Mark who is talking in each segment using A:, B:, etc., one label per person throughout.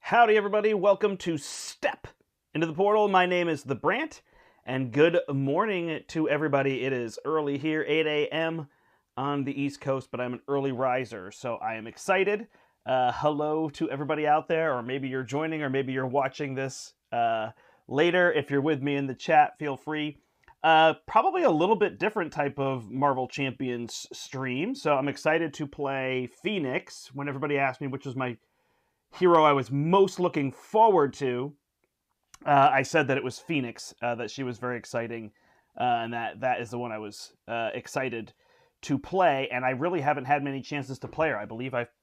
A: Howdy everybody, welcome to Step into the Portal. My name is the Brandt, and good morning to everybody. It is early here, 8 a.m. on the East Coast, but I'm an early riser, so I am excited. Hello to everybody out there, or maybe you're joining, or maybe you're watching this later. If you're with me in the chat, feel free. Probably a little bit different type of Marvel Champions stream, so I'm excited to play Phoenix. When everybody asked me which was my hero I was most looking forward to, I said that it was Phoenix, that she was very exciting, and that is the one I was excited to play, and I really haven't had many chances to play her. I believe I've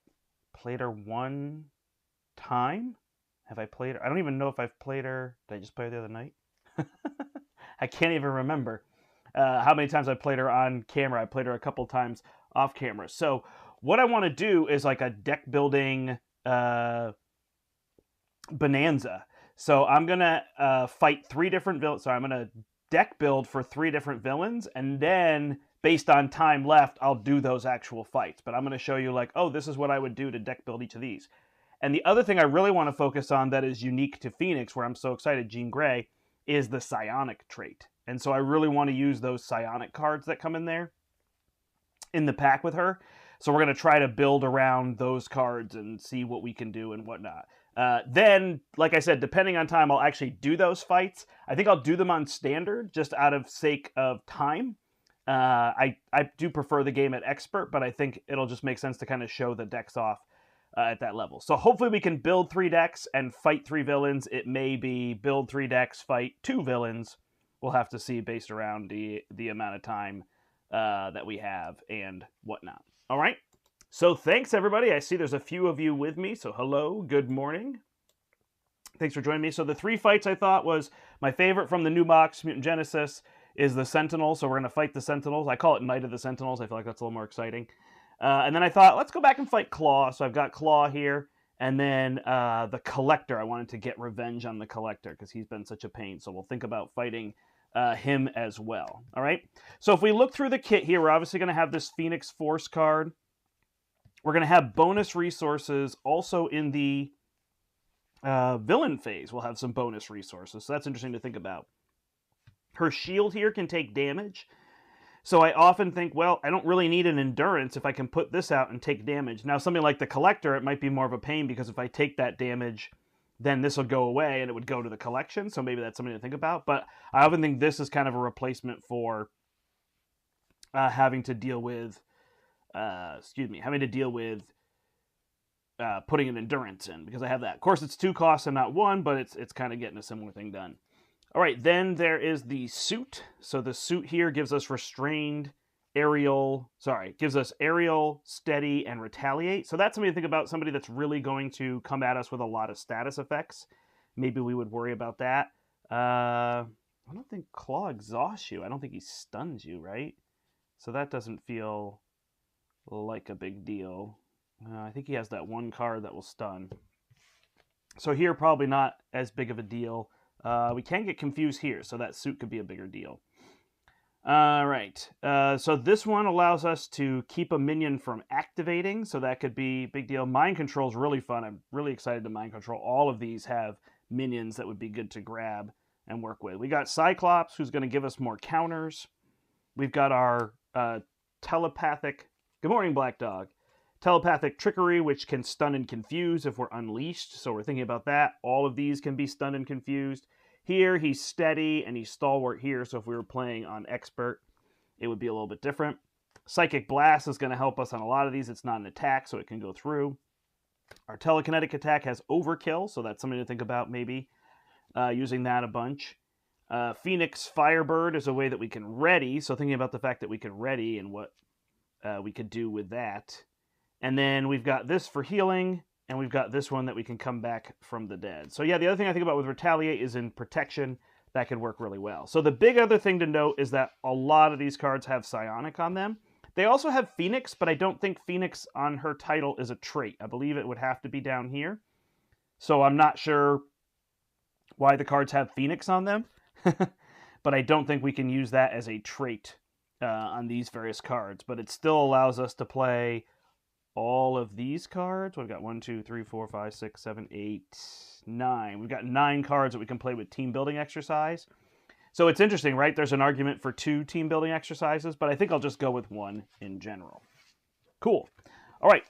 A: played her one time. Have I played her? I don't even know if I've played her. Did I just play her the other night? I can't even remember how many times I played her on camera. I played her a couple times off camera. So what I want to do is like a deck building bonanza. So I'm gonna fight three different villains. So I'm gonna deck build for three different villains, and then based on time left, I'll do those actual fights. But I'm gonna show you like, oh, this is what I would do to deck build each of these. And the other thing I really want to focus on that is unique to Phoenix, where I'm so excited, Jean Grey, is the Psionic trait. And so I really want to use those Psionic cards that come in there in the pack with her. So we're going to try to build around those cards and see what we can do and whatnot. Then, like I said, depending on time, I'll actually do those fights. I think I'll do them on standard, just out of sake of time. I do prefer the game at expert, but I think it'll just make sense to kind of show the decks off at that level. So hopefully we can build three decks and fight three villains. It may be build three decks, fight two villains. We'll have to see based around the amount of time that we have and whatnot. All right. So thanks, everybody. I see there's a few of you with me. So hello, good morning. Thanks for joining me. So the three fights I thought was my favorite from the new box, Mutant Genesis, is the Sentinel. So we're going to fight the Sentinels. I call it Night of the Sentinels. I feel like that's a little more exciting. And then I thought, let's go back and fight Claw. So I've got Claw here. And then the Collector. I wanted to get revenge on the Collector because he's been such a pain. So we'll think about fighting him as well. All right. So if we look through the kit here, we're obviously going to have this Phoenix Force card. We're going to have bonus resources also in the villain phase. We'll have some bonus resources. So that's interesting to think about. Her shield here can take damage. So I often think, well, I don't really need an endurance if I can put this out and take damage. Now, something like the Collector, it might be more of a pain because if I take that damage, then this will go away and it would go to the collection. So maybe that's something to think about. But I often think this is kind of a replacement for having to deal with, putting an endurance in because I have that. Of course, it's 2 costs and not 1, but it's kind of getting a similar thing done. All right, then there is the suit. So the suit here gives us gives us aerial, steady, and retaliate. So that's something to think about, somebody that's really going to come at us with a lot of status effects. Maybe we would worry about that. I don't think Claw exhausts you. I don't think he stuns you, right? So that doesn't feel like a big deal. I think he has that one card that will stun. So here, probably not as big of a deal. We can get confused here, so that suit could be a bigger deal. All right. So this one allows us to keep a minion from activating, so that could be a big deal. Mind control is really fun. I'm really excited to mind control. All of these have minions that would be good to grab and work with. We got Cyclops, who's going to give us more counters. We've got our telepathic... Good morning, Black Dog. Telepathic trickery, which can stun and confuse if we're unleashed. So we're thinking about that. All of these can be stunned and confused. Here, he's steady and he's stalwart here. So if we were playing on expert, it would be a little bit different. Psychic Blast is going to help us on a lot of these. It's not an attack, so it can go through. Our telekinetic attack has overkill, so that's something to think about maybe using that a bunch. Phoenix Firebird is a way that we can ready. So thinking about the fact that we could ready and what we could do with that. And then we've got this for healing, and we've got this one that we can come back from the dead. So yeah, the other thing I think about with Retaliate is in protection. That could work really well. So the big other thing to note is that a lot of these cards have Psionic on them. They also have Phoenix, but I don't think Phoenix on her title is a trait. I believe it would have to be down here. So I'm not sure why the cards have Phoenix on them. But I don't think we can use that as a trait on these various cards. But it still allows us to play all of these cards. We've got 1, 2, 3, 4, 5, 6, 7, 8, 9. We've got 9 cards that we can play with team building exercise. So it's interesting, right? There's an argument for 2 team building exercises, but I think I'll just go with 1 in general. Cool. All right.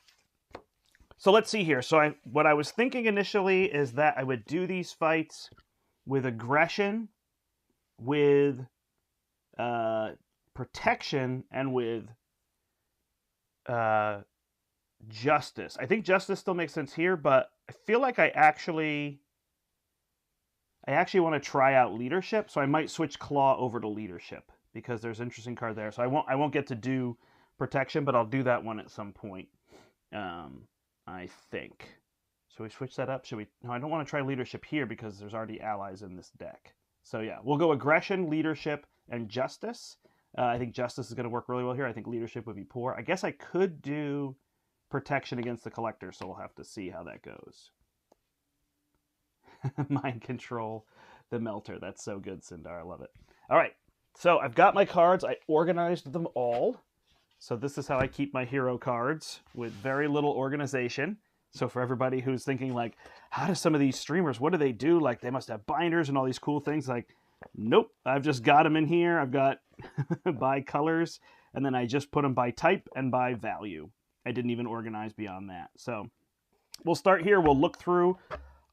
A: So let's see here. So what I was thinking initially is that I would do these fights with aggression, with protection, and with justice. I think justice still makes sense here, but I feel like I actually want to try out leadership, so I might switch claw over to leadership because there's an interesting card there. So I won't get to do protection, but I'll do that one at some point. I think. Should we switch that up? Should we? No, I don't want to try leadership here because there's already allies in this deck. So yeah, we'll go aggression, leadership, and justice. I think justice is going to work really well here. I think leadership would be poor. I guess I could do protection against the collector, so we'll have to see how that goes. Mind control, the melter. That's so good, Sindar. I love it. All right, so I've got my cards. I organized them all. So this is how I keep my hero cards, with very little organization. So for everybody who's thinking like, how do some of these streamers, what do they do? Like they must have binders and all these cool things. Like, nope, I've just got them in here. I've got by colors, and then I just put them by type and by value. I didn't even organize beyond that. So we'll start here. We'll look through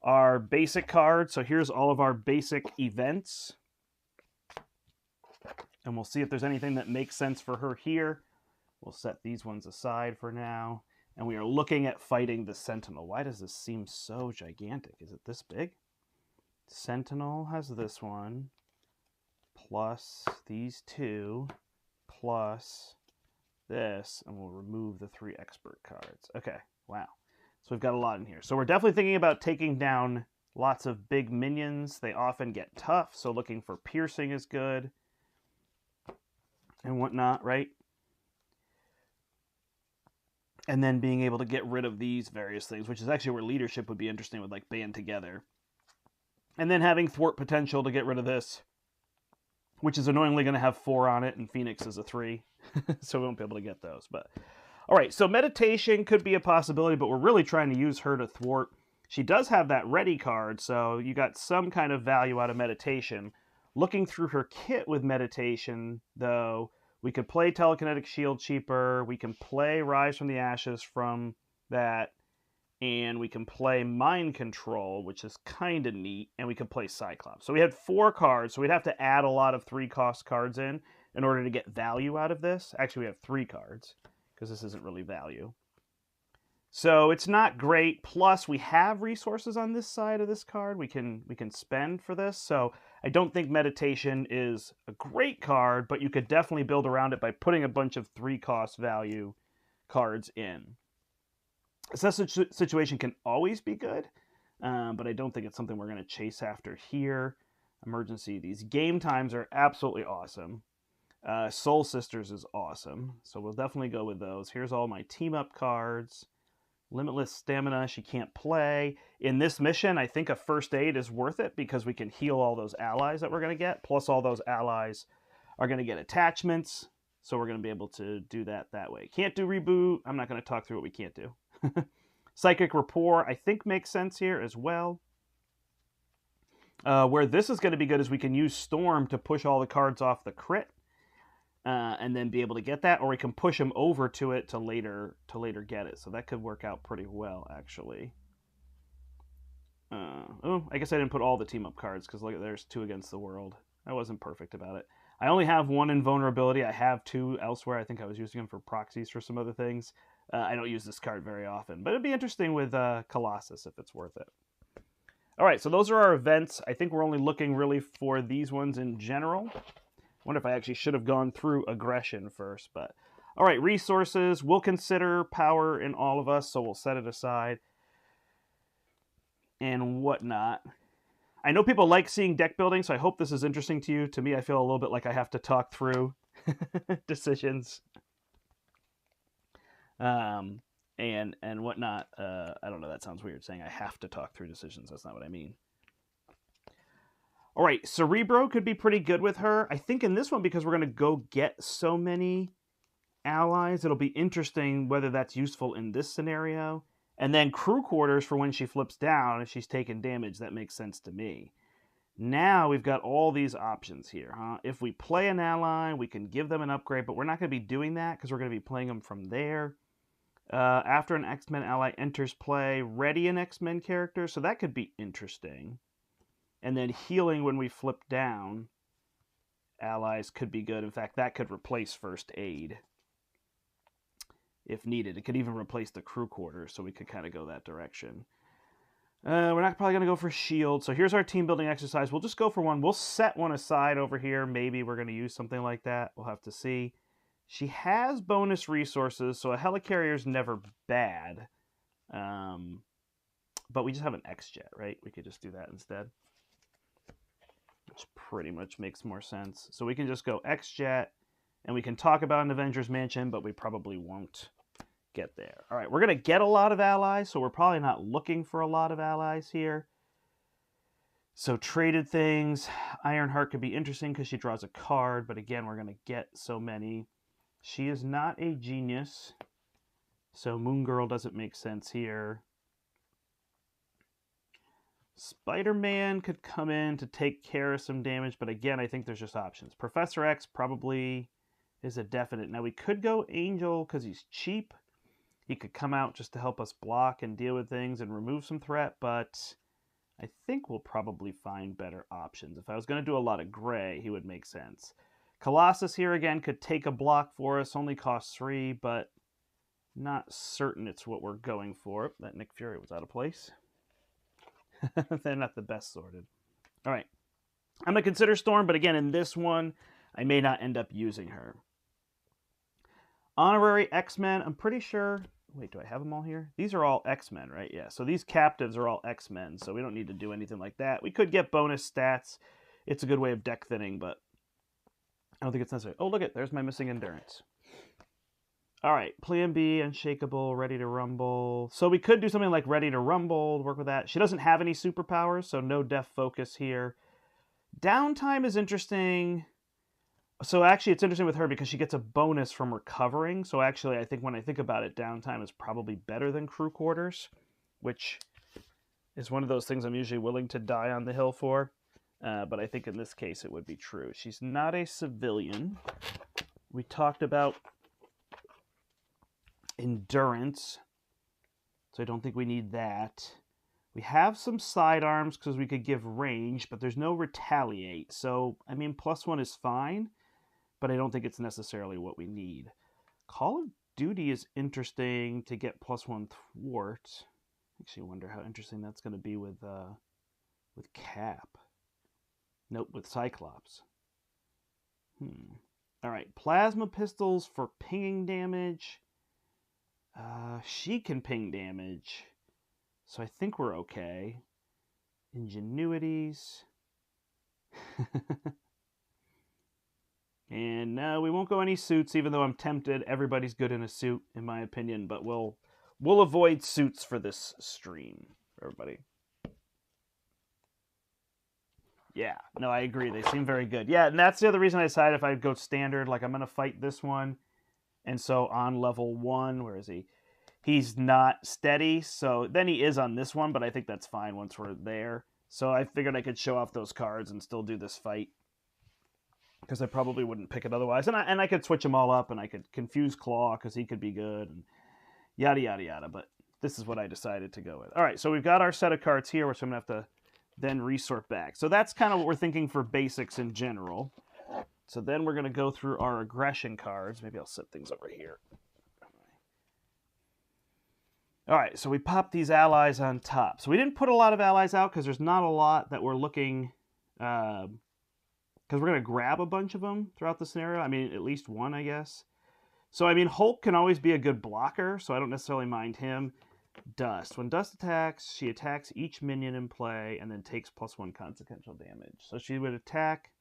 A: our basic cards. So here's all of our basic events. And we'll see if there's anything that makes sense for her here. We'll set these ones aside for now. And we are looking at fighting the Sentinel. Why does this seem so gigantic? Is it this big? Sentinel has this one, plus these 2, plus this, and we'll remove the 3 expert cards. Okay, wow. So we've got a lot in here. So we're definitely thinking about taking down lots of big minions. They often get tough, so looking for piercing is good. And whatnot, right? And then being able to get rid of these various things, which is actually where leadership would be interesting with like band together. And then having thwart potential to get rid of this, which is annoyingly going to have 4 on it, and Phoenix is a 3. So we won't be able to get those. But all right, so meditation could be a possibility, but we're really trying to use her to thwart. She does have that ready card, so you got some kind of value out of meditation. Looking through her kit with meditation, though, we could play Telekinetic Shield cheaper. We can play Rise from the Ashes from that. And we can play Mind Control, which is kind of neat. And we can play Cyclops. So we had 4 cards. So we'd have to add a lot of 3-cost cards in order to get value out of this. Actually, we have 3 cards because this isn't really value. So it's not great. Plus, we have resources on this side of this card we can spend for this. So I don't think meditation is a great card, but you could definitely build around it by putting a bunch of 3-cost value cards in. Such a situation can always be good, but I don't think it's something we're going to chase after here. Emergency. These game times are absolutely awesome. Soul Sisters is awesome, so we'll definitely go with those. Here's all my team-up cards. Limitless Stamina, she can't play. In this mission, I think a First Aid is worth it because we can heal all those allies that we're going to get, plus all those allies are going to get attachments, so we're going to be able to do that way. Can't do Reboot. I'm not going to talk through what we can't do. Psychic Rapport, I think, makes sense here as well. Where this is going to be good is we can use Storm to push all the cards off the crit. And then be able to get that, or we can push them over to it to later get it. So that could work out pretty well, actually. Oh, I guess I didn't put all the team-up cards, because look, there's 2 against the world. I wasn't perfect about it. I only have 1 invulnerability. I have 2 elsewhere. I think I was using them for proxies for some other things. I don't use this card very often, but it'd be interesting with Colossus if it's worth it. All right, so those are our events. I think we're only looking really for these ones in general. I wonder if I actually should have gone through aggression first, but all right, resources. We'll consider power in all of us, so we'll set it aside and whatnot. I know people like seeing deck building, so I hope this is interesting to you. To me, I feel a little bit like I have to talk through decisions and whatnot. I don't know, that sounds weird saying I have to talk through decisions. That's not what I mean. All right, Cerebro could be pretty good with her. I think in this one, because we're going to go get so many allies. It'll be interesting whether that's useful in this scenario. And then crew quarters for when she flips down. If she's taking damage, that makes sense to me. Now we've got all these options here. If we play an ally, we can give them an upgrade, but we're not going to be doing that because we're going to be playing them from there. After an X-Men ally enters play, ready an X-Men character, so that could be interesting. And then healing when we flip down allies could be good. In fact, that could replace first aid if needed. It could even replace the crew quarters, so we could kind of go that direction. We're not probably going to go for shield. So here's our team building exercise. We'll just go for one. We'll set one aside over here. Maybe we're going to use something like that. We'll have to see. She has bonus resources, so a helicarrier is never bad. But we just have an X-Jet, right? We could just do that instead. Which pretty much makes more sense. So we can just go X-Jet, and we can talk about an Avengers Mansion, but we probably won't get there. All right, we're going to get a lot of allies, so we're probably not looking for a lot of allies here. So traded things. Ironheart could be interesting because she draws a card, but again, we're going to get so many. She is not a genius, so Moon Girl doesn't make sense here. Spider-Man could come in to take care of some damage, but again, I think there's just options. Professor X probably is a definite. Now, we could go Angel because he's cheap. He could come out just to help us block and deal with things and remove some threat, but I think we'll probably find better options. If I was going to do a lot of gray, he would make sense. Colossus here again could take a block for us, only costs 3, but not certain it's what we're going for. That Nick Fury was out of place. They're not the best sorted. All right. I'm going to consider Storm, but again, in this one, I may not end up using her. Honorary X-Men, I'm pretty sure... Wait, do I have them all here? These are all X-Men, right? Yeah, so these captives are all X-Men, so we don't need to do anything like that. We could get bonus stats. It's a good way of deck thinning, but I don't think it's necessary. Oh, look at, there's my missing endurance. All right, Plan B, Unshakable, Ready to Rumble. So we could do something like Ready to Rumble, work with that. She doesn't have any superpowers, so no def focus here. Downtime is interesting. So actually, it's interesting with her because she gets a bonus from recovering. So actually, I think when I think about it, downtime is probably better than crew quarters, which is one of those things I'm usually willing to die on the hill for. But I think in this case, it would be true. She's not a civilian. We talked about endurance, so I don't think we need that. We have some sidearms because we could give range, but there's no retaliate. So, I mean, +1 is fine, but I don't think it's necessarily what we need. Call of Duty is interesting to get +1 thwart. Actually, wonder how interesting that's going to be with Cap. Nope, with Cyclops. All right, plasma pistols for pinging damage. She can ping damage, so I think we're okay. Ingenuities. And no, we won't go any suits, even though I'm tempted. Everybody's good in a suit, in my opinion, but we'll avoid suits for this stream, everybody. Yeah, no, I agree. They seem very good. Yeah, and that's the other reason I decided if I'd go standard, like I'm going to fight this one. And so on level 1, where is he? He's not steady, so then he is on this one, but I think that's fine once we're there. So I figured I could show off those cards and still do this fight, because I probably wouldn't pick it otherwise. And I could switch them all up, and I could confuse Claw, because he could be good, and yada, yada, yada. But this is what I decided to go with. All right, so we've got our set of cards here, which I'm going to have to then resort back. So that's kind of what we're thinking for basics in general. So then we're going to go through our aggression cards. Maybe I'll set things over here. All right, so we popped these allies on top. So we didn't put a lot of allies out because there's not a lot that we're looking... because we're going to grab a bunch of them throughout the scenario. I mean, at least one, I guess. So, I mean, Hulk can always be a good blocker, so I don't necessarily mind him. Dust. When Dust attacks, she attacks each minion in play and then takes +1 consequential damage. So she would attack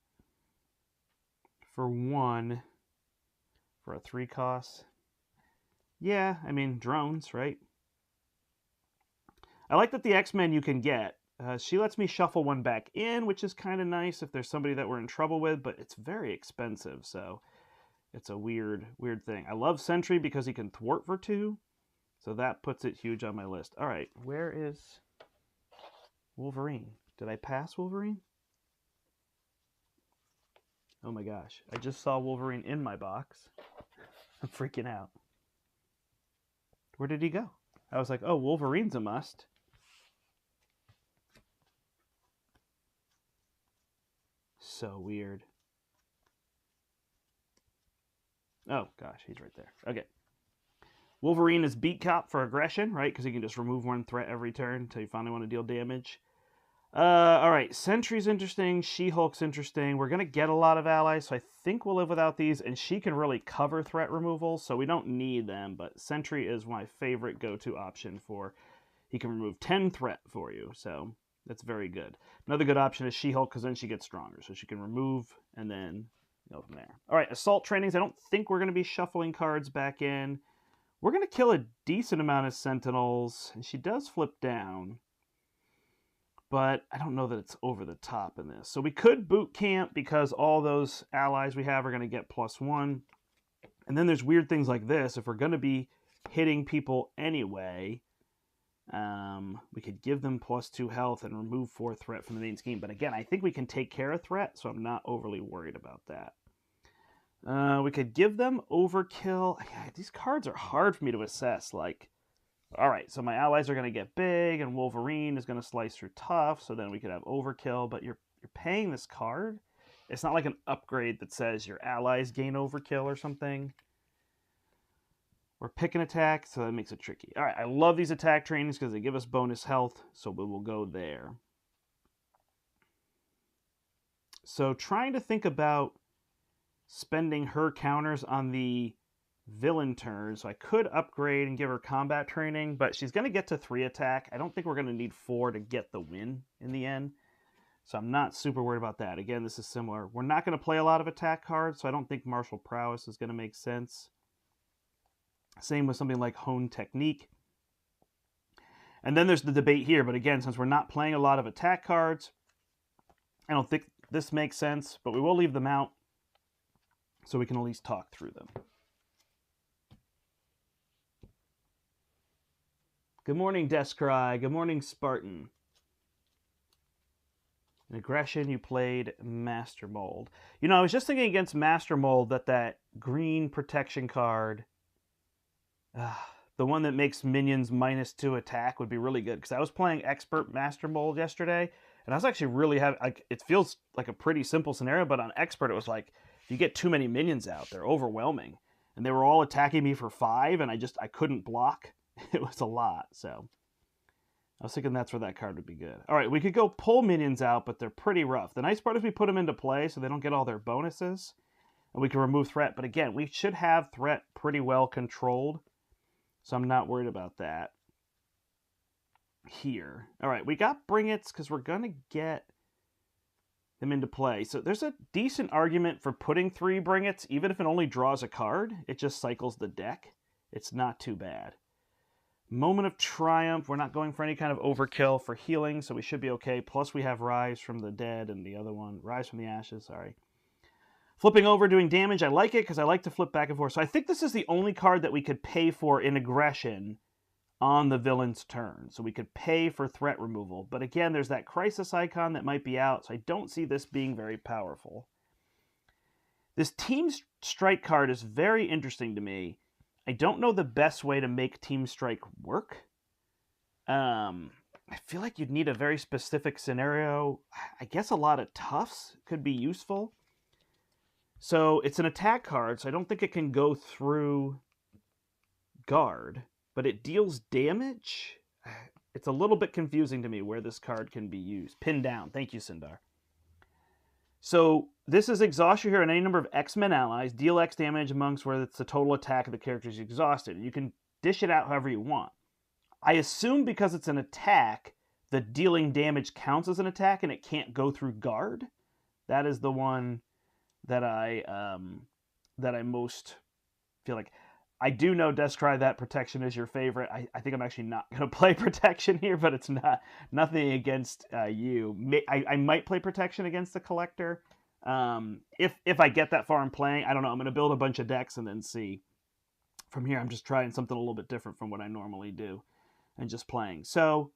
A: for 1 for a 3 cost. Yeah, I mean, drones, right? I like that the X-Men you can get. She lets me shuffle one back in, which is kind of nice if there's somebody that we're in trouble with, but it's very expensive, so It's a weird thing. I love Sentry because he can thwart for 2. So that puts it huge on my list. All right, where is Wolverine? Did I pass Wolverine? Oh my gosh, I just saw Wolverine in my box. I'm freaking out. Where did he go? I was like, oh, Wolverine's a must. So weird. Oh gosh, he's right there. Okay. Wolverine is beat cop for aggression, right? Because he can just remove 1 threat every turn until you finally want to deal damage. All right, Sentry's interesting. She-Hulk's interesting. We're going to get a lot of allies, so I think we'll live without these. And she can really cover threat removal, so we don't need them. But Sentry is my favorite go-to option for... He can remove 10 threat for you, so that's very good. Another good option is She-Hulk, because then she gets stronger. So she can remove and then go from there. All right, Assault Trainings. I don't think we're going to be shuffling cards back in. We're going to kill a decent amount of Sentinels, and she does flip down. But I don't know that it's over the top in this. So we could boot camp because all those allies we have are going to get +1. And then there's weird things like this. If we're going to be hitting people anyway, we could give them +2 health and remove 4 threat from the main scheme. But again, I think we can take care of threat, so I'm not overly worried about that. We could give them overkill. Yeah, these cards are hard for me to assess. Like, all right, so my allies are going to get big, and Wolverine is going to slice through tough, so then we could have overkill, but you're paying this card. It's not like an upgrade that says your allies gain overkill or something. We're picking attack, so that makes it tricky. All right, I love these attack trainings because they give us bonus health, so we will go there. So trying to think about spending her counters on the villain turn, so I could upgrade and give her combat training, but she's going to get to 3 attack. I don't think we're going to need 4 to get the win in the end, so I'm not super worried about that. Again, this is similar. We're not going to play a lot of attack cards, so I don't think Martial Prowess is going to make sense. Same with something like Hone Technique. And then there's the debate here, but again, since we're not playing a lot of attack cards, I don't think this makes sense, but we will leave them out so we can at least talk through them. Good morning, Descry. Good morning, Spartan. In aggression, you played Master Mold. You know, I was just thinking against Master Mold that green protection card, the one that makes minions -2 attack, would be really good. Because I was playing Expert Master Mold yesterday, and I was actually really having... Like, it feels like a pretty simple scenario, but on Expert, it was like, if you get too many minions out, they're overwhelming. And they were all attacking me for 5, and I couldn't block. It was a lot, so I was thinking that's where that card would be good. All right, we could go pull minions out, but they're pretty rough. The nice part is we put them into play so they don't get all their bonuses, and we can remove threat. But again, we should have threat pretty well controlled, so I'm not worried about that here. All right, we got Bring It's because we're going to get them into play. So there's a decent argument for putting 3 Bring It's, even if it only draws a card. It just cycles the deck. It's not too bad. Moment of Triumph. We're not going for any kind of overkill for healing, so we should be okay. Plus we have Rise from the Dead and the other one. Rise from the Ashes, sorry. Flipping over, doing damage. I like it because I like to flip back and forth. So I think this is the only card that we could pay for in aggression on the villain's turn. So we could pay for threat removal. But again, there's that Crisis icon that might be out, so I don't see this being very powerful. This Team Strike card is very interesting to me. I don't know the best way to make Team Strike work. I feel like you'd need a very specific scenario. I guess a lot of toughs could be useful. So it's an attack card, so I don't think it can go through guard, but it deals damage. It's a little bit confusing to me where this card can be used. Pin down. Thank you, Sindar. So this is exhaust your hero and any number of X-Men allies. Deal X damage amongst where it's the total attack of the characters exhausted. You can dish it out however you want. I assume because it's an attack, the dealing damage counts as an attack and it can't go through guard. That is the one that I most feel like. I do know, Descry, that protection is your favorite. I think I'm actually not going to play protection here, but it's nothing against you. I might play protection against the collector, If I get that far in playing, I don't know. I'm going to build a bunch of decks and then see. From here, I'm just trying something a little bit different from what I normally do and just playing. So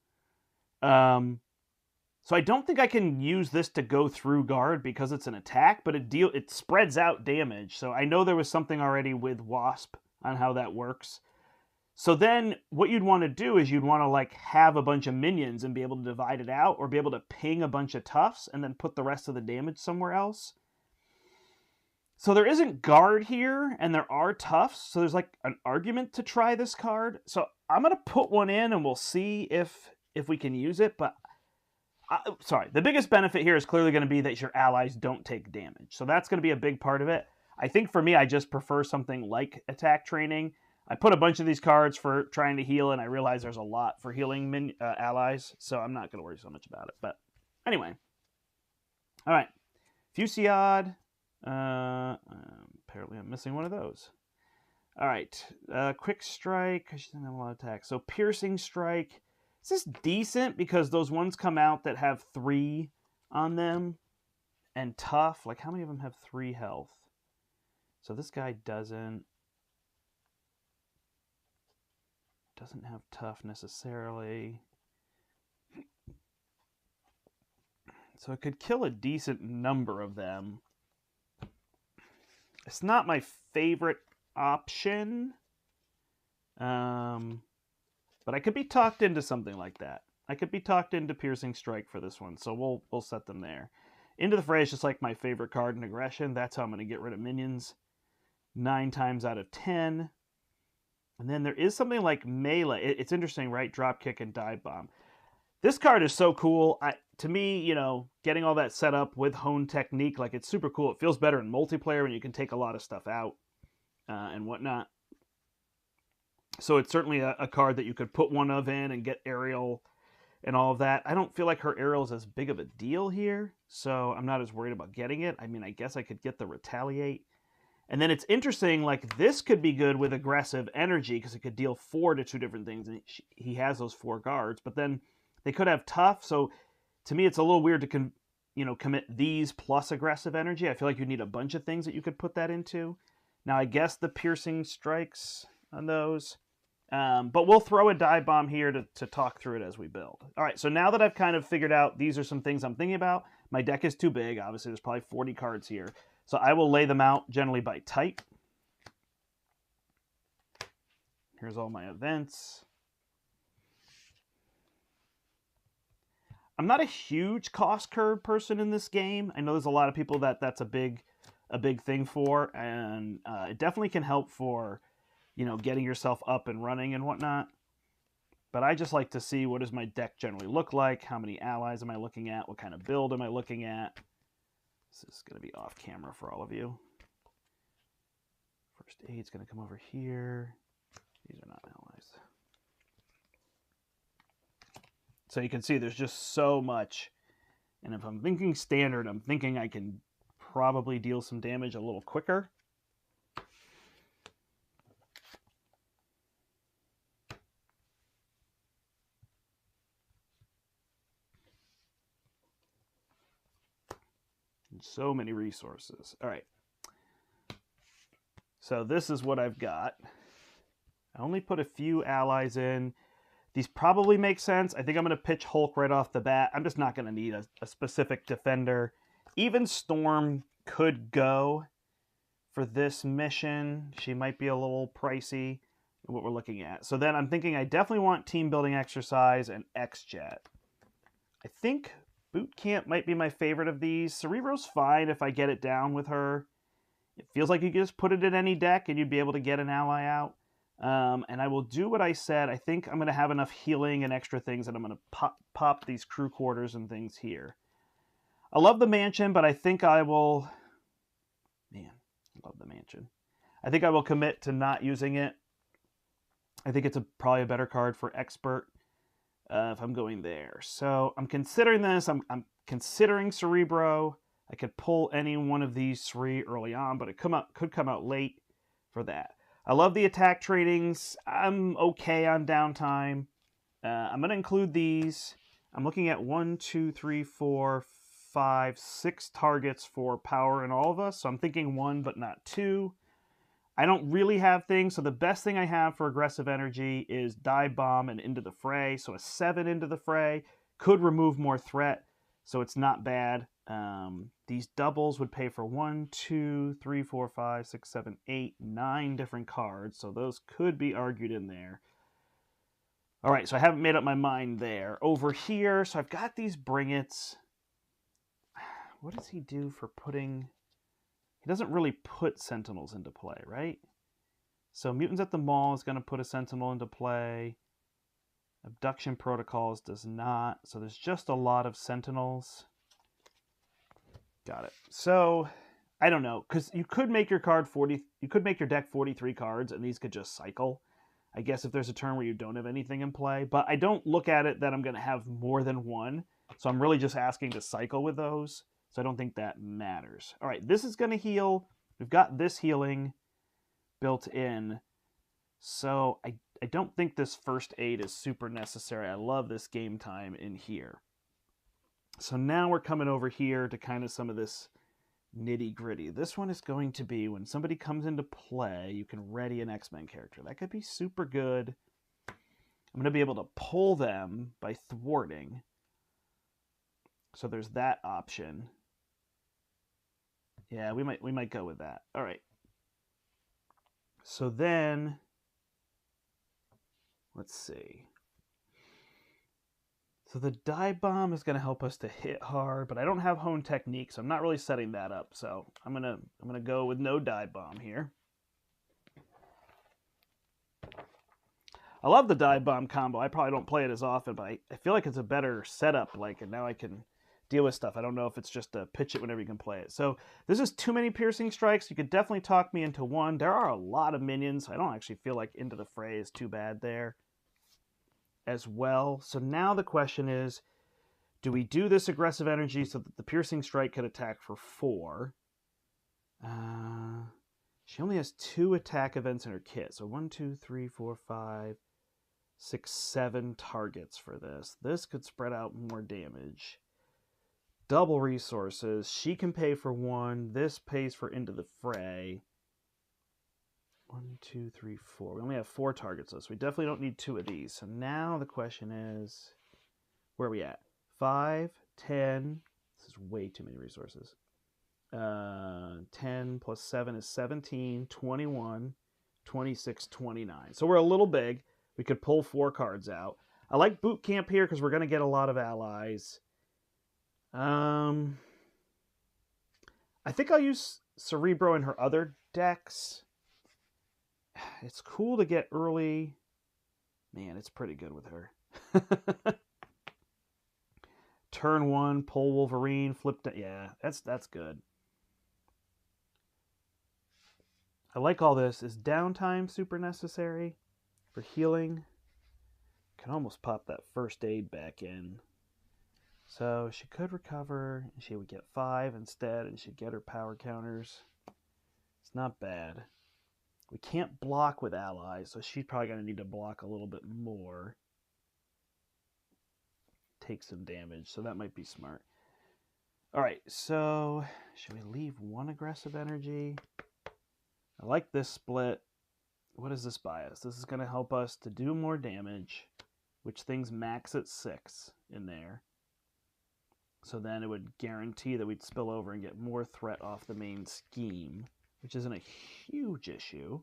A: I don't think I can use this to go through guard because it's an attack, but it spreads out damage. So I know there was something already with Wasp on how that works. So then what you'd want to do is you'd want to like have a bunch of minions and be able to divide it out, or be able to ping a bunch of toughs and then put the rest of the damage somewhere else. So there isn't guard here, and there are toughs, so there's like an argument to try this card. So I'm going to put one in and we'll see if we can use it, but sorry, the biggest benefit here is clearly going to be that your allies don't take damage. So that's going to be a big part of it. I think for me, I just prefer something like attack training. I put a bunch of these cards for trying to heal, and I realize there's a lot for healing allies, so I'm not going to worry so much about it. But anyway. All right. Fusiad. Apparently I'm missing one of those. All right. Quick Strike. She doesn't have a lot of attack. So Piercing Strike. This is decent because those ones come out that have 3 on them. And Tough. Like, how many of them have 3 health? So this guy doesn't have Tough necessarily. So it could kill a decent number of them. It's not my favorite option. But I could be talked into something like that. I could be talked into Piercing Strike for this one, so we'll set them there. Into the Fray is just like my favorite card in Aggression. That's how I'm going to get rid of minions 9 times out of 10. And then there is something like Melee. It's interesting, right? Dropkick and Dive Bomb. This card is so cool. To me, you know, getting all that set up with Hone Technique, like, it's super cool. It feels better in multiplayer when you can take a lot of stuff out and whatnot. So it's certainly a card that you could put one of in and get aerial and all of that. I don't feel like her aerial is as big of a deal here, so I'm not as worried about getting it. I mean, I guess I could get the Retaliate. And then it's interesting, like, this could be good with Aggressive Energy because it could deal 4 to 2 different things. And he has those 4 guards, but then they could have Tough. So to me, it's a little weird to commit these plus Aggressive Energy. I feel like you need a bunch of things that you could put that into. Now, I guess the Piercing Strikes on those. But we'll throw a Dive Bomb here to talk through it as we build. All right, so now that I've kind of figured out these are some things I'm thinking about, my deck is too big. Obviously, there's probably 40 cards here. So I will lay them out generally by type. Here's all my events. I'm not a huge cost curve person in this game. I know there's a lot of people that's a big thing for, and it definitely can help for, you know, getting yourself up and running and whatnot. But I just like to see, what does my deck generally look like? How many allies am I looking at? What kind of build am I looking at? This is going to be off camera for all of you. First aid's going to come over here. These are not allies. So you can see there's just so much. And if I'm thinking standard, I'm thinking I can probably deal some damage a little quicker. So many resources. All right. So this is what I've got. I only put a few allies in. These probably make sense. I think I'm going to pitch Hulk right off the bat. I'm just not going to need a specific defender. Even Storm could go for this mission. She might be a little pricey, what we're looking at. So then I'm thinking I definitely want Team Building Exercise and X-Jet. I think Boot Camp might be my favorite of these. Cerebro's fine if I get it down with her. It feels like you can just put it in any deck and you'd be able to get an ally out. And I will do what I said. I think I'm going to have enough healing and extra things that I'm going to pop these crew quarters and things here. I love the mansion, but I think I will... Man, I love the mansion. I think I will commit to not using it. I think it's probably a better card for Expert. If I'm going there. So I'm considering this. I'm considering Cerebro. I could pull any one of these 3 early on, but it could come out late for that. I love the attack trainings. I'm okay on downtime. I'm going to include these. I'm looking at 1, 2, 3, 4, 5, 6 targets for power in all of us. So I'm thinking 1, but not 2. I don't really have things, so the best thing I have for aggressive energy is dive bomb and into the fray. So a 7 into the fray could remove more threat, so it's not bad. These doubles would pay for 1, 2, 3, 4, 5, 6, 7, 8, 9 different cards, so those could be argued in there. All right, so I haven't made up my mind there. Over here, so I've got these bring its. What does he do for putting... He doesn't really put Sentinels into play, right? So Mutants at the Mall is going to put a Sentinel into play. Abduction Protocols does not. So there's just a lot of Sentinels. Got it. So I don't know, because you could make your card 40. You could make your deck 43 cards, and these could just cycle. I guess if there's a turn where you don't have anything in play, but I don't look at it that I'm going to have more than one. So I'm really just asking to cycle with those. So I don't think that matters. All right, this is going to heal. We've got this healing built in. So I don't think this first aid is super necessary. I love this game time in here. So now we're coming over here to kind of some of this nitty gritty. This one is going to be when somebody comes into play, you can ready an X-Men character. That could be super good. I'm going to be able to pull them by thwarting. So there's that option. Yeah, we might go with that. All right. So then, let's see. So the dive bomb is going to help us to hit hard, but I don't have hone technique, so I'm not really setting that up. So I'm gonna go with no dive bomb here. I love the dive bomb combo. I probably don't play it as often, but I feel like it's a better setup. Like, and now I can deal with stuff. I don't know if it's just to pitch it whenever you can play it. So this is too many piercing strikes. You could definitely talk me into one. There are a lot of minions. So I don't actually feel like into the fray is too bad there as well. So now the question is, do we do this aggressive energy so that the piercing strike could attack for 4? She only has 2 attack events in her kit. So 1, 2, 3, 4, 5, 6, 7 targets for this. This could spread out more damage. Double resources. She can pay for 1. This pays for into the fray. 1, 2, 3, 4. We only have 4 targets, so we definitely don't need 2 of these. So now the question is, where are we at? 5, 10. This is way too many resources. 10 plus 7 is 17, 21, 26, 29. So we're a little big. We could pull 4 cards out. I like Boot Camp here because we're going to get a lot of allies. I think I'll use Cerebro in her other decks. It's cool to get early. Man, it's pretty good with her. Turn 1, pull Wolverine, flip. Yeah, that's good. I like all this. Is downtime super necessary for healing? Can almost pop that first aid back in. So she could recover, and she would get 5 instead, and she'd get her power counters. It's not bad. We can't block with allies, so she's probably going to need to block a little bit more. Take some damage, so that might be smart. All right, so should we leave 1 aggressive energy? I like this split. What does this buy us? This is going to help us to do more damage, which things max at 6 in there. So then it would guarantee that we'd spill over and get more threat off the main scheme, which isn't a huge issue.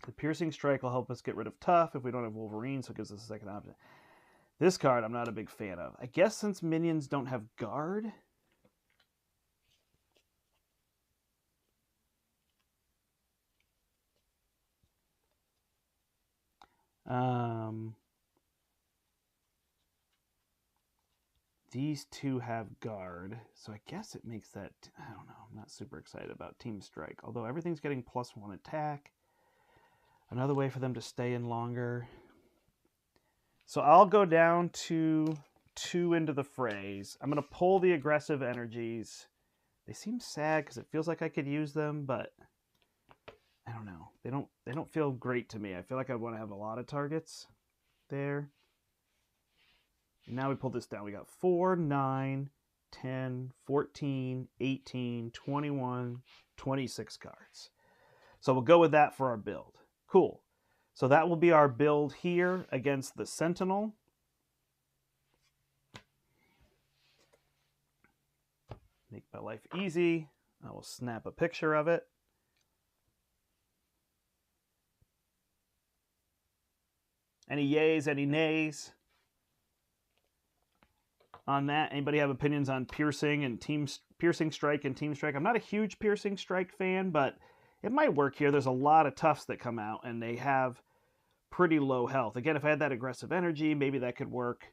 A: The piercing strike will help us get rid of tough if we don't have Wolverine, so it gives us a second option. This card I'm not a big fan of. I guess since minions don't have guard, these 2 have guard, so I guess it makes that, I don't know, I'm not super excited about Team Strike, although everything's getting +1 attack. Another way for them to stay in longer. So I'll go down to 2 into the frays. I'm going to pull the aggressive energies. They seem sad because it feels like I could use them, but I don't know. They don't feel great to me. I feel like I want to have a lot of targets there. And now we pull this down. We got 4, 9, 10, 14, 18, 21, 26 cards. So we'll go with that for our build. Cool. So that will be our build here against the Sentinel. Make my life easy. I will snap a picture of it. Any yays, any nays on that? Anybody have opinions on piercing and piercing strike and team strike? I'm not a huge piercing strike fan, but it might work here. There's a lot of toughs that come out, and they have pretty low health. Again, if I had that aggressive energy, maybe that could work.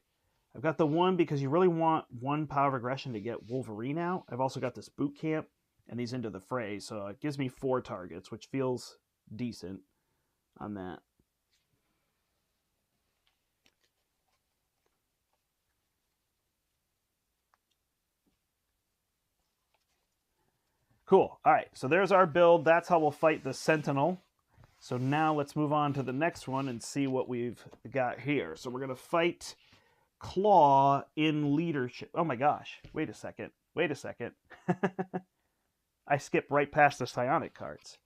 A: I've got the one because you really want one power of aggression to get Wolverine out. I've also got this boot camp and these into the fray, so it gives me 4 targets, which feels decent on that. Cool. All right, so there's our build. That's how we'll fight the Sentinel. So now let's move on to the next one and see what we've got here. So we're going to fight Claw in leadership. Oh my gosh. Wait a second. Wait a second. I skipped right past the Psionic cards.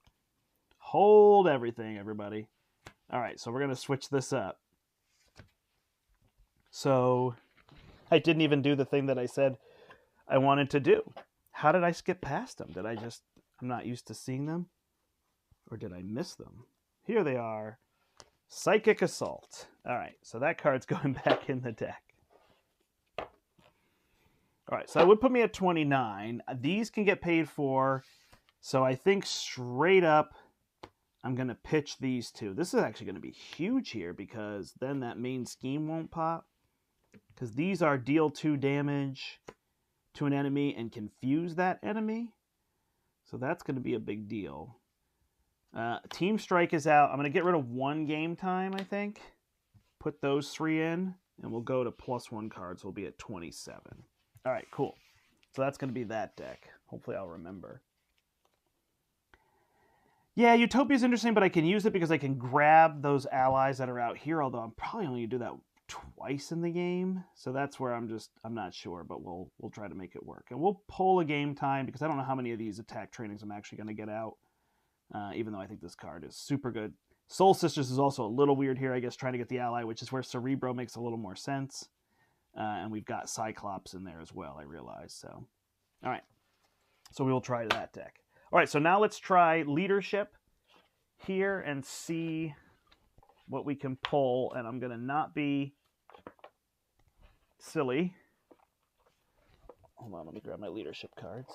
A: Hold everything, everybody. All right, so we're going to switch this up. So I didn't even do the thing that I said I wanted to do. How did I skip past them? Did I just, I'm not used to seeing them? Or did I miss them? Here they are. Psychic Assault. All right, so that card's going back in the deck. All right, so that would put me at 29. These can get paid for, so I think straight up I'm going to pitch these two. This is actually going to be huge here because then that main scheme won't pop. Because these are deal 2 damage to an enemy and confuse that enemy. So that's going to be a big deal. Team Strike is out. I'm going to get rid of 1 game time, I think. Put those 3 in, and we'll go to +1 cards. We'll be at 27. All right, cool. So that's going to be that deck. Hopefully I'll remember. Yeah, Utopia is interesting, but I can use it because I can grab those allies that are out here, although I'm probably only going to do that twice in the game. So that's where I'm not sure, but we'll try to make it work. And we'll pull a game time because I don't know how many of these attack trainings I'm actually going to get out, even though I think this card is super good. Soul Sisters is also a little weird here, I guess, trying to get the ally, which is where Cerebro makes a little more sense. And we've got Cyclops in there as well, I realize. So, all right. So we will try that deck. All right, so now let's try Leadership here and see what we can pull. And I'm going to not be silly. Hold on, let me grab my Leadership cards.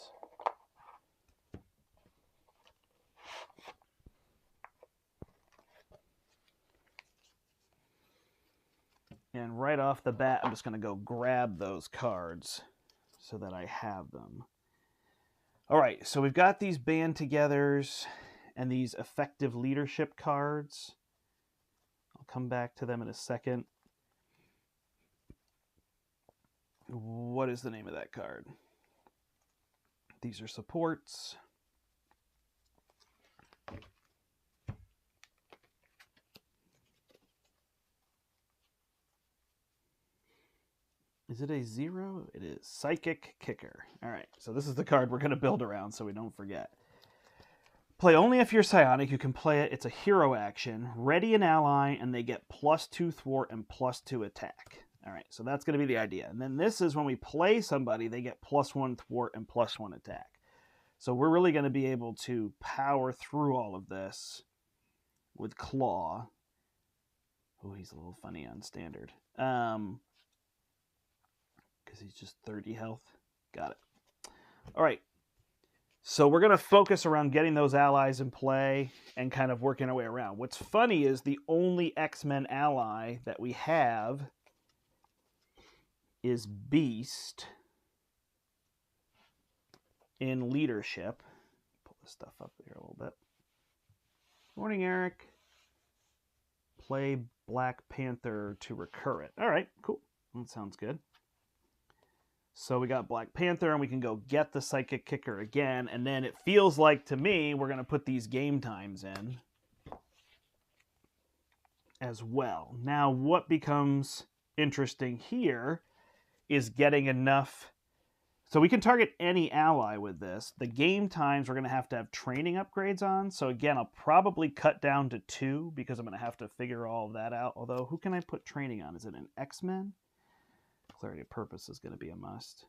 A: And right off the bat, I'm just going to go grab those cards so that I have them. All right, so we've got these band-togethers and these effective leadership cards. I'll come back to them in a second. What is the name of that card? These are supports. Is it a 0? It is. Psychic Kicker. All right, so this is the card we're going to build around so we don't forget. Play only if you're Psionic. You can play it. It's a hero action. Ready an ally, and they get +2 thwart and +2 attack. All right, so that's going to be the idea. And then this is when we play somebody, they get +1 thwart and +1 attack. So we're really going to be able to power through all of this with Claw. Oh, he's a little funny on standard. Because he's just 30 health. Got it. All right. So we're going to focus around getting those allies in play and kind of working our way around. What's funny is the only X-Men ally that we have is Beast in leadership. Pull this stuff up here a little bit. Morning, Eric. Play Black Panther to recur it. All right, cool. That sounds good. So we got Black Panther, and we can go get the Psychic Kicker again, and then it feels like, to me, we're going to put these game times in as well. Now, what becomes interesting here is getting enough So we can target any ally with this. The game times we're going to have training upgrades on. So again, I'll probably cut down to 2 because I'm going to have to figure all of that out. Although, who can I put training on? Is it an X-Men? Clarity of purpose is going to be a must.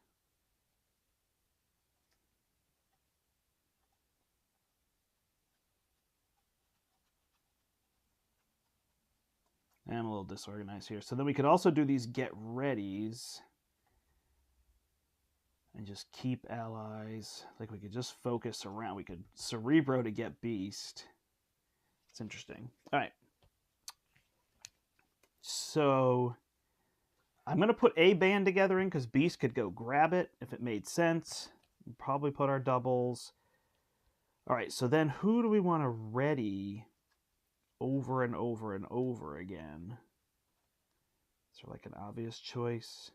A: I'm a little disorganized here. So then we could also do these get readies and just keep allies. Like we could just focus around. We could Cerebro to get Beast. It's interesting. All right. So I'm going to put a band together in because Beast could go grab it if it made sense. We'll probably put our doubles. All right, so then who do we want to ready over and over and over again? Is there like an obvious choice?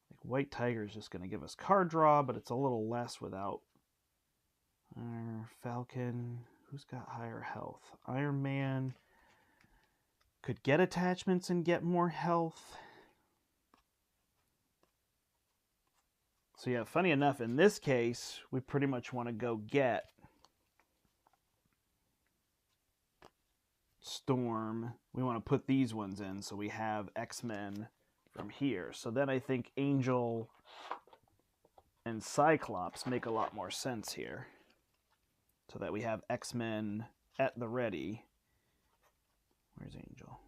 A: Like White Tiger is just going to give us card draw, but it's a little less without Falcon. Who's got higher health? Iron Man could get attachments and get more health. So yeah, funny enough, in this case, we pretty much want to go get Storm. We want to put these ones in so we have X-Men from here. So then I think Angel and Cyclops make a lot more sense here. So that we have X-Men at the ready. Where's Angel?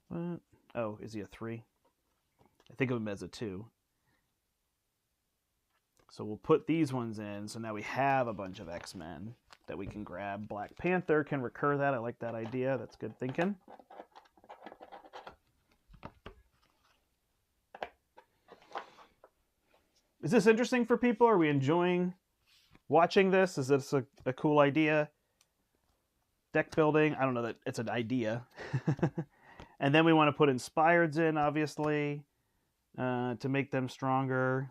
A: What? Oh, is he a 3? I think of him as a 2. So we'll put these ones in. So now we have a bunch of X-Men that we can grab. Black Panther can recur that. I like that idea. That's good thinking. Is this interesting for people? Are we enjoying watching this? Is this a cool idea? Deck building? I don't know that it's an idea. And then we want to put Inspireds in, obviously, to make them stronger.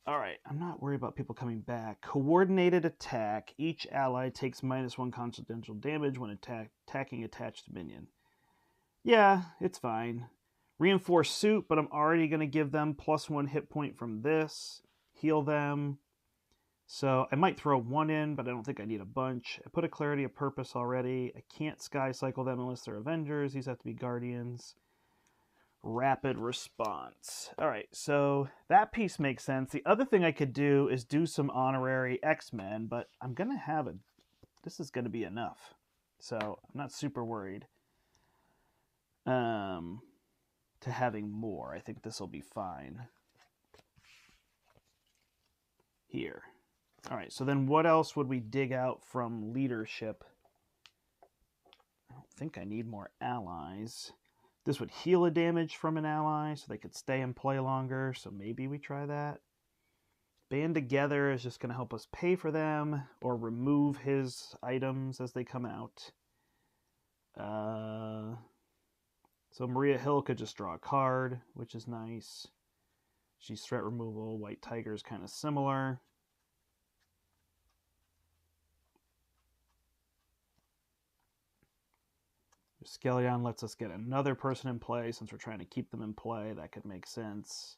A: All right, I'm not worried about people coming back. Coordinated attack. Each ally takes -1 consequential damage when attacking attached minion. Yeah, it's fine. Reinforced suit, but I'm already going to give them +1 hit point from this. Heal them. So I might throw 1 in, but I don't think I need a bunch. I put a Clarity of Purpose already. I can't Sky Cycle them unless they're Avengers. These have to be Guardians. Rapid response. All right, so that piece makes sense. The other thing I could do is do some honorary X-Men, but I'm going to have a... This is going to be enough. So I'm not super worried to having more. I think this will be fine. Here. All right, so then what else would we dig out from leadership? I don't think I need more allies. This would heal a damage from an ally so they could stay and play longer, so maybe we try that. Band together is just going to help us pay for them or remove his items as they come out. So Maria Hill could just draw a card, which is nice. She's threat removal. White Tiger is kind of similar. Skeleon lets us get another person in play since we're trying to keep them in play. That could make sense.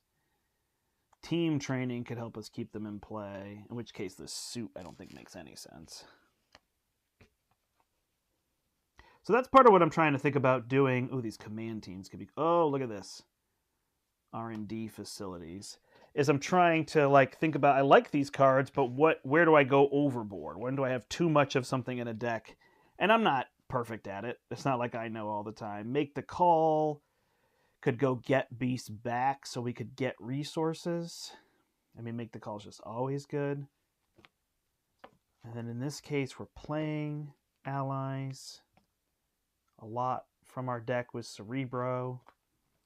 A: Team training could help us keep them in play, in which case this suit I don't think makes any sense. So that's part of what I'm trying to think about doing. Oh, these command teams could be... Oh, look at this. R&D facilities. Is I'm trying to like think about... I like these cards, but where do I go overboard? When do I have too much of something in a deck? And I'm not perfect at it. It's not like I know all the time. Make the call. Could go get Beast back so we could get resources. I mean, make the call is just always good. And then in this case, we're playing allies. A lot from our deck was Cerebro.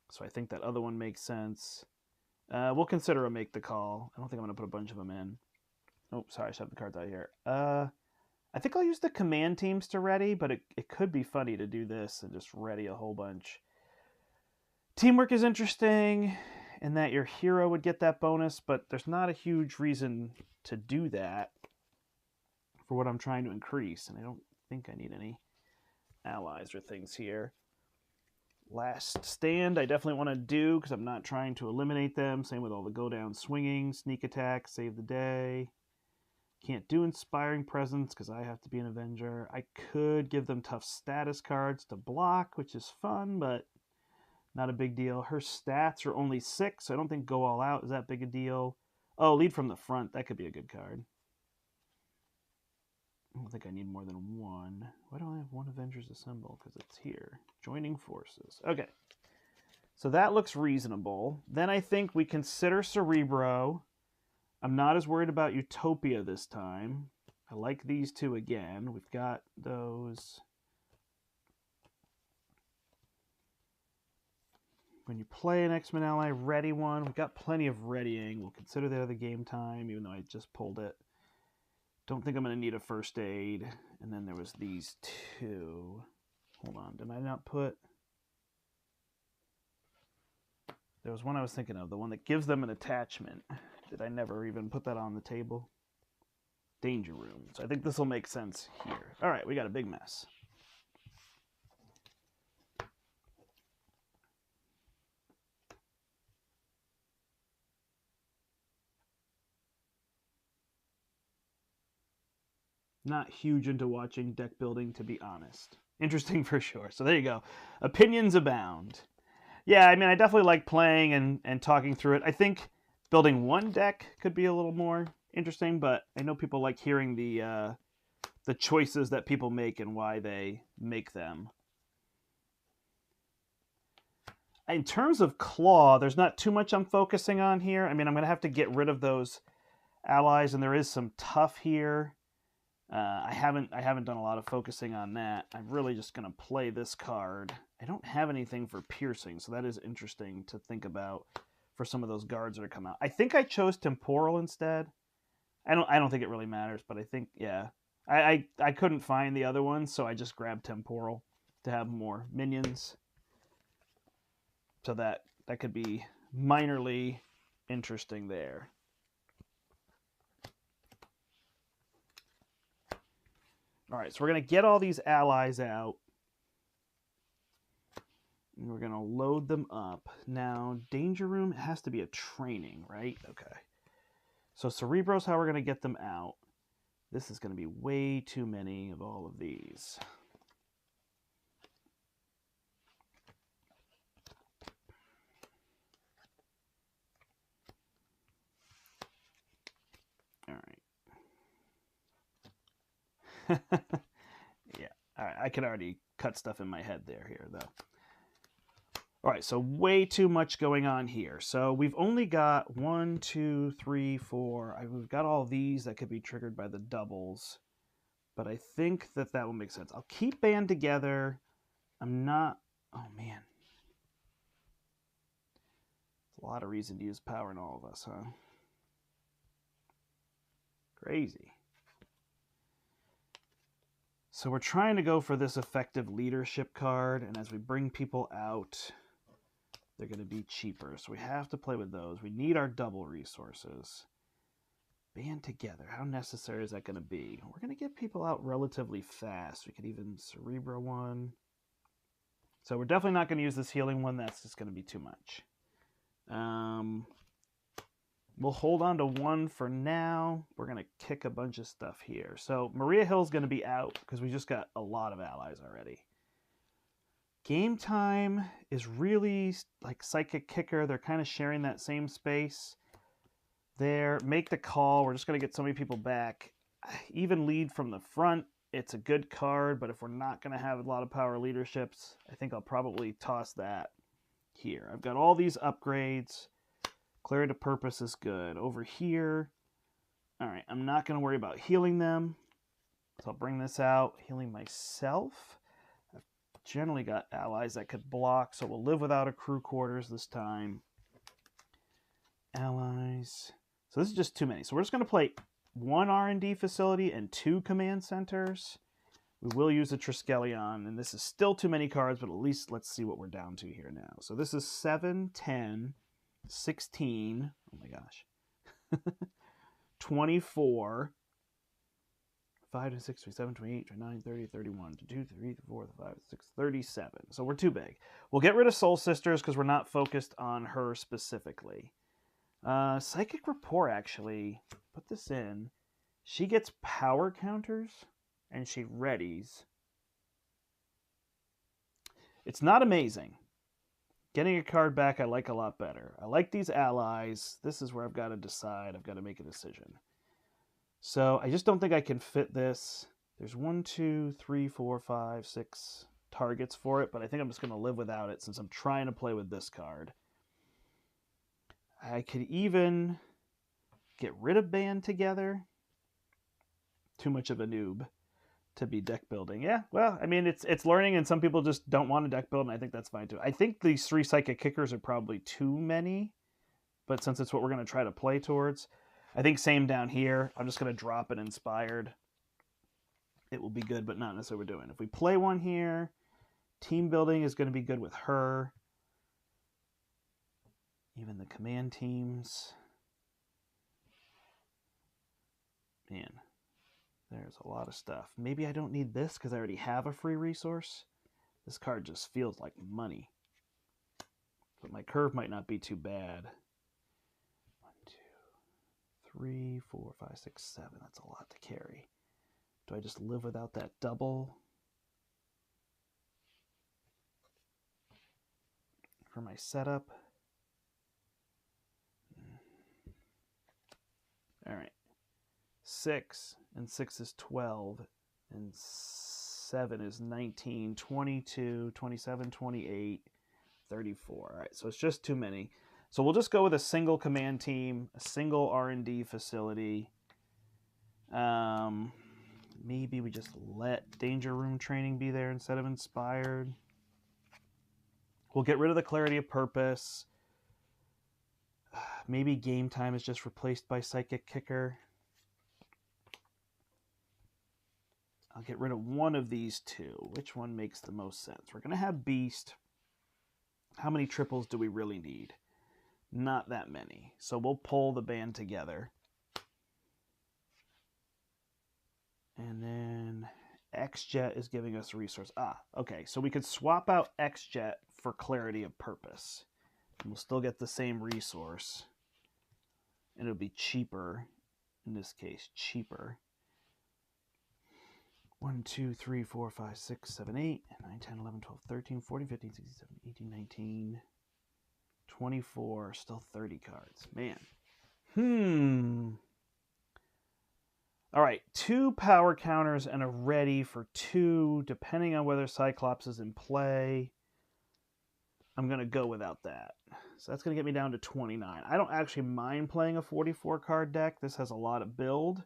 A: So I think that other one makes sense. We'll consider a make the call. I don't think I'm going to put a bunch of them in. Oh, sorry, I should have the cards out here. I think I'll use the command teams to ready, but it could be funny to do this and just ready a whole bunch. Teamwork is interesting. in that your hero would get that bonus, but there's not a huge reason to do that for what I'm trying to increase, and I don't think I need any allies or things here. Last stand I definitely want to do because I'm not trying to eliminate them. Same with all the go down swinging, sneak attack, save the day. Can't do inspiring presence because I have to be an Avenger. I could give them tough status cards to block, which is fun, but not a big deal. Her stats are only 6, so I don't think go all out is that big a deal. Oh, lead from the front. That could be a good card. I don't think I need more than one. Why don't I have one Avengers Assemble? Because it's here. Joining forces. Okay. So that looks reasonable. Then I think we consider Cerebro. I'm not as worried about Utopia this time. I like these two again. We've got those. When you play an X-Men ally, ready one. We've got plenty of readying. We'll consider the other game time, even though I just pulled it. Don't think I'm going to need a first aid. And then there was these two. Hold on, did I not put... There was one I was thinking of, the one that gives them an attachment. Did I never even put that on the table? Danger Room. So I think this will make sense here. All right, we got a big mess. Not huge into watching deck building, to be honest. Interesting for sure. So there you go. Opinions abound. Yeah, I mean, I definitely like playing and talking through it. I think building one deck could be a little more interesting, but I know people like hearing the choices that people make and why they make them. In terms of Claw, there's not too much I'm focusing on here. I mean, I'm going to have to get rid of those allies, and there is some tough here. I haven't done a lot of focusing on that. I'm really just going to play this card. I don't have anything for piercing, so that is interesting to think about for some of those guards that are coming out. I think I chose Temporal instead. I don't think it really matters, but I think, yeah. I couldn't find the other ones, so I just grabbed Temporal to have more minions. So that could be minorly interesting there. All right, so we're going to get all these allies out. And we're going to load them up. Now, Danger Room has to be a training, right? Okay. So Cerebro's how we're going to get them out. This is going to be way too many of all of these. All right. Yeah, all right. I could already cut stuff in my head here, though. All right, so way too much going on here. So we've only got 1, 2, 3, 4. We've got all these that could be triggered by the doubles. But I think that will make sense. I'll keep band together. I'm not... Oh, man. It's a lot of reason to use power in all of us, huh? Crazy. So we're trying to go for this effective leadership card, and as we bring people out, they're going to be cheaper. So we have to play with those. We need our double resources. Band together. How necessary is that going to be? We're going to get people out relatively fast. We could even Cerebro one. So we're definitely not going to use this healing one. That's just going to be too much. We'll hold on to one for now. We're going to kick a bunch of stuff here. So Maria Hill's going to be out because we just got a lot of allies already. Game Time is really like Psychic Kicker. They're kind of sharing that same space there. Make the Call. We're just going to get so many people back. Even Lead from the Front. It's a good card, but if we're not going to have a lot of power leaderships, I think I'll probably toss that here. I've got all these upgrades. Clarity to Purpose is good. Over here, all right, I'm not going to worry about healing them. So I'll bring this out. Healing myself. I've generally got allies that could block, so we'll live without a crew quarters this time. Allies. So this is just too many. So we're just going to play 1 R&D facility and 2 command centers. We will use a Triskelion, and this is still too many cards, but at least let's see what we're down to here now. So this is 7, 10, 16. Oh my gosh. 24. 5 to 6 to 7 to 8 to 9 30 31 to 2 3 to 4 to 5 to 6 37. So we're too big. We'll get rid of Soul Sisters because we're not focused on her specifically. Psychic Rapport, actually, put this in. She gets power counters and she readies. It's not amazing. Getting a card back I like a lot better. I like these allies. This is where I've got to decide. I've got to make a decision. So I just don't think I can fit this. There's 1, 2, 3, 4, 5, 6 targets for it, but I think I'm just going to live without it since I'm trying to play with this card. I could even get rid of Band Together. Too much of a noob to be deck building. Yeah, well, I mean, it's learning, and some people just don't want to deck build, and I think that's fine too. I think these 3 Psychic Kickers are probably too many, but since it's what we're going to try to play towards, I think same down here. I'm just going to drop an Inspired. It will be good, but not necessarily what we're doing. If we play one here, team building is going to be good with her. Even the command teams. Man, there's a lot of stuff. Maybe I don't need this because I already have a free resource. This card just feels like money. But my curve might not be too bad. 1, 2, 3, 4, 5, 6, 7. That's a lot to carry. Do I just live without that double? For my setup. All right. 6 and 6 is 12 and 7 is 19, 22, 27, 28, 34. All right, so it's just too many. So we'll just go with a single command team, a single R&D facility. Maybe we just let Danger Room Training be there instead of Inspired. We'll get rid of the Clarity of Purpose. Maybe Game Time is just replaced by Psychic Kicker. I'll get rid of one of these two. Which one makes the most sense? We're going to have Beast. How many triples do we really need? Not that many. So we'll pull the Band Together. And then X-Jet is giving us a resource. Okay. So we could swap out X-Jet for Clarity of Purpose. And we'll still get the same resource. And it'll be cheaper. In this case, cheaper. 1, 2, 3, 4, 5, 6, 7, 8, 9, 10, 11, 12, 13, 14, 15, 16, 17, 18, 19, 24. Still 30 cards. Man. All right. 2 power counters and a ready for 2, depending on whether Cyclops is in play. I'm going to go without that. So that's going to get me down to 29. I don't actually mind playing a 44 card deck. This has a lot of build.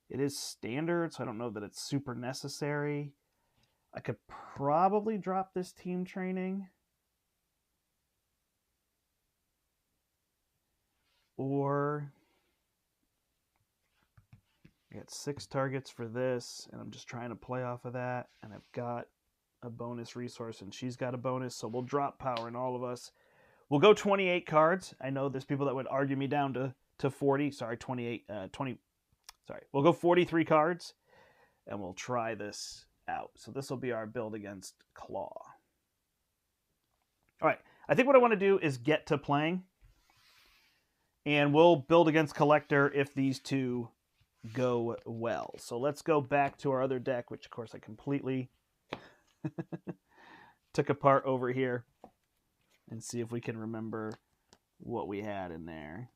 A: It is standard, so I don't know that it's super necessary. I could probably drop this team training. Or I got 6 targets for this, and I'm just trying to play off of that. And I've got a bonus resource, and she's got a bonus, so we'll drop power in all of us. We'll go 28 cards. I know there's people that would argue me down to 40. Sorry, 28, 20. Sorry, we'll go 43 cards, and we'll try this out. So this will be our build against Claw. All right, I think what I want to do is get to playing, and we'll build against Collector if these two go well. So let's go back to our other deck, which, of course, I completely took apart over here, and see if we can remember what we had in there.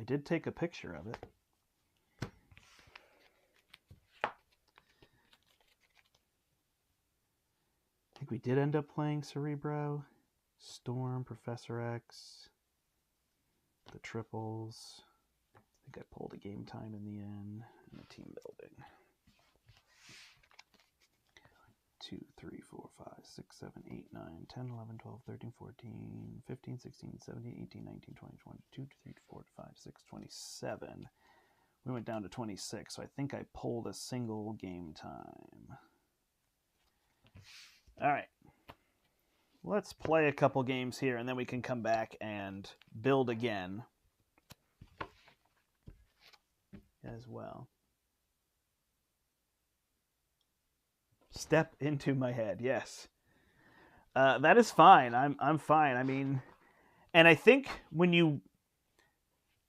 A: I did take a picture of it. I think we did end up playing Cerebro, Storm, Professor X, the triples. I think I pulled a Game Time in the end, and the team building. 2, 3, 4, 5, 6, 7, 8, 9, 10, 11, 12, 13, 14, 15, 16, 17, 18, 19, 20, 22, 23, 24, 5, 6, 27. We went down to 26, so I think I pulled a single Game Time. All right. Let's play a couple games here, and then we can come back and build again as well. Step into my head, yes. That is fine. I'm fine. I mean, and I think when you,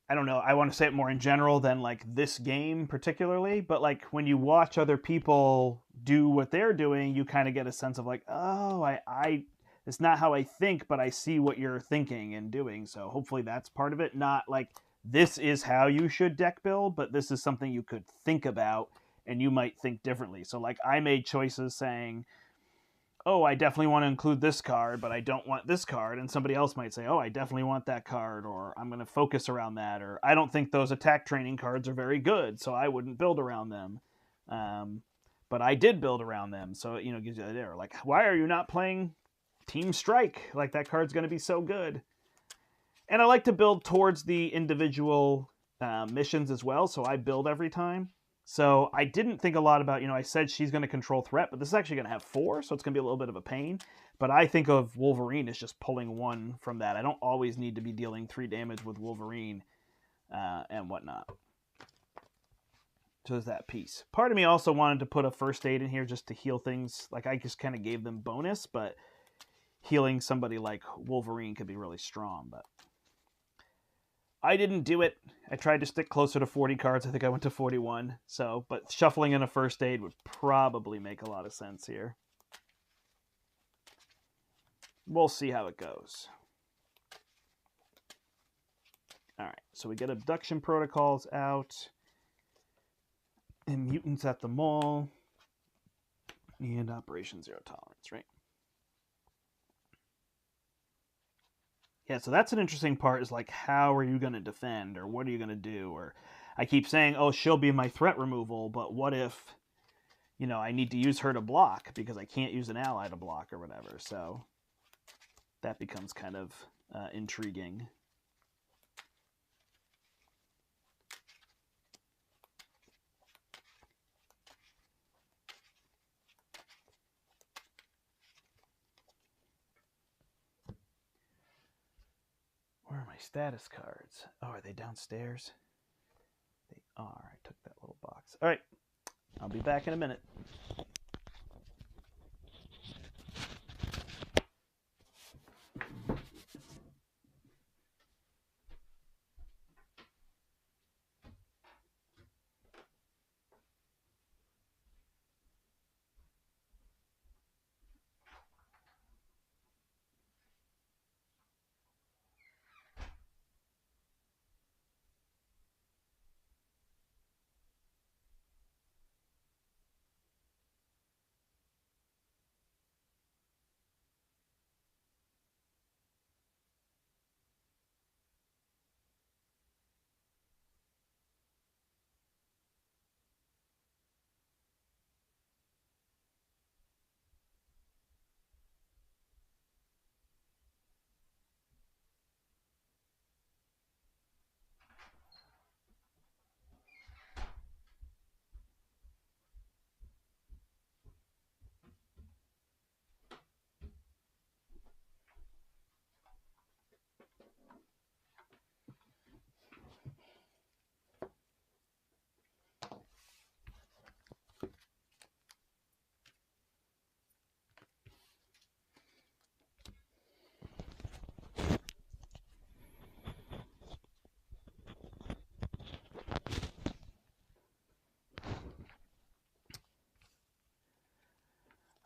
A: I don't know, I want to say it more in general than like this game particularly, but like when you watch other people do what they're doing, you kind of get a sense of like, oh, I it's not how I think, but I see what you're thinking and doing. So hopefully that's part of it. Not like this is how you should deck build, but this is something you could think about and you might think differently. So like I made choices saying, oh, I definitely want to include this card, but I don't want this card. And somebody else might say, oh, I definitely want that card, or I'm going to focus around that, or I don't think those attack training cards are very good, so I wouldn't build around them. But I did build around them, so it gives you the idea. Like, why are you not playing Team Strike? Like, that card's going to be so good. And I like to build towards the individual missions as well, so I build every time. So I didn't think a lot about, I said she's going to control threat, but this is actually going to have 4, so it's going to be a little bit of a pain. But I think of Wolverine as just pulling 1 from that. I don't always need to be dealing 3 damage with Wolverine and whatnot. So there's that piece. Part of me also wanted to put a first aid in here just to heal things. Like I just kind of gave them bonus, but healing somebody like Wolverine could be really strong. But I didn't do it. I tried to stick closer to 40 cards. I think I went to 41. So, but shuffling in a first aid would probably make a lot of sense here. We'll see how it goes. All right, so we get abduction protocols out. And mutants at the mall. And Operation Zero Tolerance, right? Yeah, so that's an interesting part, is like, how are you going to defend, or what are you going to do? Or I keep saying, oh, she'll be my threat removal, but what if, I need to use her to block because I can't use an ally to block or whatever. So that becomes kind of intriguing. Where are my status cards? Oh, are they downstairs? They are. I took that little box. All right. I'll be back in a minute.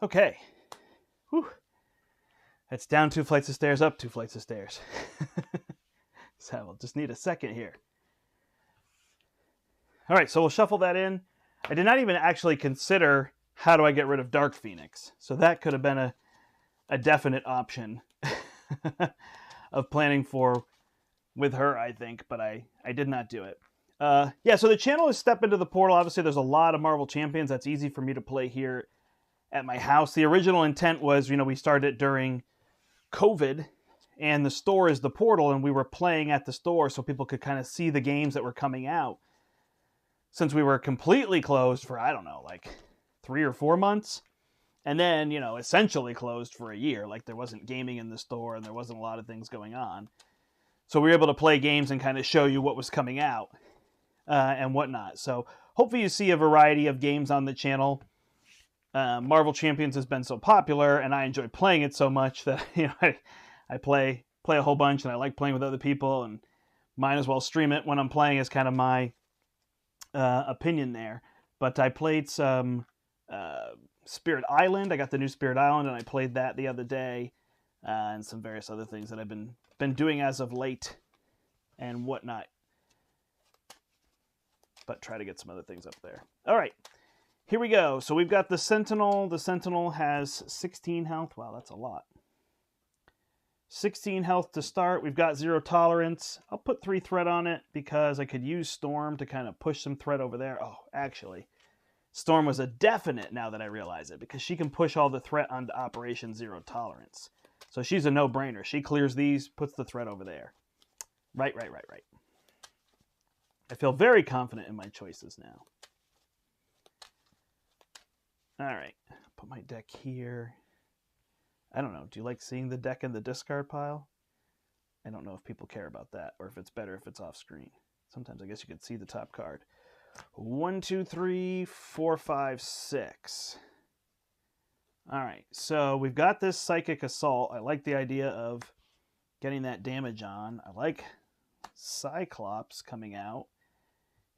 A: Okay. Whew. That's down 2 flights of stairs, up 2 flights of stairs. So we'll just need a second here. All right, so we'll shuffle that in. I did not even actually consider how do I get rid of Dark Phoenix. So that could have been a definite option of planning for with her, I think, but I did not do it. Yeah, so the channel is Step Into the Portal. Obviously, there's a lot of Marvel Champions. That's easy for me to play here at my house. The original intent was, we started it during COVID, and the store is the portal, and we were playing at the store so people could kind of see the games that were coming out. Since we were completely closed for, I don't know, like 3 or 4 months, And then, you know, essentially closed for a year. Like, there wasn't gaming in the store and there wasn't a lot of things going on. So we were able to play games and kind of show you what was coming out and whatnot. So hopefully you see a variety of games on the channel. Marvel Champions has been so popular, and I enjoy playing it so much that, you know, I play a whole bunch, and I like playing with other people, and might as well stream it when I'm playing is kind of my opinion there. But I played some Spirit Island. I got the new Spirit Island, and I played that the other day, and some various other things that I've been doing as of late and whatnot. But try to get some other things up there. All right. Here we go. So we've got the Sentinel. The Sentinel has 16 health. Wow, that's a lot. 16 health to start. We've got 0 tolerance. I'll put 3 threat on it because I could use Storm to kind of push some threat over there. Oh, actually, Storm was a definite now that I realize it, because she can push all the threat onto Operation 0 tolerance. So she's a no-brainer. She clears these, puts the threat over there. Right. I feel very confident in my choices now. All right, put my deck here. I don't know. Do you like seeing the deck in the discard pile? I don't know if people care about that, or if it's better if it's off screen. Sometimes I guess you could see the top card. 1, 2, 3, 4, 5, 6. All right, so we've got this Psychic Assault. I like the idea of getting that damage on. I like Cyclops coming out.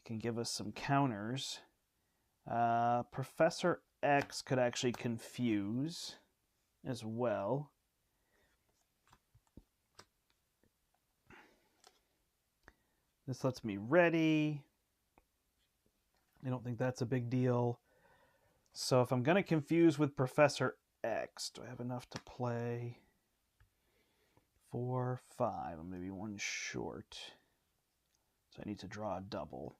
A: It can give us some counters. Professor X could actually confuse as well. This lets me ready. I don't think that's a big deal. So if I'm going to confuse with Professor X, do I have enough to play 4, 5? I'm maybe 1 short. So I need to draw a double.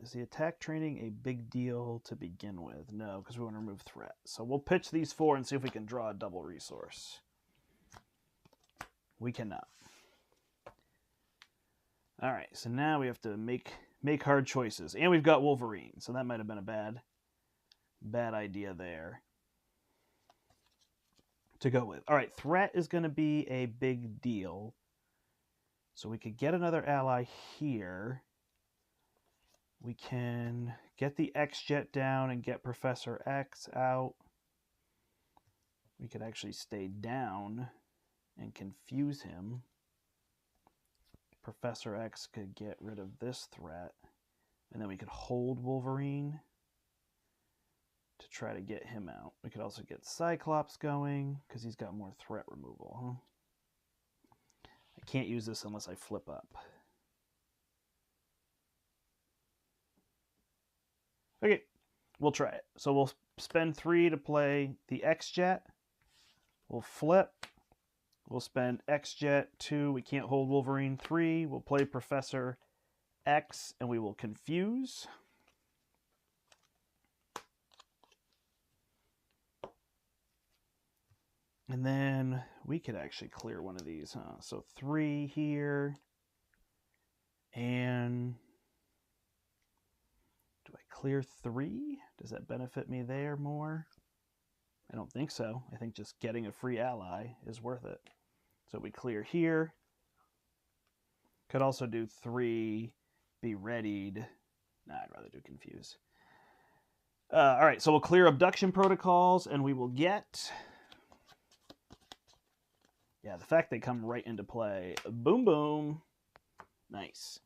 A: Is the attack training a big deal to begin with? No, because we want to remove threat. So we'll pitch these 4 and see if we can draw a double resource. We cannot. All right, so now we have to make hard choices. And we've got Wolverine, so that might have been a bad idea there to go with. All right, threat is going to be a big deal. So we could get another ally here. We can get the X-Jet down and get Professor X out. We could actually stay down and confuse him. Professor X could get rid of this threat. And then we could hold Wolverine to try to get him out. We could also get Cyclops going because he's got more threat removal. Huh? I can't use this unless I flip up. Okay, we'll try it. So we'll spend 3 to play the X-Jet. We'll flip. We'll spend X-Jet 2. We can't hold Wolverine 3. We'll play Professor X, and we will confuse. And then we could actually clear one of these, huh? So 3 here. And do I clear 3? Does that benefit me there more? I don't think so. I think just getting a free ally is worth it. So we clear here. Could also do 3, be readied. Nah, I'd rather do confuse. All right, so we'll clear abduction protocols, and we will get... Yeah, the fact they come right into play. Boom, boom. Nice.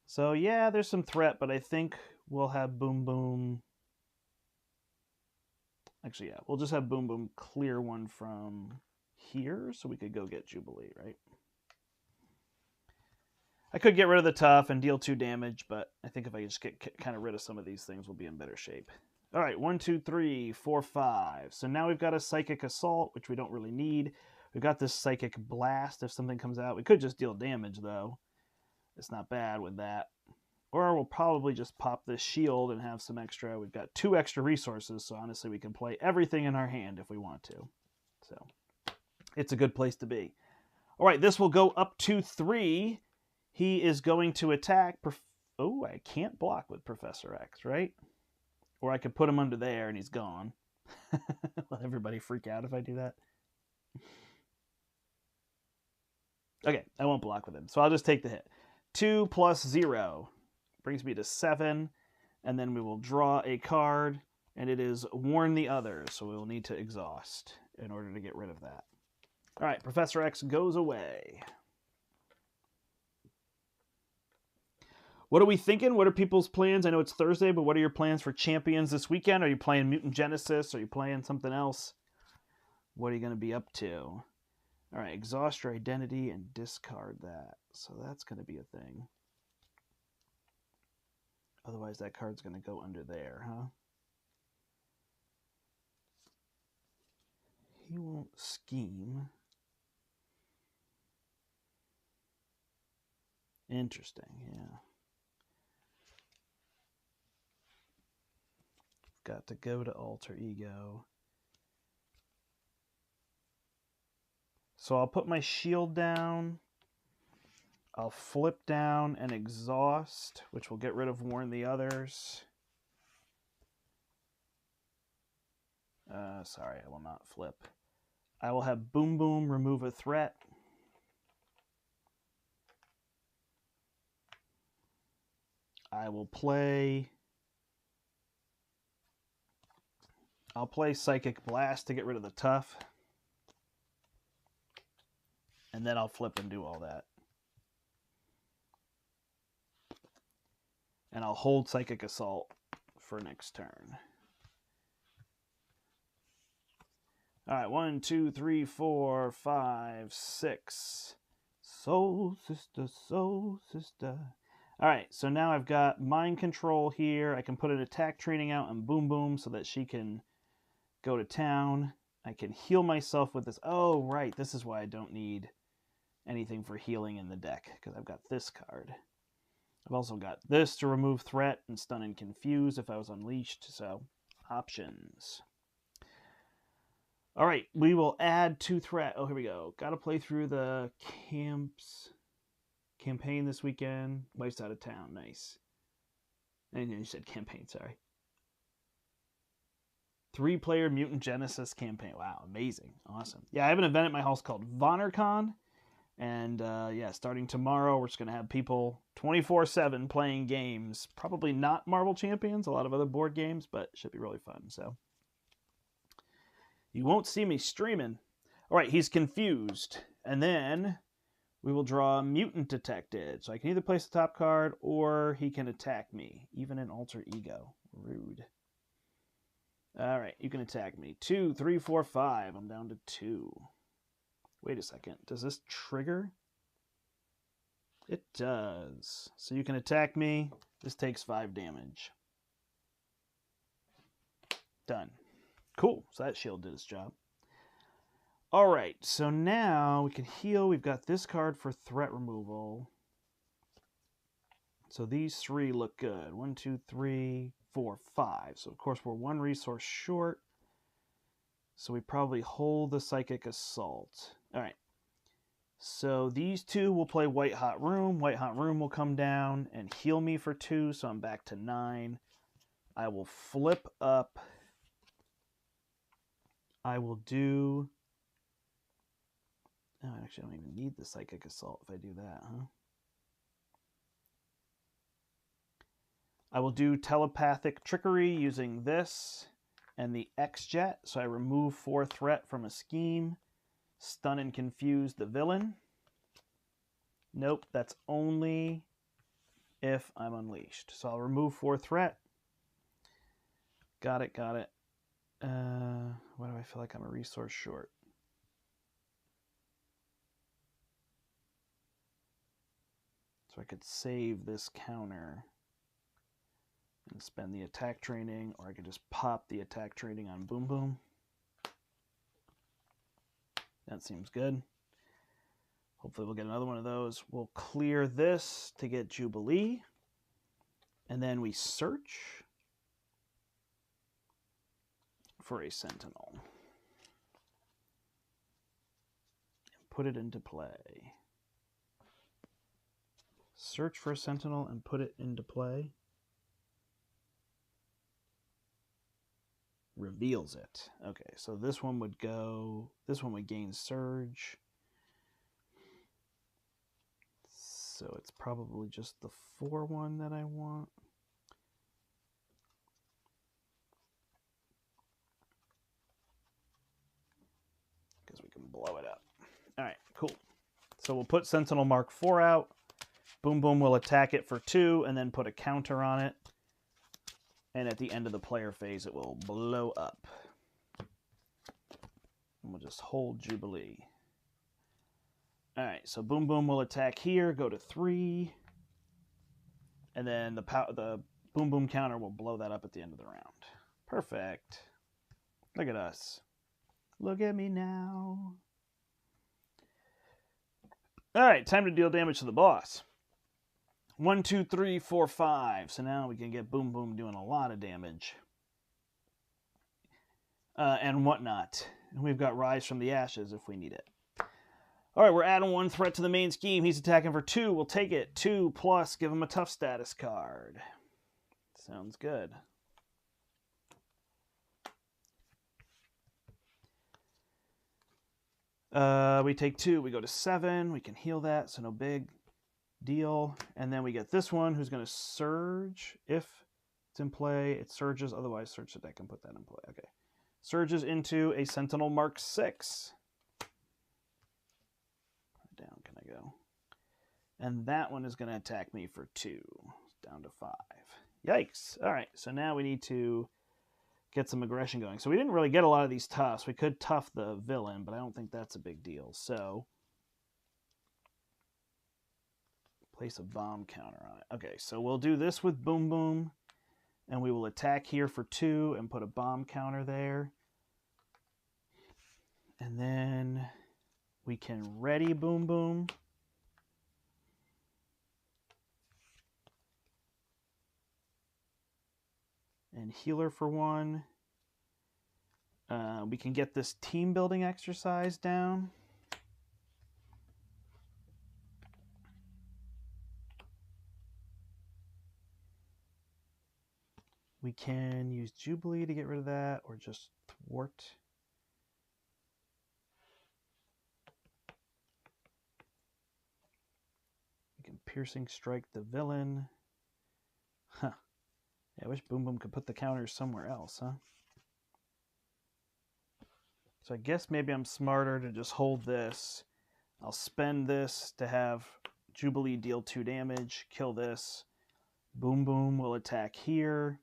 A: So, yeah, there's some threat, but I think we'll have Boom Boom. Actually, yeah, we'll just have Boom Boom clear one from here so we could go get Jubilee, right? I could get rid of the tough and deal 2 damage, but I think if I just get kind of rid of some of these things, we'll be in better shape. All right, 1, 2, 3, 4, 5. So now we've got a Psychic Assault, which we don't really need. We've got this Psychic Blast if something comes out. We could just deal damage, though. It's not bad with that. Or we'll probably just pop this shield and have some extra. We've got 2 extra resources, so honestly we can play everything in our hand if we want to. So it's a good place to be. All right, this will go up to 3. He is going to attack. Oh, I can't block with Professor X, right? Or I could put him under there and he's gone. Will everybody freak out if I do that? Okay, I won't block with him. So I'll just take the hit. 2 plus 0 brings me to 7. And then we will draw a card. And it is Warn the Others. So we will need to exhaust in order to get rid of that. All right, Professor X goes away. What are we thinking? What are people's plans? I know it's Thursday, but what are your plans for Champions this weekend? Are you playing Mutant Genesis? Are you playing something else? What are you going to be up to? All right, exhaust your identity and discard that. So that's going to be a thing. Otherwise, that card's going to go under there, huh? He won't scheme. Interesting, yeah. Got to go to alter ego. So I'll put my shield down. I'll flip down and exhaust, which will get rid of Warn the Others. Sorry, I will not flip. I will have Boom Boom remove a threat. I will play... I'll play Psychic Blast to get rid of the tough. And then I'll flip and do all that. And I'll hold Psychic Assault for next turn. All right, 1, 2, 3, 4, 5, 6. Soul sister, soul sister. All right, so now I've got Mind Control here. I can put an attack training out on Boom Boom so that she can go to town. I can heal myself with this. Oh, right, this is why I don't need anything for healing in the deck, because I've got this card. I've also got this to remove threat and stun and confuse if I was unleashed, so options. All right, we will add 2 threat. Oh, here we go. Got to play through the campaign this weekend. Wife's out of town. Nice. And you said campaign, sorry. 3-player Mutant Genesis campaign. Wow, amazing. Awesome. Yeah, I have an event at my house called VonnerCon. And yeah, starting tomorrow, we're just going to have people 24/7 playing games. Probably not Marvel Champions, a lot of other board games, but it should be really fun. So you won't see me streaming. All right, he's confused. And then we will draw Mutant Detected. So I can either place the top card or he can attack me, even in alter ego. Rude. All right, you can attack me. 2, 3, 4, 5. I'm down to 2. Wait a second. Does this trigger? It does. So you can attack me. This takes 5 damage. Done. Cool. So that shield did its job. All right. So now we can heal. We've got this card for threat removal. So these 3 look good. 1, 2, 3, 4, 5. So of course we're 1 resource short. So we probably hold the Psychic Assault. All right. So these 2 will play White Hot Room. White Hot Room will come down and heal me for 2, so I'm back to 9. I will flip up. I will do... Oh, actually, I don't even need the Psychic Assault if I do that, huh? I will do Telepathic Trickery using this and the X-Jet. So I remove 4 threat from a scheme. Stun and confuse the villain. Nope, that's only if I'm unleashed. So I'll remove 4 threat. Got it, got it. Why do I feel like I'm a resource short? So I could save this counter and spend the attack training, or I could just pop the attack training on Boom Boom. That seems good. Hopefully we'll get another one of those. We'll clear this to get Jubilee. And then we search for a Sentinel. And put it into play. Search for a Sentinel and put it into play. reveals it. Okay, so this one would go, this one would gain surge. So it's probably just the 4-1 that I want. Because we can blow it up. All right, cool. So we'll put Sentinel Mark 4 out. Boom Boom will attack it for 2 and then put a counter on it. And at the end of the player phase, it will blow up. And we'll just hold Jubilee. All right, so Boom Boom will attack here, go to 3. And then the Boom Boom counter will blow that up at the end of the round. Perfect. Look at us. Look at me now. All right, time to deal damage to the boss. 1, 2, 3, 4, 5. So now we can get Boom Boom doing a lot of damage. And whatnot. And we've got Rise from the Ashes if we need it. All right, we're adding 1 threat to the main scheme. He's attacking for 2. We'll take it. 2 plus, give him a tough status card. Sounds good. We take 2. We go to 7. We can heal that, so no big deal. And then we get this one who's going to surge. If it's in play, it surges. Otherwise, search the deck and put that in play. Okay. Surges into a Sentinel Mark 6. How down can I go? And that one is going to attack me for 2. Down to 5. Yikes. All right, so now we need to get some aggression going. So we didn't really get a lot of these toughs. We could tough the villain, but I don't think that's a big deal. So place a bomb counter on it. Okay, so we'll do this with Boom Boom, and we will attack here for 2 and put a bomb counter there. And then we can ready Boom Boom. And healer for 1. We can get this team building exercise down. We can use Jubilee to get rid of that, or just thwart. We can piercing strike the villain. Huh. Yeah, I wish Boom Boom could put the counters somewhere else, huh? So I guess maybe I'm smarter to just hold this. I'll spend this to have Jubilee deal 2 damage, kill this. Boom Boom will attack here.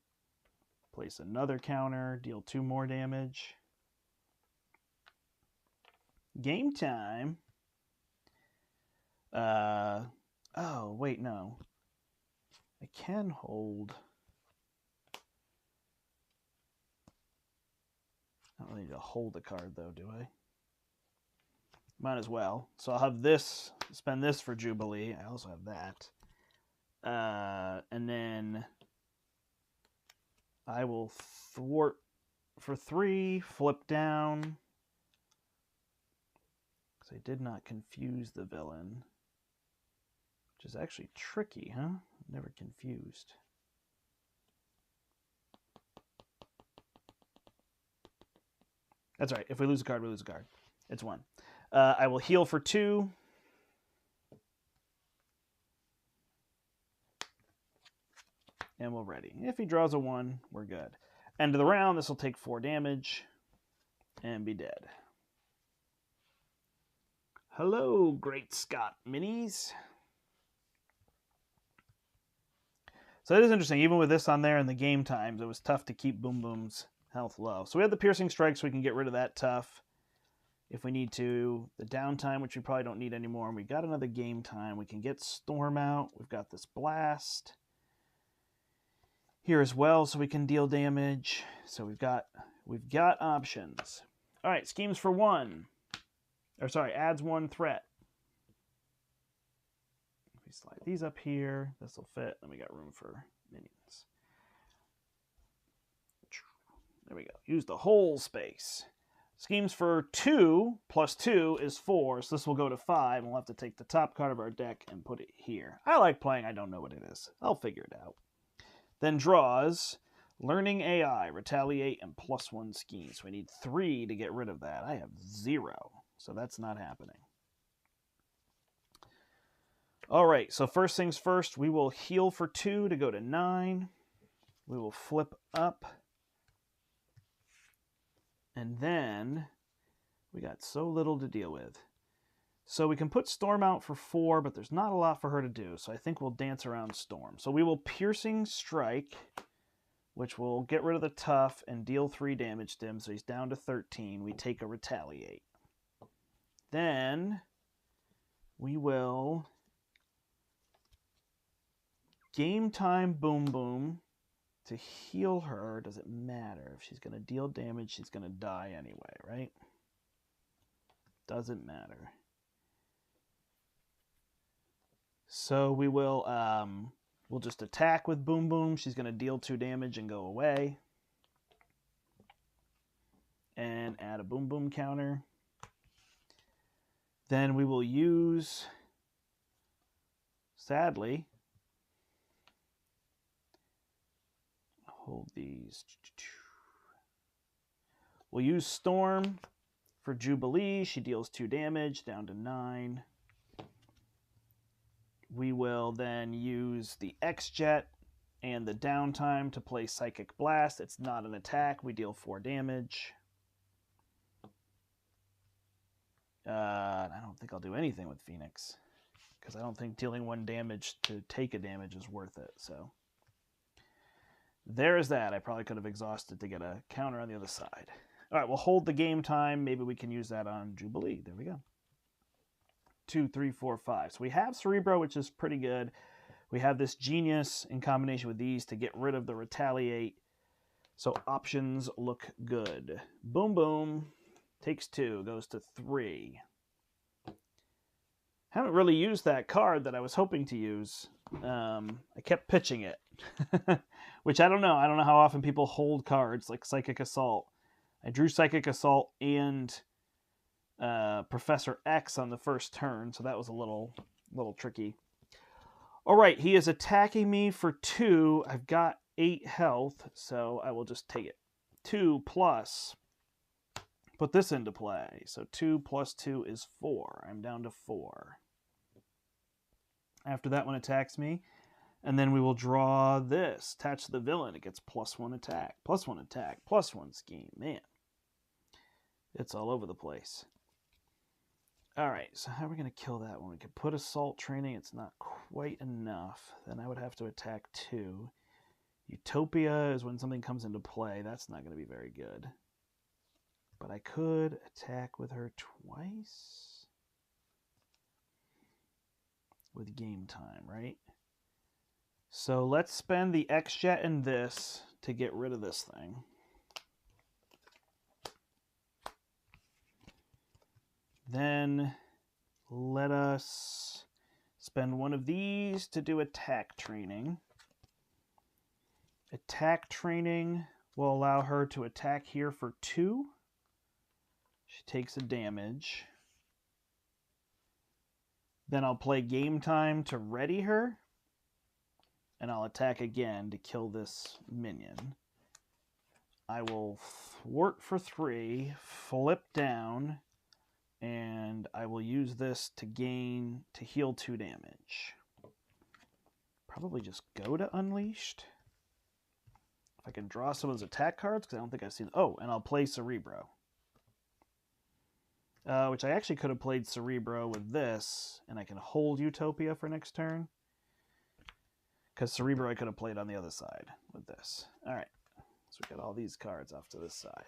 A: Place another counter, deal 2 more damage. Game time. Oh, wait, no. I can hold. I don't really need to hold the card, though, do I? Might as well. So I'll have this, spend this for Jubilee. I also have that. And then I will thwart for 3, flip down. Because I did not confuse the villain. Which is actually tricky, huh? Never confused. That's right. If we lose a card, we lose a card. It's 1. I will heal for 2. And we'll ready. If he draws a 1, we're good. End of the round, this will take 4 damage and be dead. Hello, Great Scott Minis. So it is interesting. Even with this on there in the game times, it was tough to keep Boom Boom's health low. So we have the piercing strike, so we can get rid of that tough if we need to. The downtime, which we probably don't need anymore. And we got another game time. We can get Storm out. We've got this blast here as well, so we can deal damage. So we've got options. All right, schemes for 1. Or sorry, adds 1 threat. If we slide these up here, this will fit. Then we got room for minions. There we go. Use the whole space. Schemes for 2 plus 2 is 4, so this will go to 5. We'll have to take the top card of our deck and put it here. I like playing I don't know what it is. I'll figure it out. Then draws. Learning AI, retaliate, and +1 scheme. So we need 3 to get rid of that. I have 0, so that's not happening. All right, so first things first, we will heal for 2 to go to 9. We will flip up. And then we got so little to deal with. So we can put Storm out for 4, but there's not a lot for her to do. So I think we'll dance around Storm. So we will Piercing Strike, which will get rid of the tough and deal 3 damage to him. So he's down to 13. We take a Retaliate. Then we will Game Time Boom Boom to heal her. Does it matter? If she's going to deal damage, she's going to die anyway, right? Doesn't matter. So we will we'll just attack with Boom Boom. She's going to deal 2 damage and go away. And add a Boom Boom counter. Then we will use, sadly, hold these. We'll use Storm for Jubilee. She deals 2 damage, down to 9. We will then use the X-Jet and the downtime to play Psychic Blast. It's not an attack. We deal 4 damage. I don't think I'll do anything with Phoenix, because I don't think dealing 1 damage to take a damage is worth it. So there's that. I probably could have exhausted to get a counter on the other side. All right, we'll hold the game time. Maybe we can use that on Jubilee. There we go. 2, 3, 4, 5. So we have Cerebro, which is pretty good. We have this Genius in combination with these to get rid of the Retaliate. So options look good. Boom Boom takes 2, goes to 3. Haven't really used that card that I was hoping to use. I kept pitching it, which I don't know. I don't know how often people hold cards like Psychic Assault. I drew Psychic Assault and Professor X on the first turn, so that was a little tricky. All right, he is attacking me for 2. I've got 8 health, so I will just take it. 2 plus, put this into play. So 2 plus 2 is 4. I'm down to 4. After that one attacks me, and then we will draw this. Attach to the villain. It gets +1 attack, +1 attack, +1 scheme. Man, it's all over the place. All right, so how are we going to kill that one? We could put Assault Training. It's not quite enough. Then I would have to attack 2. Utopia is when something comes into play. That's not going to be very good. But I could attack with her twice. With game time, right? So let's spend the X-Jet and this to get rid of this thing. Then let us spend one of these to do Attack Training. Attack Training will allow her to attack here for 2. She takes a damage. Then I'll play Game Time to ready her. And I'll attack again to kill this minion. I will thwart for 3, flip down, and I will use this to heal 2 damage. Probably just go to Unleashed. If I can draw some of those attack cards, because I don't think I've seen... Oh, and I'll play Cerebro. Which I actually could have played Cerebro with this, and I can hold Utopia for next turn. Because Cerebro I could have played on the other side with this. All right, so we got all these cards off to this side.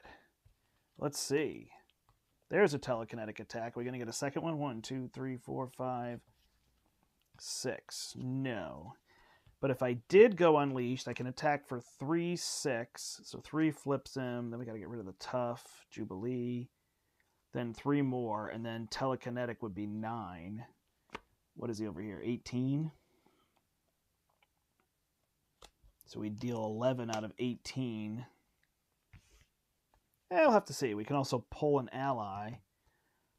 A: Let's see. There's a telekinetic attack. Are we going to get a second one? 1, 2, 3, 4, 5, 6. No. But if I did go Unleashed, I can attack for 3, 6. So 3 flips him. Then we got to get rid of the tough, Jubilee. Then 3 more, and then telekinetic would be 9. What is he over here? 18. So we deal 11 out of 18. We'll have to see. We can also pull an ally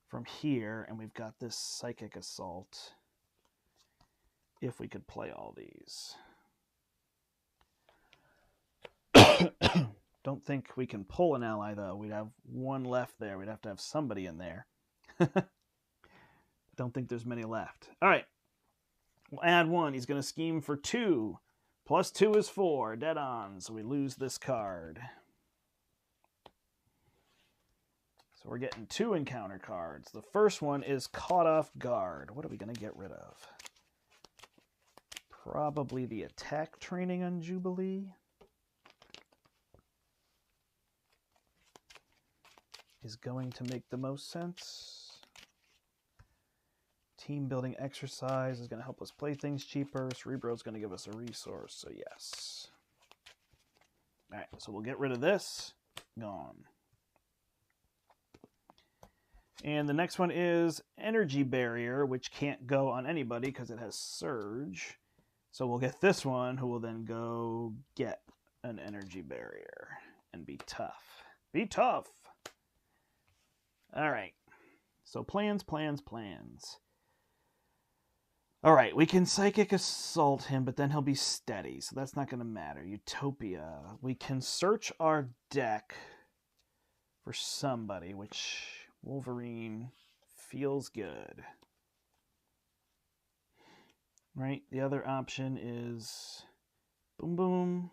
A: from here, and we've got this Psychic Assault. If we could play all these. Don't think we can pull an ally, though. We'd have one left there. We'd have to have somebody in there. Don't think there's many left. All right. We'll add one. He's going to scheme for 2. Plus 2 is 4. Dead on. So we lose this card. So we're getting 2 encounter cards. The first one is Caught Off Guard. What are we going to get rid of? Probably the attack training on Jubilee. Is going to make the most sense. Team building exercise is going to help us play things cheaper. Cerebro is going to give us a resource, so yes. All right, so we'll get rid of this. Gone. And the next one is Energy Barrier, which can't go on anybody because it has Surge. So we'll get this one, who will then go get an Energy Barrier and be tough. Be tough! All right. So plans. All right, we can Psychic Assault him, but then he'll be steady, so that's not going to matter. Utopia. We can search our deck for somebody, which Wolverine feels good. Right? The other option is Boom Boom.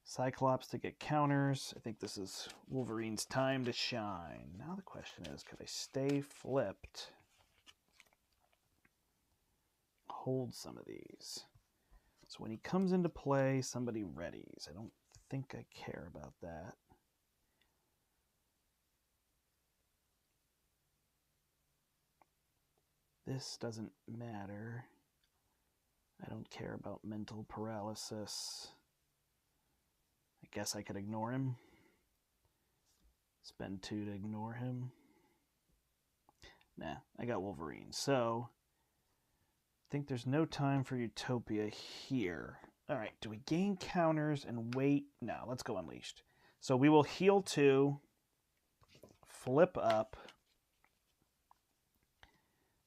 A: Cyclops to get counters. I think this is Wolverine's time to shine. Now the question is, could I stay flipped? Hold some of these. So when he comes into play, somebody readies. I don't think I care about that. This doesn't matter. I don't care about mental paralysis. I guess I could ignore him. Spend 2 to ignore him. Nah, I got Wolverine. So, I think there's no time for Utopia here. Alright, do we gain counters and wait? No, let's go Unleashed. So we will heal 2, flip up,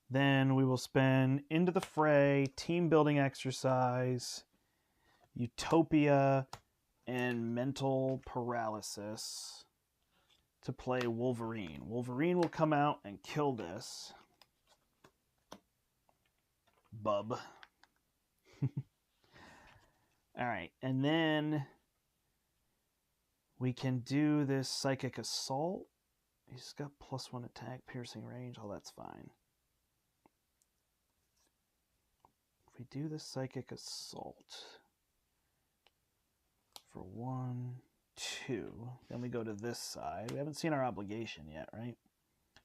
A: then we will spend Into the Fray, Team Building Exercise, Utopia, and Mental Paralysis to play Wolverine. Wolverine will come out and kill this. Bub. Alright, and then we can do this Psychic Assault. He's got +1 attack, piercing range. Oh, that's fine. If we do the Psychic Assault for 1, 2, then we go to this side. We haven't seen our obligation yet, right?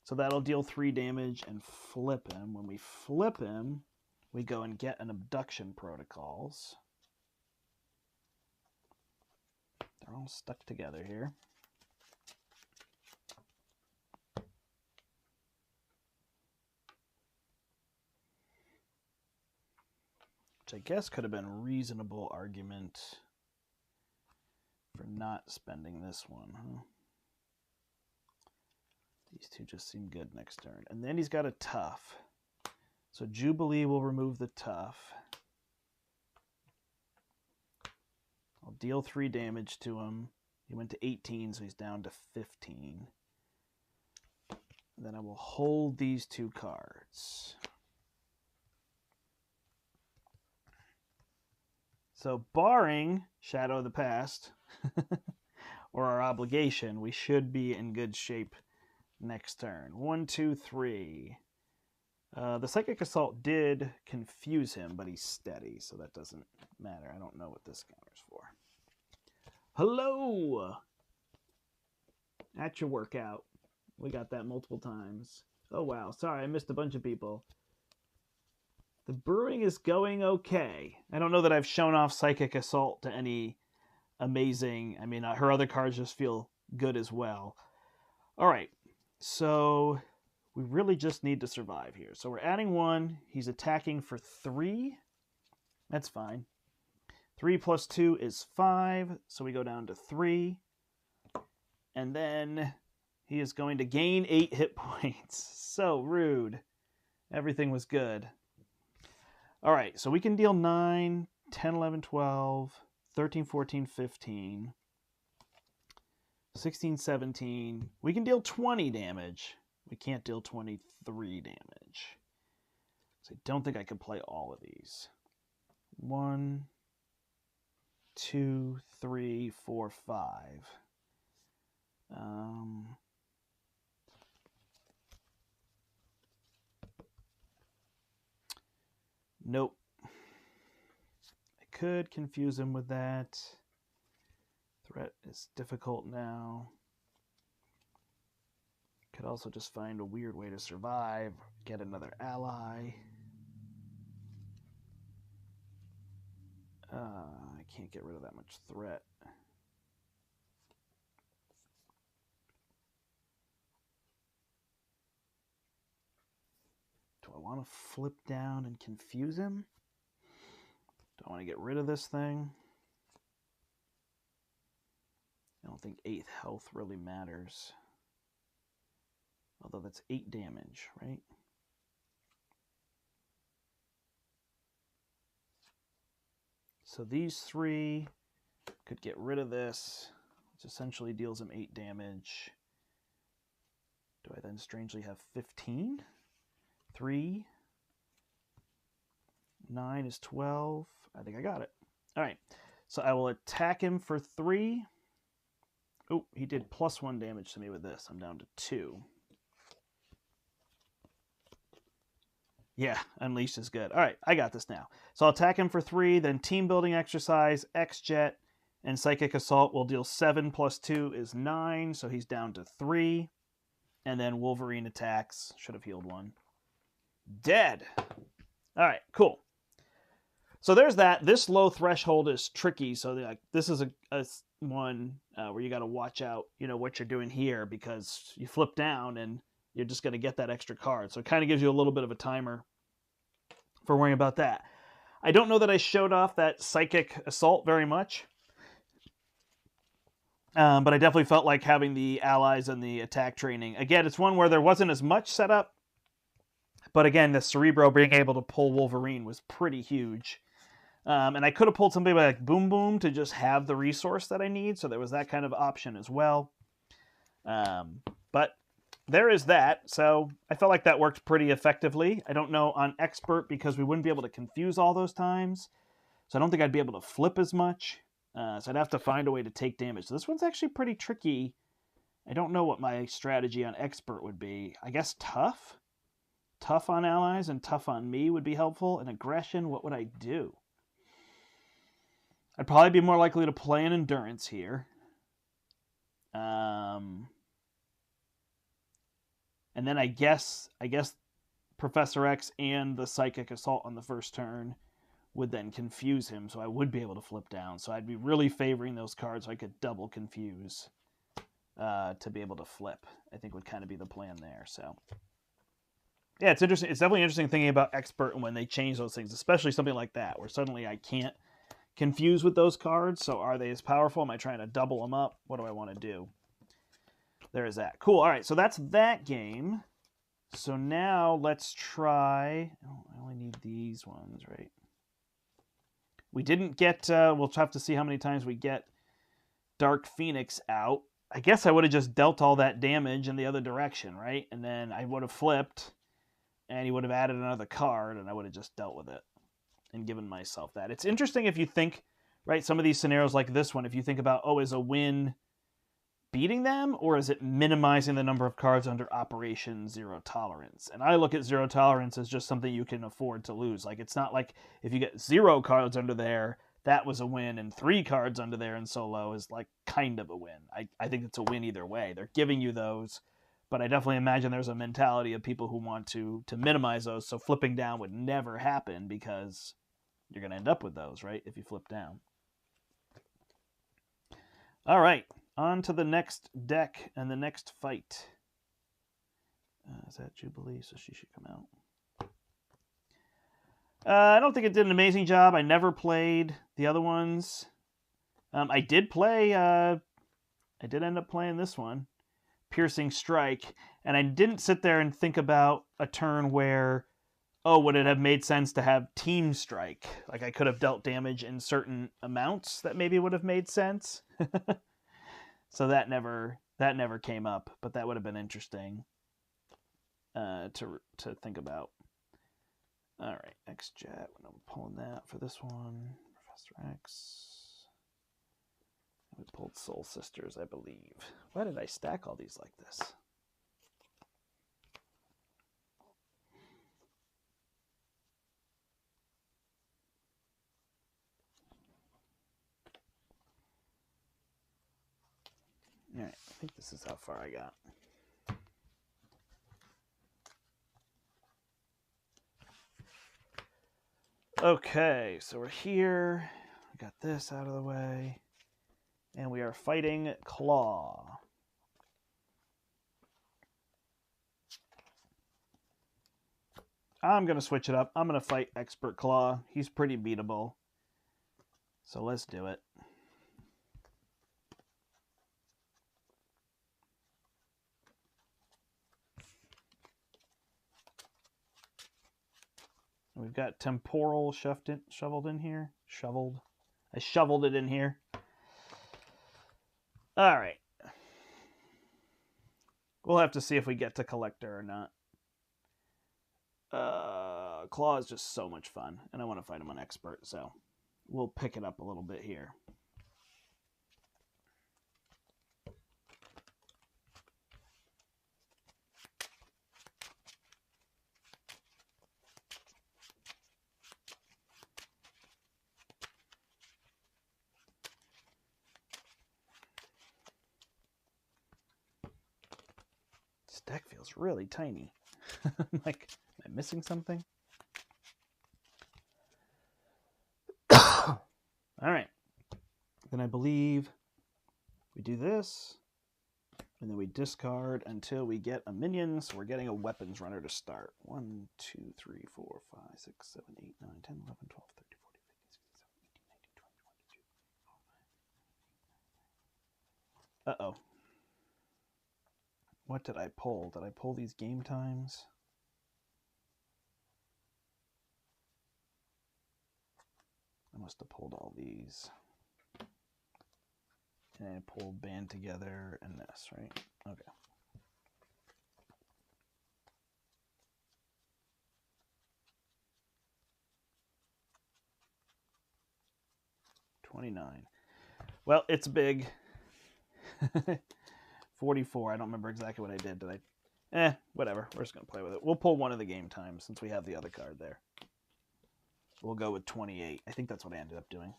A: So that'll deal 3 damage and flip him. When we flip him, we go and get an Abduction Protocols. They're all stuck together here. Which I guess could have been a reasonable argument for not spending this one, huh? These 2 just seem good next turn. And then he's got a tough. So Jubilee will remove the tough. I'll deal 3 damage to him. He went to 18, so he's down to 15. And then I will hold these 2 cards. So barring Shadow of the Past or our obligation, we should be in good shape next turn. 1, 2, 3. The Psychic Assault did confuse him, but he's steady, so that doesn't matter. I don't know what this counter's for. Hello! At your workout. We got that multiple times. Oh, wow. Sorry, I missed a bunch of people. The brewing is going okay. I don't know that I've shown off Psychic Assault to any amazing... I mean, her other cards just feel good as well. All right. So we really just need to survive here. So we're adding 1. He's attacking for 3. That's fine. 3 plus 2 is 5. So we go down to 3. And then he is going to gain 8 hit points. So rude. Everything was good. All right, so we can deal 9, 10, 11, 12, 13, 14, 15, 16, 17. We can deal 20 damage. We can't deal 23 damage. So I don't think I can play all of these. 1, 2, 3, 4, 5. Nope. I could confuse him with that. Threat is difficult now. Could also just find a weird way to survive. Get another ally. I can't get rid of that much threat. Do I want to flip down and confuse him? Do I want to get rid of this thing? I don't think 8th health really matters. Although that's 8 damage, right? So these 3 could get rid of this, which essentially deals him 8 damage. Do I then strangely have 15? 3. 9 is 12. I think I got it. All right. So I will attack him for 3. Oh, he did +1 damage to me with this. I'm down to 2. Yeah, Unleashed is good. All right, I got this now. So I'll attack him for 3, then Team Building Exercise, X-Jet, and Psychic Assault will deal 7 + 2 is 9, so he's down to 3. And then Wolverine attacks. Should have healed 1. Dead. All right, cool. So there's that. This low threshold is tricky, so this is a one where you got to watch out, what you're doing here, because you flip down and you're just going to get that extra card. So it kind of gives you a little bit of a timer for worrying about that. I don't know that I showed off that Psychic Assault very much. But I definitely felt like having the allies and the attack training. Again, it's one where there wasn't as much setup. But again, the Cerebro being able to pull Wolverine was pretty huge. And I could have pulled somebody like Boom Boom to just have the resource that I need. So there was that kind of option as well. But there is that. So I felt like that worked pretty effectively. I don't know on Expert because we wouldn't be able to confuse all those times. So I don't think I'd be able to flip as much. So I'd have to find a way to take damage. So this one's actually pretty tricky. I don't know what my strategy on Expert would be. I guess tough? Tough on allies and tough on me would be helpful. And aggression, what would I do? I'd probably be more likely to play an endurance here. And then I guess Professor X and the Psychic Assault on the first turn would then confuse him, so I would be able to flip down. So I'd be really favoring those cards so I could double confuse to be able to flip. I think would kind of be the plan there. So yeah, it's interesting. It's definitely interesting thinking about Expert and when they change those things, especially something like that, where suddenly I can't confuse with those cards. So are they as powerful? Am I trying to double them up? What do I want to do? There is that. Cool. All right, so that's that game. So now let's try... Oh, I only need these ones, right? We didn't get... we'll have to see how many times we get Dark Phoenix out. I guess I would have just dealt all that damage in the other direction, right? And then I would have flipped, and he would have added another card, and I would have just dealt with it and given myself that. It's interesting if you think, right, some of these scenarios like this one, if you think about, oh, is a win beating them, or is it minimizing the number of cards under Operation Zero Tolerance? And I look at Zero Tolerance as just something you can afford to lose. Like, it's not like if you get 0 cards under there, that was a win, and 3 cards under there in solo is like kind of a win. I think it's a win either way. They're giving you those, but I definitely imagine there's a mentality of people who want to minimize those, so flipping down would never happen because you're going to end up with those, right, if you flip down. All right. On to the next deck and the next fight. Is that Jubilee? So she should come out. I don't think it did an amazing job. I never played the other ones. I did play... I did end up playing this one, Piercing Strike. And I didn't sit there and think about a turn where Oh, would it have made sense to have team strike? Like I could have dealt damage in certain amounts that maybe would have made sense. So that never came up, but that would have been interesting to think about. All right, X-Jet. I'm pulling that for this one. Professor X. We pulled Soul Sisters, I believe. Why did I stack all these like this? All right, I think this is how far I got. Okay, so we're here. We got this out of the way. And we are fighting Claw. I'm going to switch it up. I'm going to fight Expert Claw. He's pretty beatable. So let's do it. We've got Temporal shoveled in here. I shoveled it in here. All right. We'll have to see if we get to Collector or not. Claw is just so much fun, and I want to fight him on Expert, so we'll pick it up a little bit here. This deck feels really tiny. Like, am I missing something? All right. Then I believe we do this, and then we discard until we get a minion, so we're getting a weapons runner to start. 1, 2, 3, 4, 5, 6, 7, 8, 9, 10, 11, 12, 13, 14, 15, 16, 17, 18, 19, 20, 21, 22. Uh-oh. What did I pull? Did I pull these game times? I must have pulled all these. And I pulled Band Together and this, right? Okay. $29. Well, it's big. 44. I don't remember exactly what I did. Did I? Whatever. We're just going to play with it. We'll pull one of the game times since we have the other card there. We'll go with 28. I think that's what I ended up doing.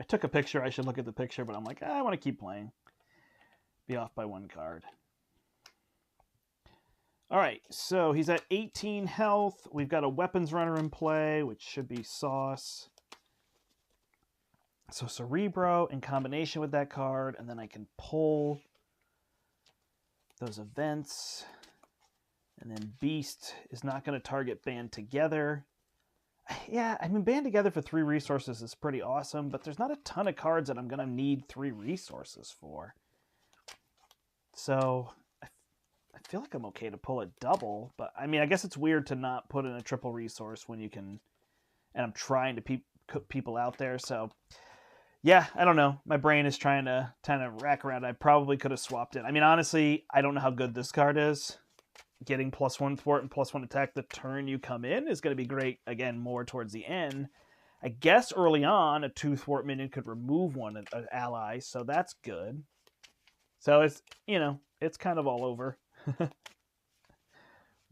A: I took a picture. I should look at the picture, but I'm like, I want to keep playing. Be off by one card. All right, so he's at 18 health. We've got a weapons runner in play, which should be Sauce. So Cerebro in combination with that card, and then I can pull those events. And then Beast is not going to target Band Together. Yeah, I mean, Band Together for 3 resources is pretty awesome, but there's not a ton of cards that I'm going to need 3 resources for. So I feel like I'm okay to pull a double, but I mean, I guess it's weird to not put in a triple resource when you can, and I'm trying to put people out there, so yeah, I don't know. My brain is trying to kind of rack around. I probably could have swapped it. I mean, honestly, I don't know how good this card is. Getting +1 thwart and +1 attack the turn you come in is going to be great, again, more towards the end. I guess early on, a 2 thwart minion could remove an ally, so that's good. So it's, it's kind of all over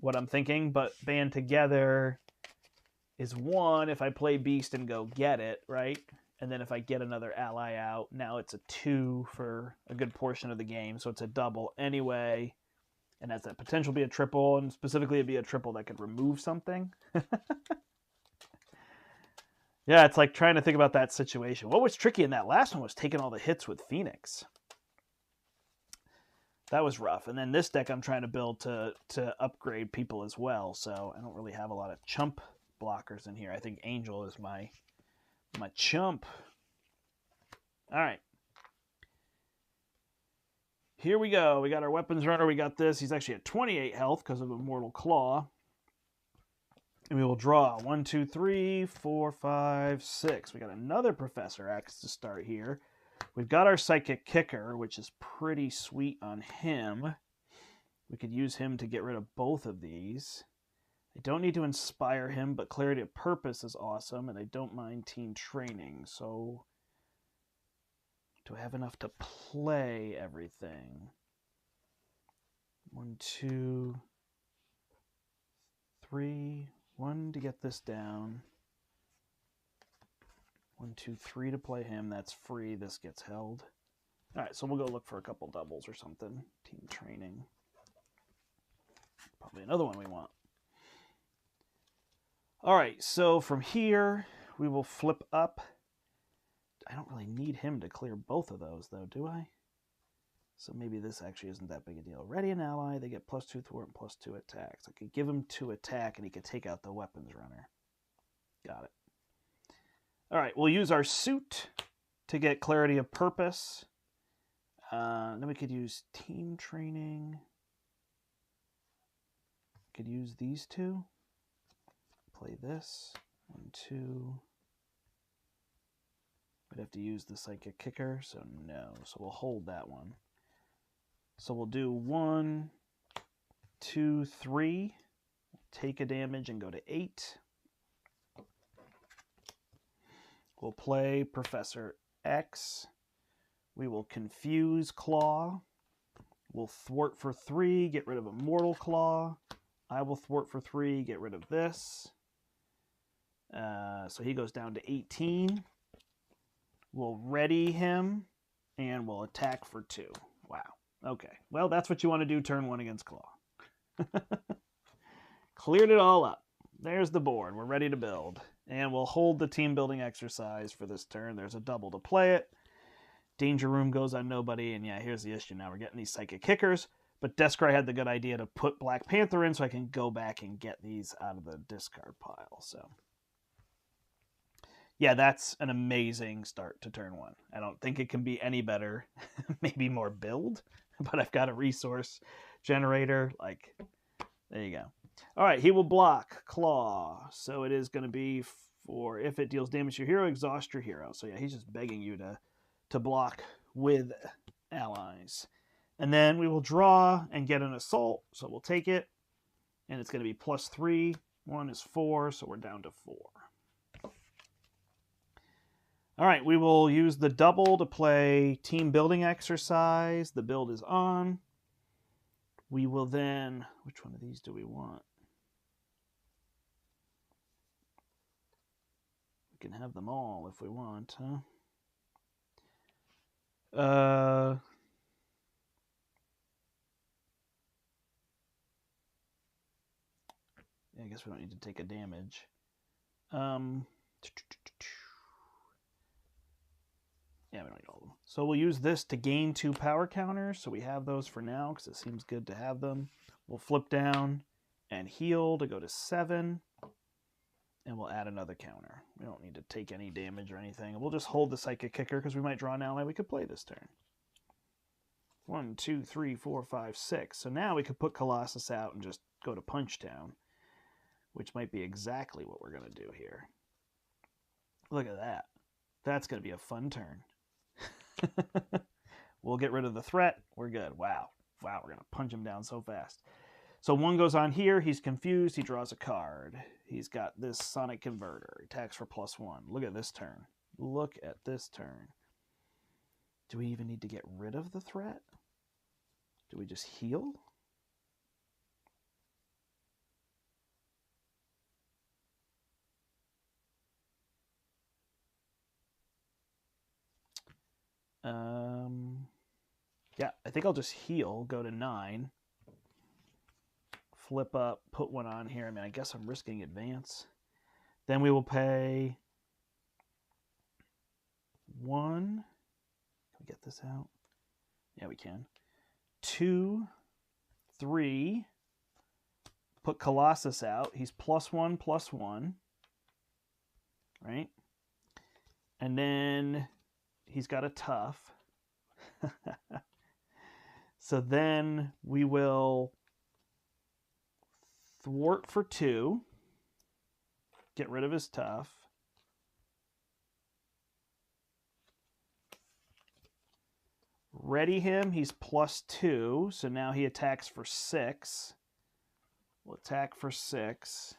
A: what I'm thinking, but Band Together is 1 if I play Beast and go get it, right? And then if I get another ally out, now it's a 2 for a good portion of the game, so it's a double anyway. And has that potential to be a triple, and specifically it'd be a triple that could remove something. Yeah, it's like trying to think about that situation. What was tricky in that last one was taking all the hits with Phoenix. That was rough. And then this deck I'm trying to build to upgrade people as well, so I don't really have a lot of chump blockers in here. I think Angel is my chump. All right. Here we go. We got our weapons runner. We got this. He's actually at 28 health because of Immortal Claw. And we will draw 1, 2, 3, 4, 5, 6. We got another Professor X to start here. We've got our Psychic Kicker, which is pretty sweet on him. We could use him to get rid of both of these. I don't need to inspire him, but Clarity of Purpose is awesome, and I don't mind Team Training. So, do I have enough to play everything? 1, 2, 3. 1 to get this down. 1, 2, 3 to play him. That's free. This gets held. All right, so we'll go look for a couple doubles or something. Team Training. Probably another one we want. All right, so from here, we will flip up. I don't really need him to clear both of those, though, do I? So maybe this actually isn't that big a deal. Ready an ally, they get +2 thwart and +2 attacks. I could give him 2 attack, and he could take out the weapons runner. Got it. All right, we'll use our suit to get Clarity of Purpose. Then we could use Team Training. We could use these two. Play this. 1, 2. We'd have to use the Psychic Kicker, so no. So we'll hold that one. So we'll do 1, 2, 3. Take a damage and go to 8. We'll play Professor X. We will confuse Claw. We'll thwart for 3, get rid of Immortal Claw. I will thwart for 3, get rid of this. So he goes down to 18. We'll ready him, and we'll attack for 2. Wow. Okay. Well, that's what you want to do turn 1 against Claw. Cleared it all up. There's the board. We're ready to build. And we'll hold the team building exercise for this turn. There's a double to play it. Danger Room goes on nobody. And yeah, here's the issue. Now we're getting these Psychic Kickers. But Deskray had the good idea to put Black Panther in so I can go back and get these out of the discard pile. So yeah, that's an amazing start to turn 1. I don't think it can be any better. Maybe more build. But I've got a resource generator. Like, there you go. All right, he will block Claw. So it is going to be for if it deals damage to your hero, exhaust your hero. So yeah, he's just begging you to block with allies. And then we will draw and get an assault. So we'll take it. And it's going to be +3. 1 is 4, so we're down to 4. All right, we will use the double to play team building exercise. The build is on. We will then, which one of these do we want? We can have them all if we want, huh? Yeah, I guess we don't need to take a damage. Yeah, we don't need all of them. So we'll use this to gain 2 power counters. So we have those for now because it seems good to have them. We'll flip down and heal to go to 7. And we'll add another counter. We don't need to take any damage or anything. We'll just hold the Psychic Kicker because we might draw an ally we could play this turn. 1, 2, 3, 4, 5, 6. So now we could put Colossus out and just go to Punchdown, which might be exactly what we're going to do here. Look at that. That's going to be a fun turn. We'll get rid of the threat. We're good. Wow. Wow, we're going to punch him down so fast. So 1 goes on here. He's confused. He draws a card. He's got this Sonic Converter. He attacks for +1. Look at this turn. Look at this turn. Do we even need to get rid of the threat? Do we just heal? Yeah, I think I'll just heal, go to 9, flip up, put 1 on here. I mean, I guess I'm risking advance. Then we will pay 1. Can we get this out? Yeah, we can. 2, 3, put Colossus out. He's +1/+1, right? And then he's got a tough. So then we will thwart for 2. Get rid of his tough. Ready him. He's +2, so now he attacks for 6. We'll attack for 6.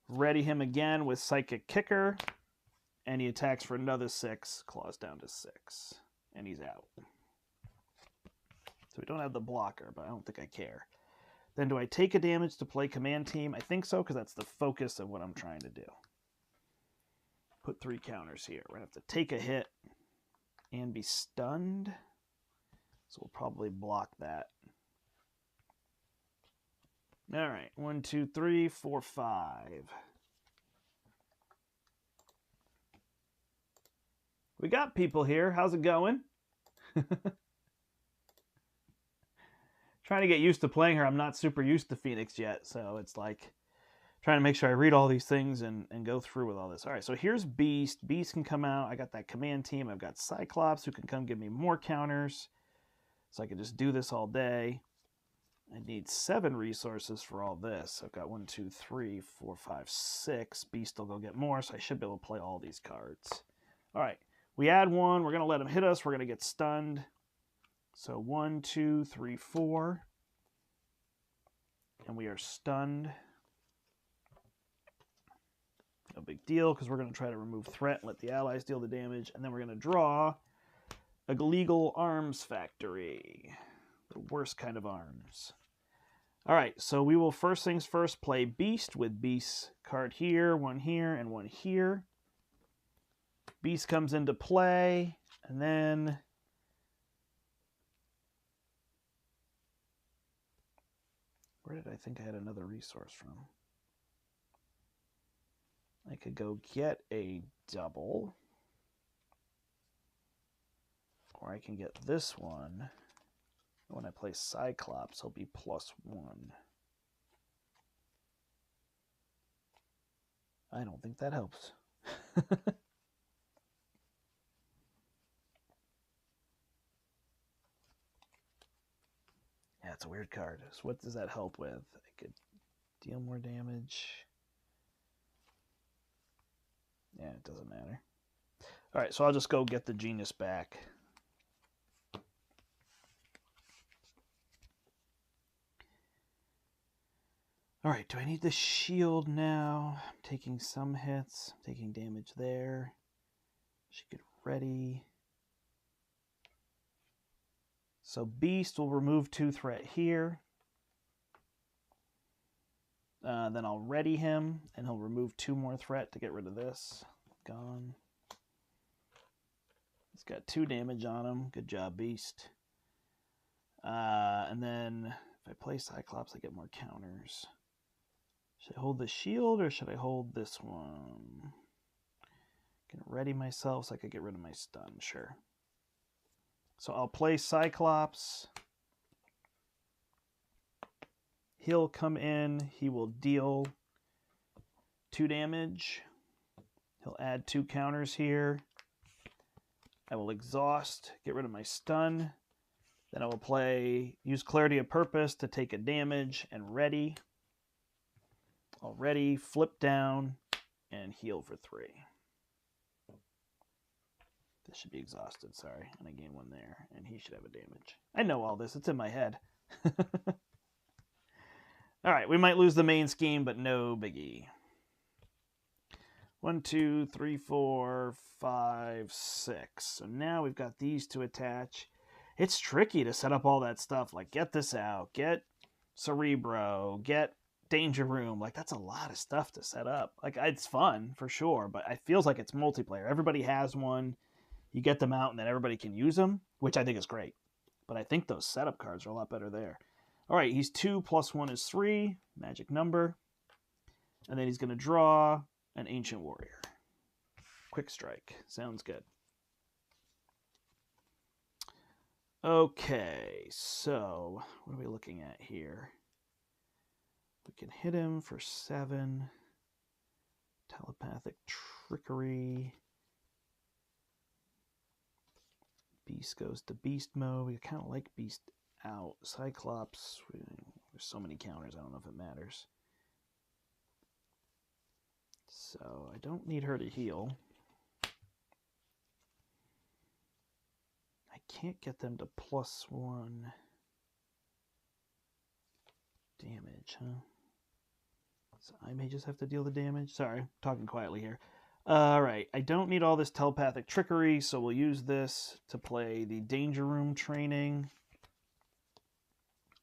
A: Ready him again with Psychic Kicker, and he attacks for another 6, claws down to 6, and he's out. So we don't have the blocker, but I don't think I care. Then do I take a damage to play Command Team? I think so, because that's the focus of what I'm trying to do. Put 3 counters here. We're going to have to take a hit and be stunned. So we'll probably block that. All right, 1, 2, 3, 4, 5. We got people here. How's it going? Trying to get used to playing her. I'm not super used to Phoenix yet, so it's like trying to make sure I read all these things and go through with all this. All right, so here's Beast. Beast can come out. I got that Command Team. I've got Cyclops who can come give me more counters, so I can just do this all day. I need 7 resources for all this. I've got 1, 2, 3, 4, 5, 6. Beast will go get more, so I should be able to play all these cards. All right, we add 1. We're going to let him hit us. We're going to get stunned. So 1, 2, 3, 4. And we are stunned. No big deal, because we're going to try to remove threat and let the allies deal the damage. And then we're going to draw a Legal Arms Factory. The worst kind of arms. All right, so we will first things first play Beast with Beast's card here, 1 here, and 1 here. Beast comes into play, and then where did I think I had another resource from? I could go get a double, or I can get this one. When I play Cyclops, he'll be +1. I don't think that helps. Yeah, it's a weird card. So what does that help with? I could deal more damage. Yeah, it doesn't matter. All right, so I'll just go get the Genius back. All right, do I need the shield now? I'm taking some hits. I'm taking damage there. She get ready. So Beast will remove 2 threat here. Then I'll ready him, and he'll remove 2 more threat to get rid of this. Gone. He's got 2 damage on him. Good job, Beast. And then if I play Cyclops, I get more counters. Should I hold the shield or should I hold this one? Can ready myself so I could get rid of my stun, sure. So I'll play Cyclops. He'll come in, he will deal 2 damage. He'll add 2 counters here. I will exhaust, get rid of my stun. Then I will use Clarity of Purpose to take a damage and ready. Already flip down and heal for 3. This should be exhausted, sorry. And I gain 1 there, and he should have a damage. I know all this, it's in my head. All right, we might lose the main scheme, but no biggie. 1, 2, 3, 4, 5, 6. So now we've got these to attach. It's tricky to set up all that stuff. Like, get this out, get Cerebro, get Danger Room. Like, that's a lot of stuff to set up. Like, it's fun, for sure, but it feels like it's multiplayer. Everybody has one. You get them out, and then everybody can use them, which I think is great. But I think those setup cards are a lot better there. All right, he's 2 + 1 is 3. Magic number. And then he's going to draw an Ancient Warrior. Quick Strike. Sounds good. Okay, so what are we looking at here? We can hit him for 7. Telepathic Trickery. Beast goes to beast mode. We kind of like beast out. Cyclops, there's so many counters, I don't know if it matters. So I don't need her to heal. I can't get them to +1 damage, huh? So I may just have to deal the damage. Sorry, talking quietly here. Alright, I don't need all this telepathic trickery, so we'll use this to play the Danger Room training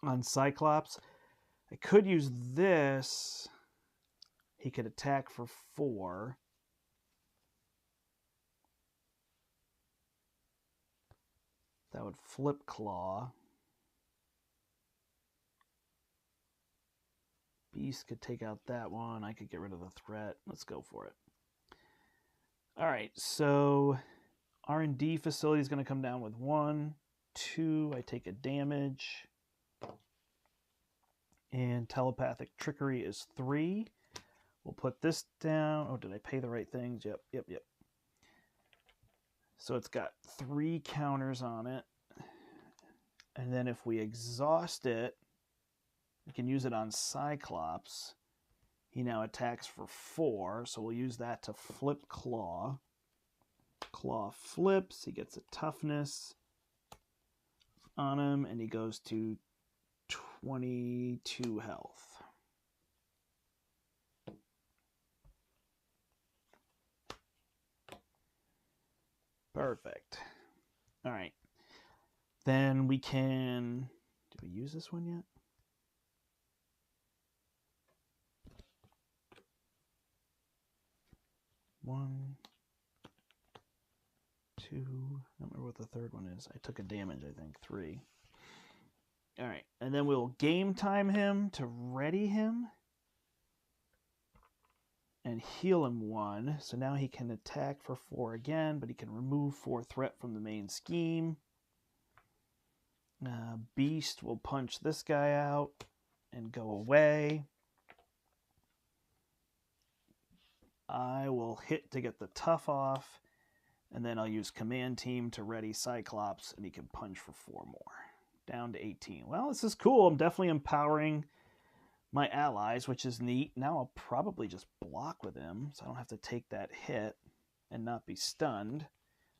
A: on Cyclops. I could use this. He could attack for 4. That would flip Claw. Beast could take out that one. I could get rid of the threat. Let's go for it. All right, so R&D facility is going to come down with 1, 2. I take a damage. And telepathic trickery is 3. We'll put this down. Oh, did I pay the right things? Yep. So it's got 3 counters on it. And then if we exhaust it, we can use it on Cyclops. He now attacks for 4, so we'll use that to flip Claw. Claw flips, he gets a toughness on him, and he goes to 22 health. Perfect. All right. Then we can... Did we use this one yet? One, 2, I don't remember what the third one is. I took a damage, I think. 3. All right, and then we'll game time him to ready him and heal him 1. So now he can attack for 4 again, but he can remove 4 threat from the main scheme. Beast will punch this guy out and go away. I will hit to get the tough off, and then I'll use command team to ready Cyclops, and he can punch for 4 more. Down to 18. Well, this is cool. I'm definitely empowering my allies, which is neat. Now I'll probably just block with him, so I don't have to take that hit and not be stunned.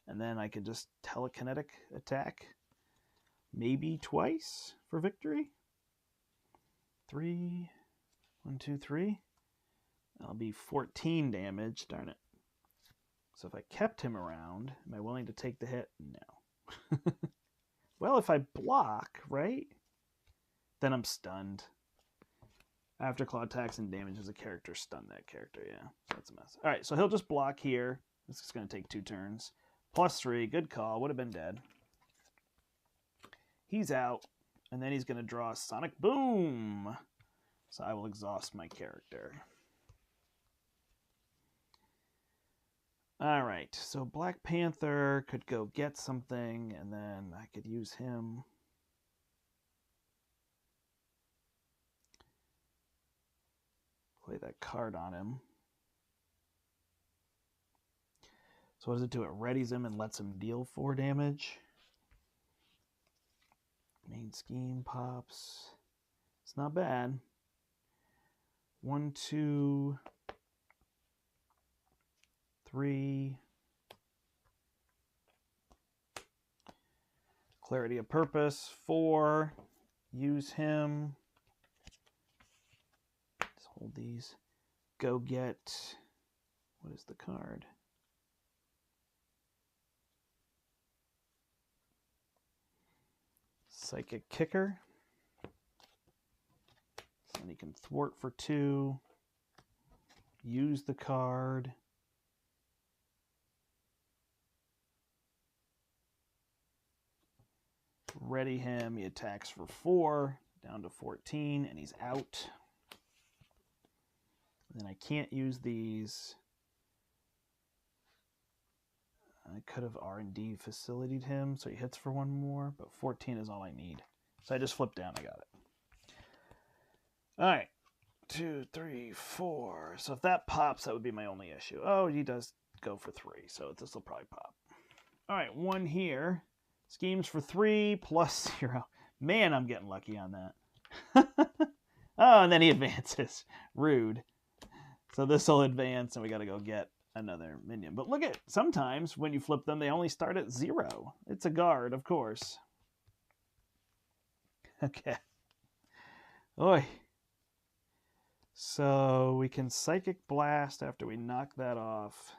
A: And then I can just telekinetic attack maybe twice for victory. 3, 1, 2, 3. That'll be 14 damage, darn it. So if I kept him around, am I willing to take the hit? No. Well, if I block, right? Then I'm stunned. After claw attacks and damages a character, stun that character, yeah. That's a mess. Alright, so he'll just block here. This is going to take 2 turns. +3, good call, would have been dead. He's out, and then he's going to draw a Sonic Boom. So I will exhaust my character. All right, so Black Panther could go get something, and then I could use him. Play that card on him. So what does it do? It readies him and lets him deal 4 damage. Main scheme pops. It's not bad. 1, 2... 3. Clarity of purpose. 4. Use him. Let's hold these. Go get... What is the card? Psychic Kicker. So then he can thwart for 2. Use the card. Ready him. He attacks for 4. Down to 14. And he's out. And then I can't use these. I could have R&D facilitated him, so he hits for 1 more, but 14 is all I need. So I just flipped down, I got it. Alright, 2, 3, 4. So if that pops, that would be my only issue. Oh, he does go for 3, so this will probably pop. Alright, 1 here. Schemes for 3 plus 0. Man, I'm getting lucky on that. Oh, and then he advances. Rude. So this will advance, and we got to go get another minion. But look at, sometimes when you flip them, they only start at 0. It's a guard, of course. Okay. Oi. So we can Psychic Blast after we knock that off.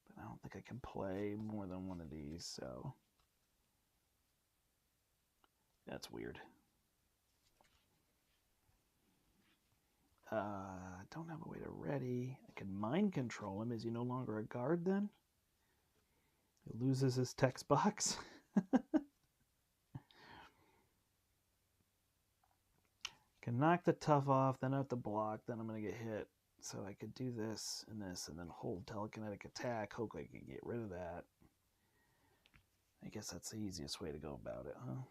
A: But I don't think I can play more than one of these, so that's weird. I don't have a way to ready. I can mind control him. Is he no longer a guard then? He loses his text box. Can knock the tough off, then I have to block, then I'm going to get hit. So I could do this, and then hold telekinetic attack. Hope I can get rid of that. I guess that's the easiest way to go about it, huh?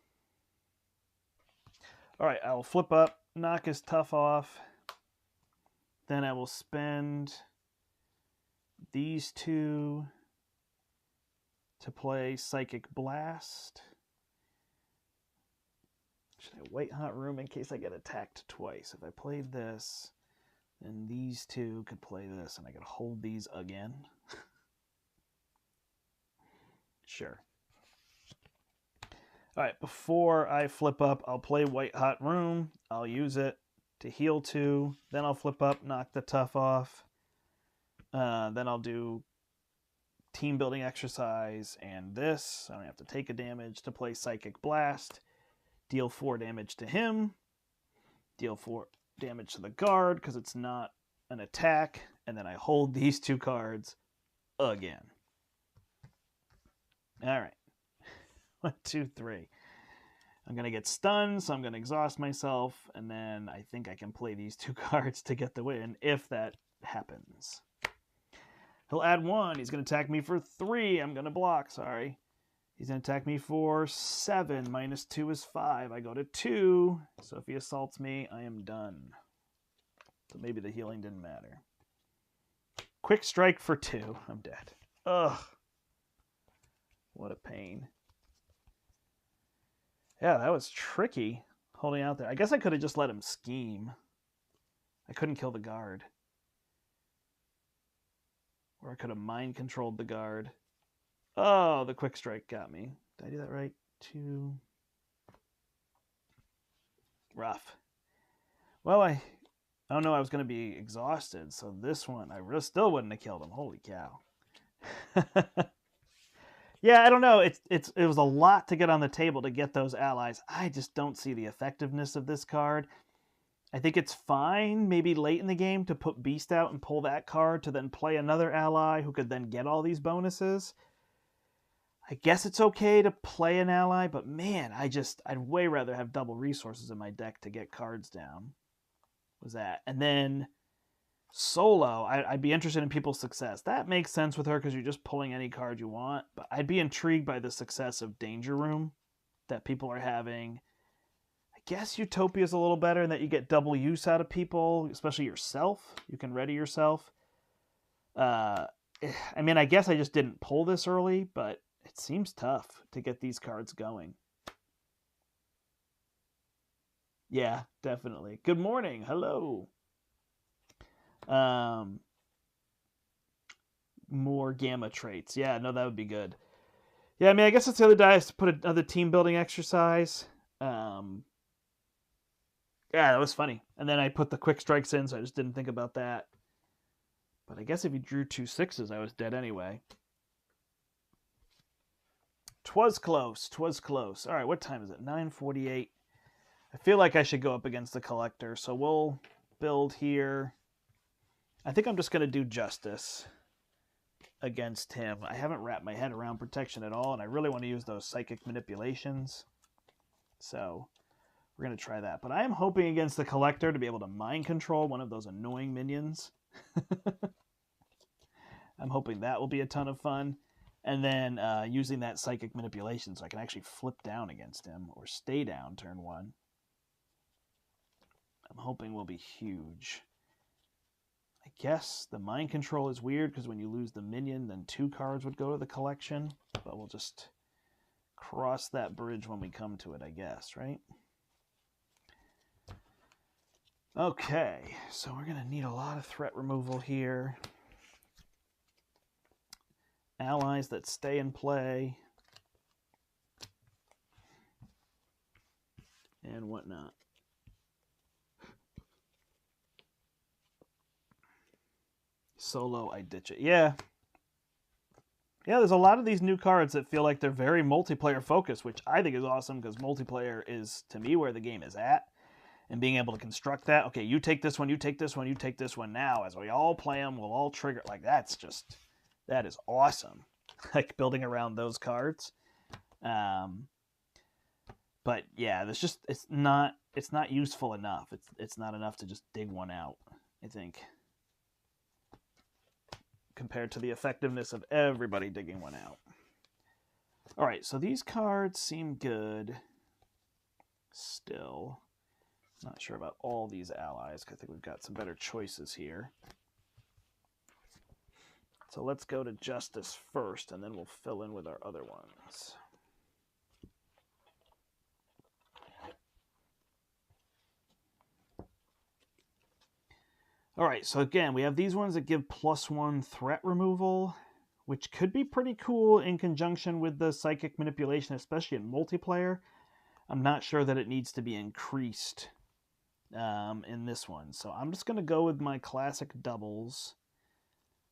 A: Alright, I will flip up, knock his tough off. Then I will spend these 2 to play Psychic Blast. Should I White Hot Room in case I get attacked twice? If I played this, then these 2 could play this, and I could hold these again. Sure. Alright, before I flip up, I'll play White Hot Room. I'll use it to heal 2. Then I'll flip up, knock the tough off. Then I'll do team building exercise and this. I don't have to take a damage to play Psychic Blast. Deal 4 damage to him. Deal 4 damage to the guard because it's not an attack. And then I hold these 2 cards again. Alright. 1, 2, 3. I'm going to get stunned, so I'm going to exhaust myself. And then I think I can play these 2 cards to get the win if that happens. He'll add 1. He's going to attack me for 3. I'm going to block, sorry. He's going to attack me for 7. Minus 2 is 5. I go to 2. So if he assaults me, I am done. So maybe the healing didn't matter. Quick strike for 2. I'm dead. Ugh. What a pain. Yeah, that was tricky holding out there. I guess I could have just let him scheme. I couldn't kill the guard. Or I could have mind controlled the guard. Oh, the quick strike got me. Did I do that right? 2. Rough. Well, I don't know. I was going to be exhausted, so this one, I still wouldn't have killed him. Holy cow. Yeah, I don't know. It was a lot to get on the table to get those allies. I just don't see the effectiveness of this card. I think it's fine, maybe late in the game, to put Beast out and pull that card to then play another ally who could then get all these bonuses. I guess it's okay to play an ally, but man, I'd way rather have double resources in my deck to get cards down. Was that? And then solo, I'd be interested in people's success. That makes sense with her because you're just pulling any card you want, but I'd be intrigued by the success of Danger Room that people are having. I guess Utopia's a little better in that you get double use out of people, especially yourself. You can ready yourself. I mean, I guess I just didn't pull this early, but it seems tough to get these cards going. Yeah, definitely. Good morning. Hello. More gamma traits. Yeah, no, that would be good. Yeah, I mean, I guess it's the other dice to put another team building exercise. Yeah, that was funny. And then I put the quick strikes in, so I just didn't think about that. But I guess if you drew 2 6s, I was dead anyway. 'Twas close. 'Twas close. All right, what time is it? 9:48. I feel like I should go up against the Collector, so we'll build here. I think I'm just going to do Justice against him. I haven't wrapped my head around protection at all, and I really want to use those Psychic Manipulations. So we're going to try that. But I am hoping against the Collector to be able to mind control one of those annoying minions. I'm hoping that will be a ton of fun. And then using that Psychic Manipulation so I can actually flip down against him or stay down turn 1. I'm hoping will be huge. I guess the mind control is weird because when you lose the minion, then 2 cards would go to the collection. But we'll just cross that bridge when we come to it, I guess, right? Okay, so we're going to need a lot of threat removal here. Allies that stay in play. And whatnot. Solo, I ditch it. Yeah. Yeah, there's a lot of these new cards that feel like they're very multiplayer focused, which I think is awesome because multiplayer is, to me, where the game is at. And being able to construct that, okay, you take this one, you take this one, you take this one now. As we all play them, we'll all trigger. Like, that is awesome. Like, building around those cards. But yeah, it's not useful enough. It's not enough to just dig one out, I think, compared to the effectiveness of everybody digging one out. All right, so these cards seem good still. Not sure about all these allies, because I think we've got some better choices here. So let's go to Justice first, and then we'll fill in with our other ones. All right, so again, we have these ones that give +1 threat removal, which could be pretty cool in conjunction with the psychic manipulation, especially in multiplayer. I'm not sure that it needs to be increased in this one. So I'm just going to go with my classic doubles.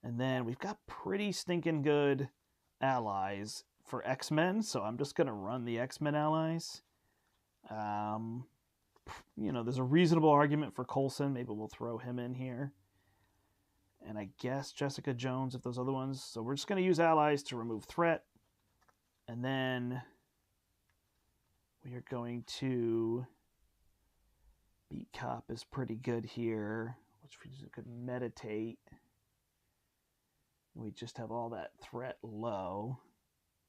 A: And then we've got pretty stinking good allies for X-Men, so I'm just going to run the X-Men allies. You know, there's a reasonable argument for Coulson. Maybe we'll throw him in here. And I guess Jessica Jones, if those other ones. So we're just going to use allies to remove threat. And then we are going to... Beat Cop is pretty good here, which we could meditate. We just have all that threat low.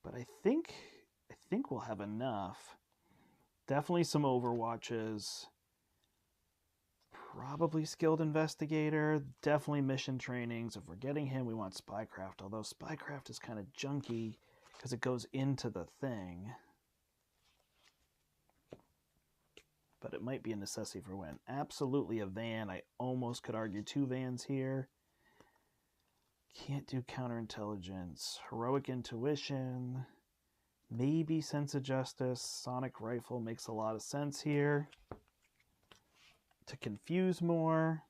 A: But I think we'll have enough. Definitely some Overwatches. Probably Skilled Investigator. Definitely Mission Trainings. If we're getting him, we want Spycraft. Although Spycraft is kind of junky because it goes into the thing. But it might be a necessity for when. Absolutely a van. I almost could argue 2 vans here. Can't do counterintelligence. Heroic intuition. Maybe sense of justice. Sonic rifle makes a lot of sense here. To confuse more.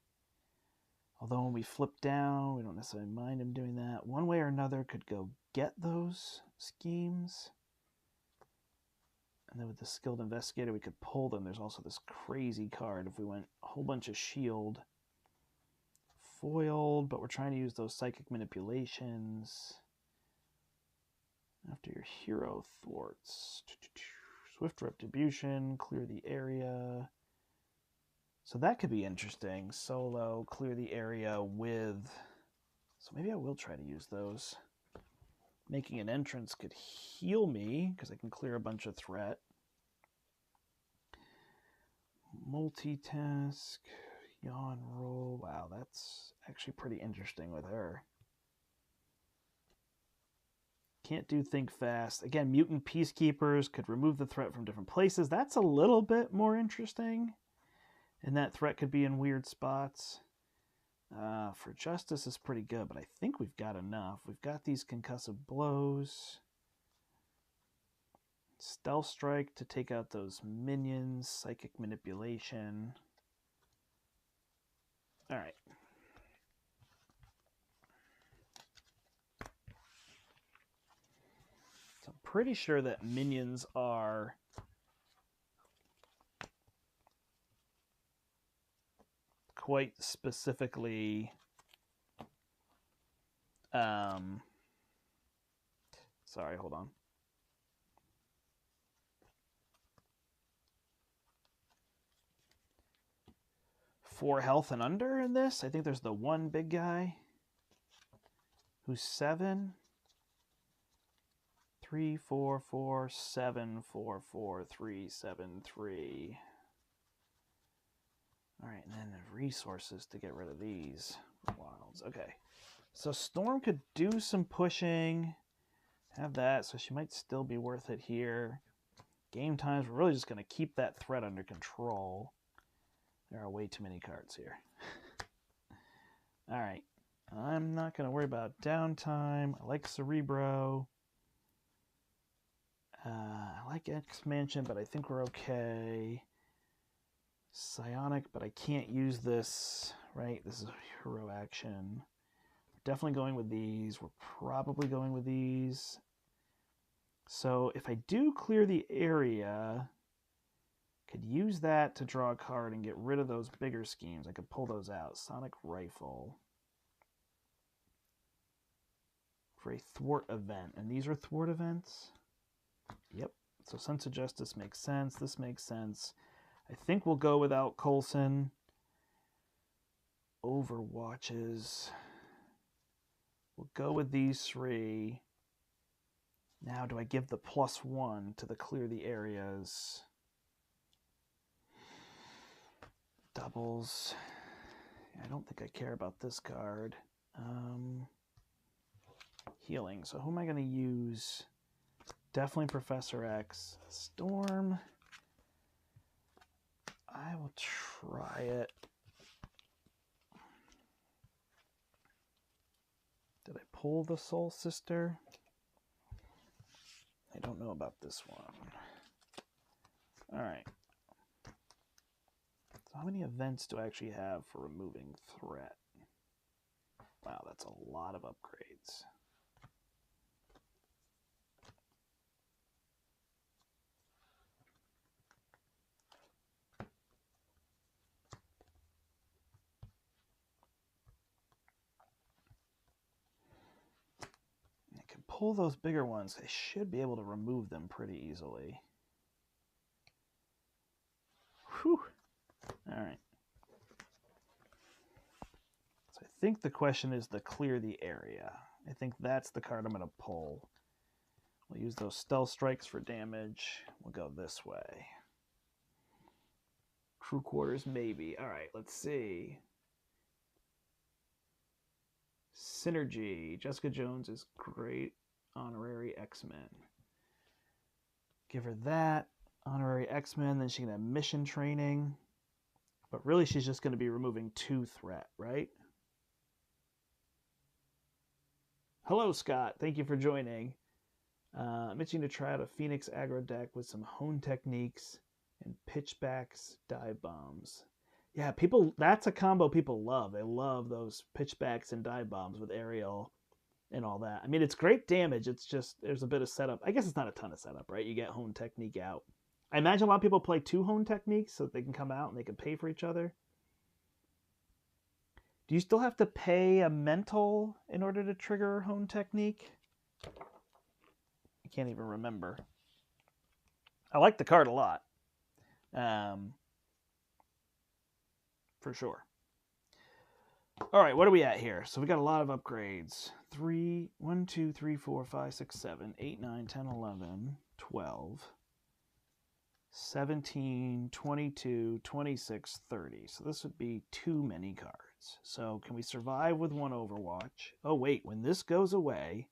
A: Although when we flip down, we don't necessarily mind him doing that. One way or another could go get those schemes. And then with the Skilled Investigator, we could pull them. There's also this crazy card if we went a whole bunch of shield. Foiled, but we're trying to use those psychic manipulations. After your hero thwarts. Swift Retribution, clear the area. So that could be interesting. Solo, clear the area with... So maybe I will try to use those. Making an entrance could heal me, because I can clear a bunch of threat. Multitask, yawn roll. Wow, that's actually pretty interesting with her. Can't do think fast. Again, mutant peacekeepers could remove the threat from different places. That's a little bit more interesting. And that threat could be in weird spots. For Justice is pretty good, but I think we've got enough. We've got these concussive blows. Stealth Strike to take out those minions. Psychic Manipulation. Alright. So I'm pretty sure that minions are... quite specifically sorry, hold on. Four health and under in this. I think there's the one big guy who's 7. 3, 4, 4, 7, 4, 4, 3, 7, 3. All right, and then resources to get rid of these wilds. Okay, so Storm could do some pushing. have that, so she might still be worth it here. Game times, we're really just going to keep that threat under control. There are way too many cards here. All right. I'm not going to worry about downtime. I like Cerebro. I like Expansion, but I think we're okay. Psionic, but I can't use this, right? This is a hero action. We're definitely going with these. We're probably going with these. So if I do clear the area, I could use that to draw a card and get rid of those bigger schemes. I could pull those out. Sonic Rifle. For a thwart event. And these are thwart events? Yep. So Sense of Justice makes sense. This makes sense. I think we'll go without Coulson. Overwatches. We'll go with these three. Now, do I give the +1 to the clear the areas? Doubles. I don't think I care about this card. Healing. So who am I going to use? Definitely Professor X. Storm. I will try it. Did I pull the Soul Sister? I don't know about this one. All right. So how many events do I actually have for removing threat? Wow, that's a lot of upgrades. I can pull those bigger ones. I should be able to remove them pretty easily. Whew. All right. So I think the question is to clear the area. I think that's the card I'm going to pull. We'll use those Stealth Strikes for damage. We'll go this way. Crew Quarters, maybe. All right, let's see. Synergy. Jessica Jones is great. Honorary X-Men. Give her that. Honorary X-Men. Then she can have mission training. But really, she's just going to be removing 2 threat, right? Hello, Scott. Thank you for joining. I'm itching to try out a Phoenix aggro deck with some hone techniques and pitchbacks, dive bombs. Yeah, people, that's a combo people love. They love those pitchbacks and dive bombs with Ariel and all that. I mean, it's great damage. It's just, there's a bit of setup. I guess it's not a ton of setup, right? You get hone technique out. I imagine a lot of people play 2 hone techniques so that they can come out and they can pay for each other. Do you still have to pay a mental in order to trigger a hone technique? I can't even remember. I like the card a lot. For sure. All right, what are we at here? So we got a lot of upgrades. 1, 2, 3, 4, 5, 6, 7, 8, 9, 10, 11, 12, 17, 22, 26, 30. So this would be too many cards. So can we survive with 1 Overwatch? Oh, wait, when this goes away,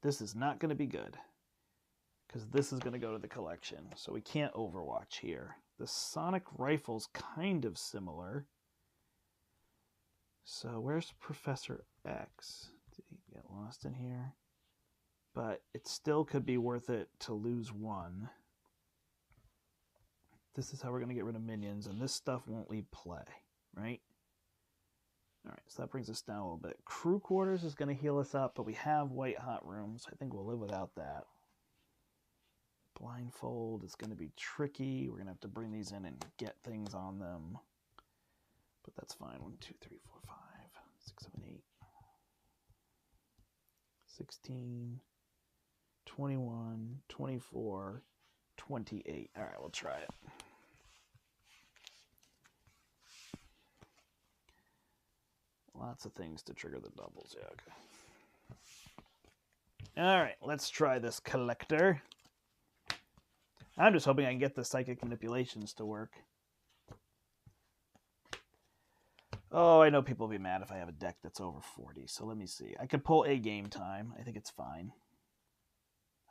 A: this is not going to be good. Because this is going to go to the collection. So we can't Overwatch here. The Sonic Rifle's kind of similar. So where's Professor X? Did he get lost in here? But it still could be worth it to lose 1. This is how we're going to get rid of minions, and this stuff won't leave play, right? All right, so that brings us down a little bit. Crew Quarters is going to heal us up, but we have White Hot Rooms. I think we'll live without that. Blindfold is going to be tricky. We're going to have to bring these in and get things on them. But that's fine. 1, 2, 3, 4, 5, 6, 7, 8, 16, 21, 24, 28. All right, we'll try it. Lots of things to trigger the doubles. Yeah, okay. All right, let's try this collector. I'm just hoping I can get the psychic manipulations to work. Oh, I know people will be mad if I have a deck that's over 40, so let me see. I could pull a game time. I think it's fine.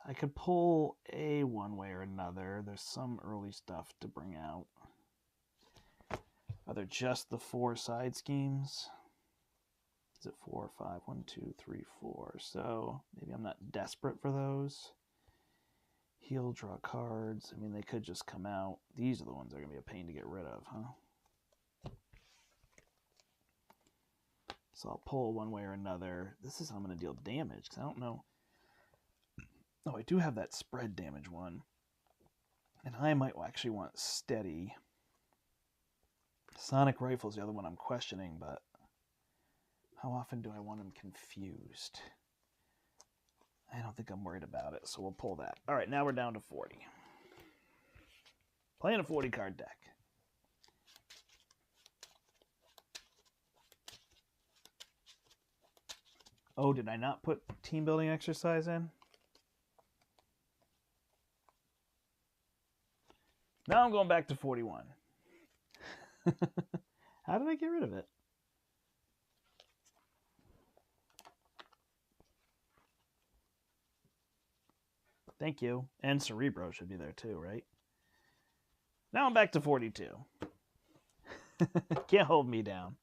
A: I could pull A one way or another. There's some early stuff to bring out. Are there just the 4 side schemes? Is it 4 or 5? 1, 2, 3, 4. So maybe I'm not desperate for those. Heal, draw cards. I mean, they could just come out. These are the ones that are going to be a pain to get rid of, huh? So I'll pull one way or another. This is how I'm going to deal damage, because I don't know. Oh, I do have that spread damage one. And I might actually want steady. Sonic Rifle is the other one I'm questioning, but how often do I want him confused? I don't think I'm worried about it, so we'll pull that. All right, now we're down to 40. Playing a 40-card deck. Oh, did I not put team building exercise in? Now I'm going back to 41. How did I get rid of it? Thank you. And Cerebro should be there too, right? Now I'm back to 42. Can't hold me down.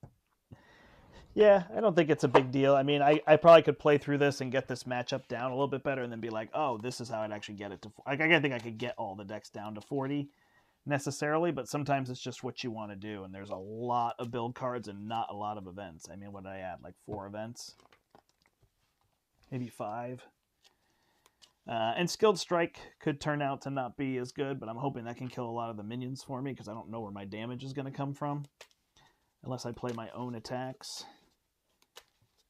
A: Yeah, I don't think it's a big deal. I mean, I probably could play through this and get this matchup down a little bit better and then be like, oh, this is how I'd actually get it to... Like, I think I could get all the decks down to 40 necessarily, but sometimes it's just what you want to do, and there's a lot of build cards and not a lot of events. I mean, what did I add? Like 4 events? Maybe 5? And Skilled Strike could turn out to not be as good, but I'm hoping that can kill a lot of the minions for me because I don't know where my damage is going to come from unless I play my own attacks.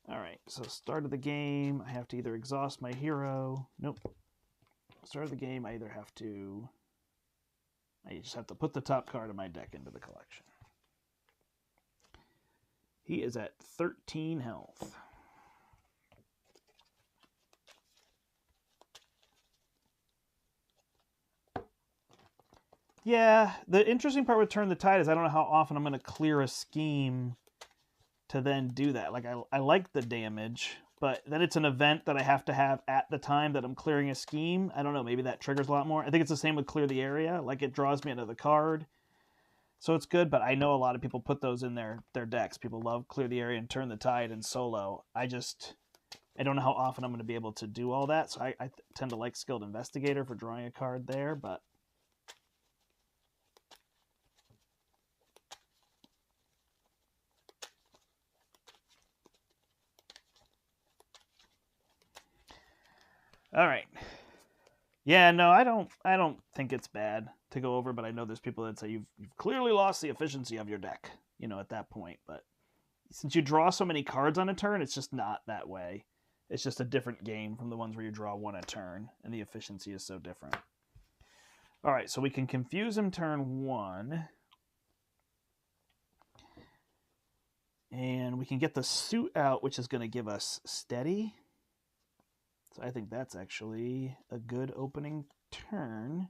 A: Alright, so start of the game, I have to either exhaust my hero. Nope. Start of the game, I either have to... I just have to put the top card of my deck into the collection. He is at 13 health. Yeah, the interesting part with Turn the Tide is I don't know how often I'm going to clear a scheme to then do that. Like, I like the damage, but then it's an event that I have to have at the time that I'm clearing a scheme. I don't know, maybe that triggers a lot more. I think it's the same with Clear the Area. Like, it draws me another card. So it's good, but I know a lot of people put those in their decks. People love Clear the Area and Turn the Tide and solo. I don't know how often I'm going to be able to do all that, so I tend to like Skilled Investigator for drawing a card there, but... All right. Yeah, no, I don't think it's bad to go over, but I know there's people that say you've clearly lost the efficiency of your deck, you know, at that point. But since you draw so many cards on a turn, it's just not that way. It's just a different game from the ones where you draw 1 a turn, and the efficiency is so different. All right, so we can confuse him turn 1. And we can get the suit out, which is going to give us steady. So I think that's actually a good opening turn.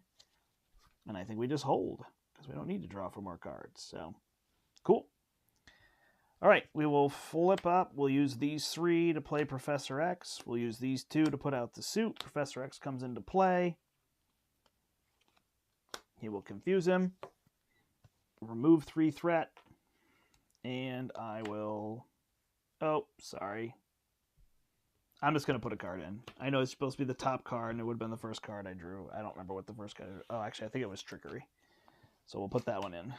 A: And I think we just hold, because we don't need to draw for more cards. So, cool. All right, we will flip up. We'll use these 3 to play Professor X. We'll use these 2 to put out the suit. Professor X comes into play. He will confuse him. Remove 3 threat. And I will... Oh, sorry. I'm just going to put a card in. I know it's supposed to be the top card, and it would have been the first card I drew. I don't remember what the first card... Oh, actually, I think it was Trickery. So we'll put that one in.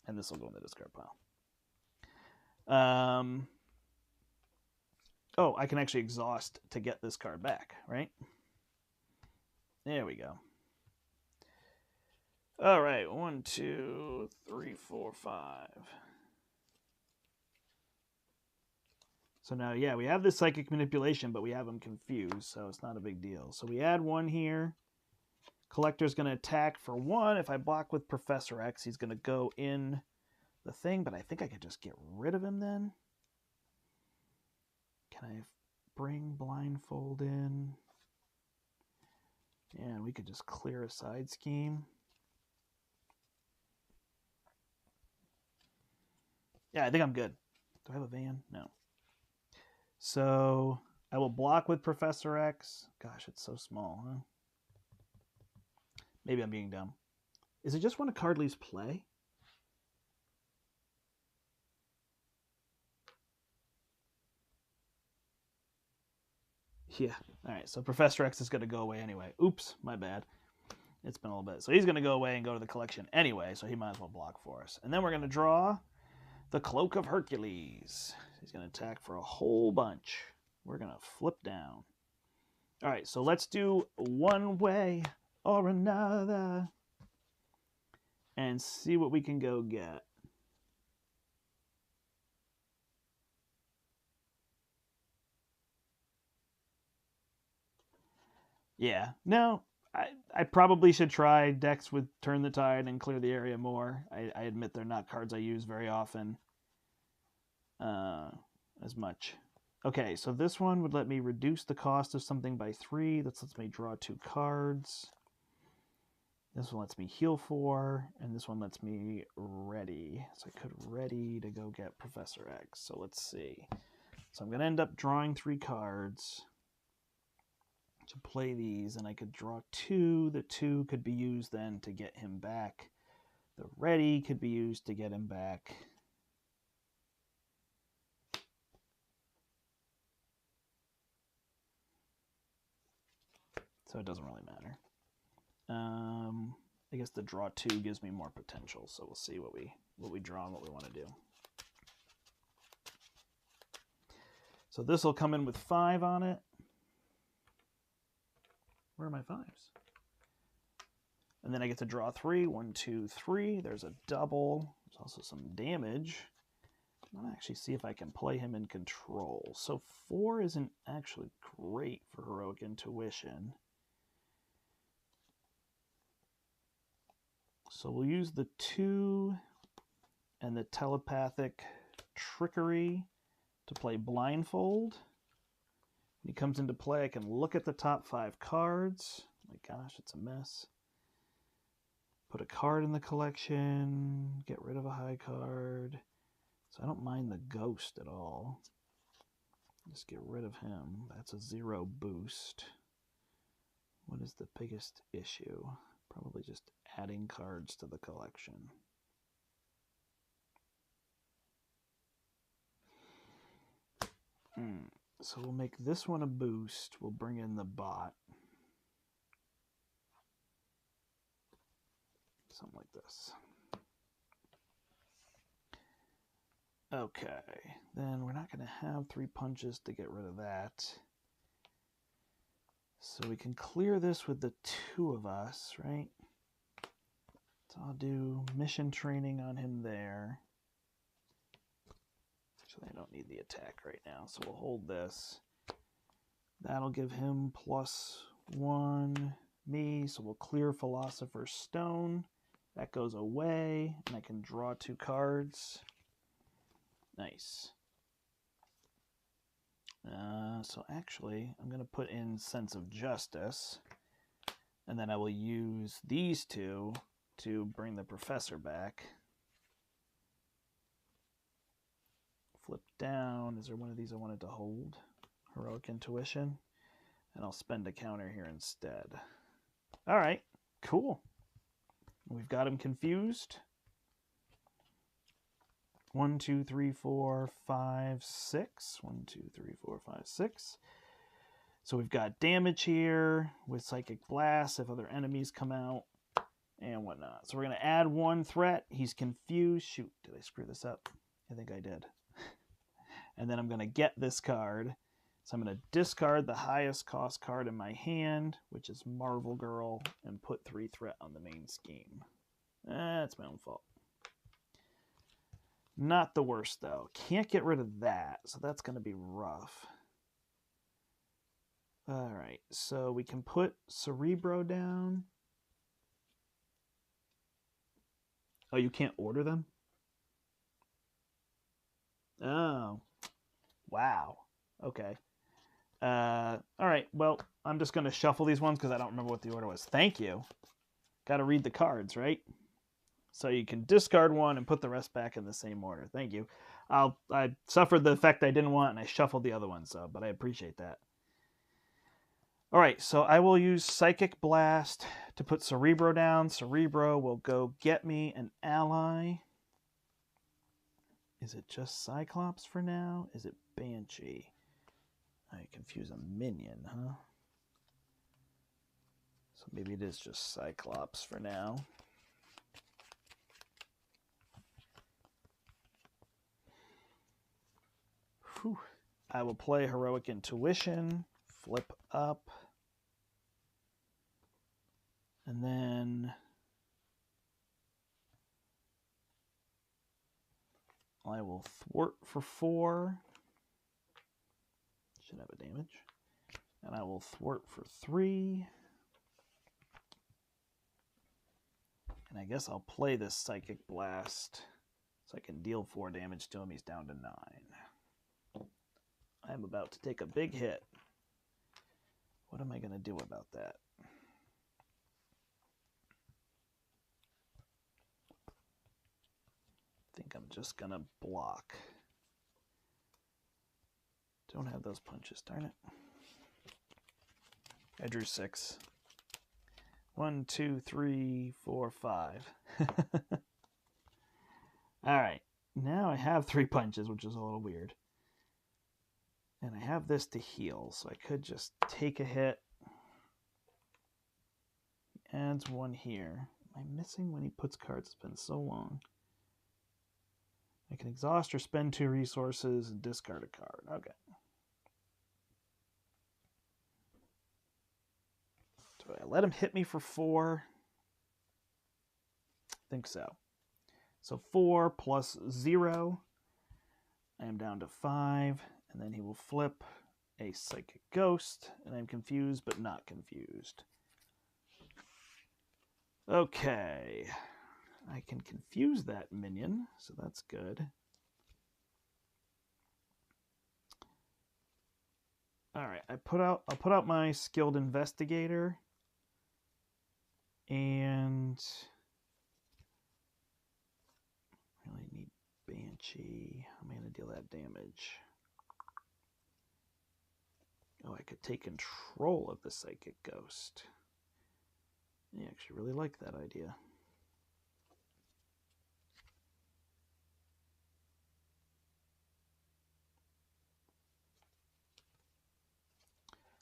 A: And this will go in the discard pile. Oh, I can actually exhaust to get this card back, right? There we go. All right, 1, 2, 3, 4, 5. So now, yeah, we have this Psychic Manipulation, but we have them confused, so it's not a big deal. So we add 1 here. Collector's going to attack for 1. If I block with Professor X, he's going to go in the thing, but I think I could just get rid of him then. Can I bring Blindfold in? Yeah, and we could just clear a side scheme. Yeah, I think I'm good. Do I have a van? No. So I will block with Professor X. Gosh, it's so small, huh? Maybe I'm being dumb. Is it just when a card leaves play? Yeah. All right, so Professor X is going to go away anyway. Oops, my bad. It's been a little bit. So he's going to go away and go to the collection anyway, so he might as well block for us. And then we're going to draw the Cloak of Hercules. He's going to attack for a whole bunch. We're going to flip down. All right, so let's do one way or another and see what we can go get. Yeah, no, I probably should try decks with Turn the Tide and Clear the Area more. I admit they're not cards I use very often as much. Okay, so this one would let me reduce the cost of something by 3. This lets me draw 2 cards. This one lets me heal 4, and this one lets me ready. So I could ready to go get Professor X. So let's see. So I'm going to end up drawing 3 cards to play these, and I could draw 2. The 2 could be used then to get him back. The ready could be used to get him back. So it doesn't really matter. I guess the draw 2 gives me more potential, so we'll see what we draw and what we want to do. So this will come in with 5 on it. Where are my 5s? And then I get to draw 3. 1, 2, 3. There's a double. There's also some damage. I'm going to actually see if I can play him in control. So 4 isn't actually great for Heroic Intuition. So we'll use the 2 and the Telepathic Trickery to play Blindfold. When he comes into play, I can look at the top 5 cards. Oh my gosh, it's a mess. Put a card in the collection, get rid of a high card. So I don't mind the Ghost at all. Just get rid of him. That's a 0 boost. What is the biggest issue? Probably just adding cards to the collection. So we'll make this one a boost. We'll bring in the bot. Something like this. Okay, then we're not going to have 3 punches to get rid of that. So we can clear this with the 2 of us, right? So I'll do mission training on him there. Actually, I don't need the attack right now, so we'll hold this. That'll give him +1 me, so we'll clear Philosopher's Stone. That goes away, and I can draw 2 cards. Nice. So actually, I'm going to put in Sense of Justice, and then I will use these 2 to bring the Professor back. Flip down. Is there one of these I wanted to hold? Heroic Intuition. And I'll spend a counter here instead. All right, cool. We've got him confused. 1, 2, 3, 4, 5, 6. 1, 2, 3, 4, 5, 6. So we've got damage here with Psychic Blast if other enemies come out and whatnot. So we're going to add 1 threat. He's confused. Shoot, did I screw this up? I think I did. And then I'm going to get this card. So I'm going to discard the highest cost card in my hand, which is Marvel Girl, and put 3 threat on the main scheme. That's my own fault. Not the worst, though. Can't get rid of that, so that's going to be rough. All right, so we can put Cerebro down. Oh, you can't order them? Oh, wow. Okay. All right, well, I'm just going to shuffle these ones because I don't remember what the order was. Thank you. Got to read the cards, right? So you can discard 1 and put the rest back in the same order. Thank you. I suffered the effect I didn't want, and I shuffled the other one, so, but I appreciate that. All right, so I will use Psychic Blast to put Cerebro down. Cerebro will go get me an ally. Is it just Cyclops for now? Is it Banshee? I confuse a minion, huh? So maybe it is just Cyclops for now. Whew. I will play Heroic Intuition, flip up, and then I will thwart for 4. Should have a damage. And I will thwart for 3. And I guess I'll play this Psychic Blast so I can deal 4 damage to him. He's down to 9. I'm about to take a big hit. What am I going to do about that? I think I'm just going to block. Don't have those punches, darn it. I drew 6. 1, 2, 3, 4, 5. Alright, now I have 3 punches, which is a little weird. And I have this to heal, so I could just take a hit. He adds 1 here. Am I missing when he puts cards? It's been so long. I can exhaust or spend 2 resources and discard a card. Okay. Do I let him hit me for 4? I think so. So 4 plus 0. I am down to 5. And then he will flip a Psychic Ghost. And I'm confused, but not confused. Okay. I can confuse that minion, so that's good. Alright, I'll put out my Skilled Investigator. And really need Banshee. How am I going to deal that damage? Oh, I could take control of the Psychic Ghost. I actually really like that idea.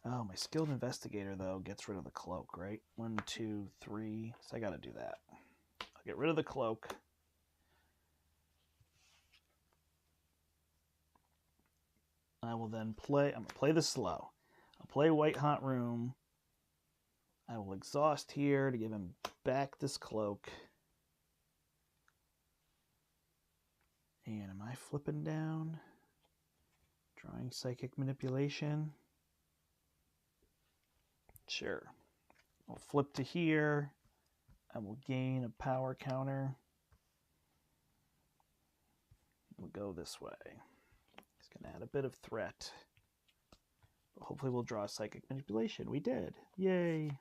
A: Oh, my Skilled Investigator, though, gets rid of the cloak, right? 1, 2, 3. So I got to do that. I'll get rid of the cloak. I will then play... I'm going to play this slow. I'll play White Hot Room. I will exhaust here to give him back this cloak. And am I flipping down? Drawing Psychic Manipulation. Sure. I'll flip to here. I will gain a power counter. We'll go this way. It's going to add a bit of threat. But hopefully we'll draw Psychic Manipulation. We did. Yay.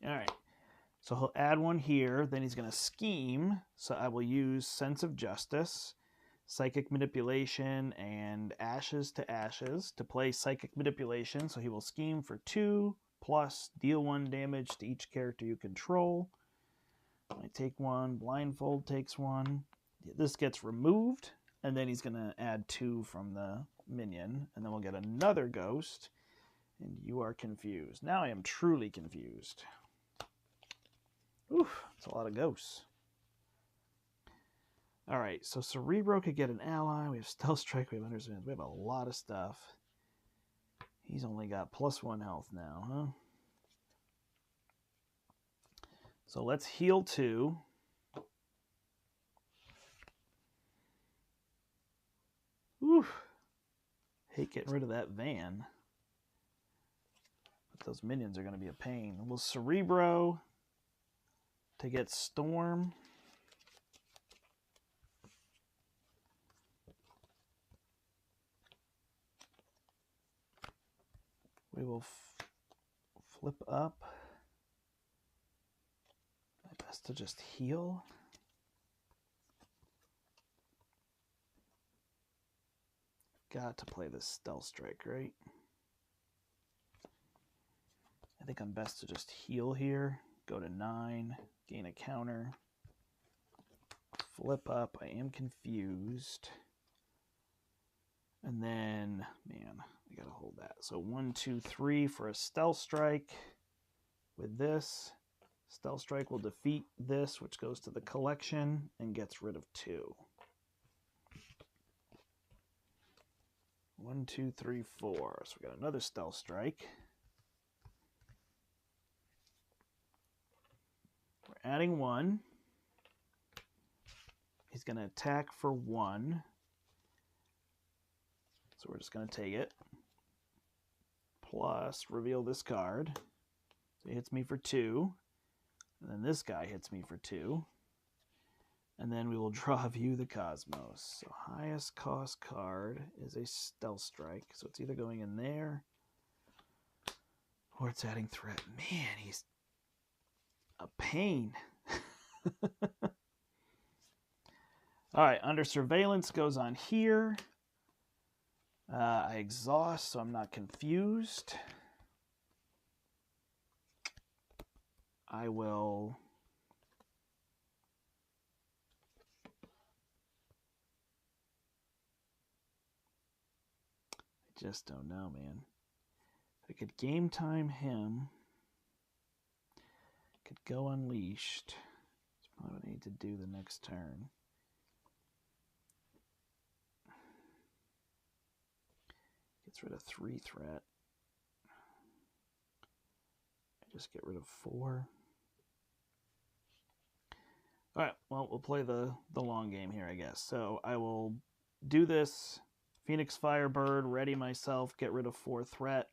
A: Alright. So he'll add 1 here. Then he's going to scheme. So I will use Sense of Justice, Psychic Manipulation, and Ashes to Ashes to play Psychic Manipulation. So he will scheme for 2 plus deal 1 damage to each character you control. I take 1. Blindfold takes 1. This gets removed. And then he's going to add 2 from the minion. And then we'll get another ghost. And you are confused. Now I am truly confused. Oof, that's a lot of ghosts. Alright, so Cerebro could get an ally. We have Stealth Strike, we have Understand. We have a lot of stuff. He's only got +1 health now, huh? So let's heal 2. Oof. Hate getting rid of that van. But those minions are going to be a pain. Will Cerebro to get Storm. We will flip up. My best to just heal. got to play this Stealth Strike, right? I think I'm best to just heal here. Go to 9, gain a counter. Flip up. I am confused. And then, man, I gotta hold that. So 1, 2, 3 for a Stealth Strike. With this, Stealth Strike will defeat this, which goes to the collection and gets rid of 2. 1, 2, 3, 4. So we got another Stealth Strike. We're adding 1. He's going to attack for 1. So we're just going to take it. Plus, reveal this card. So he hits me for 2. And then this guy hits me for 2. And then we will draw View the Cosmos. So highest cost card is a Stealth Strike. So it's either going in there or it's adding threat. Man, he's a pain. All right, under surveillance goes on here. I exhaust, so I'm not confused. I will... I just don't know, man. I could game time him. Could go unleashed. That's probably what I need to do the next turn. Gets rid of 3 threat. I just get rid of 4. Alright, well, we'll play the long game here, I guess. So I will do this. Phoenix Firebird, ready myself, get rid of 4 threat.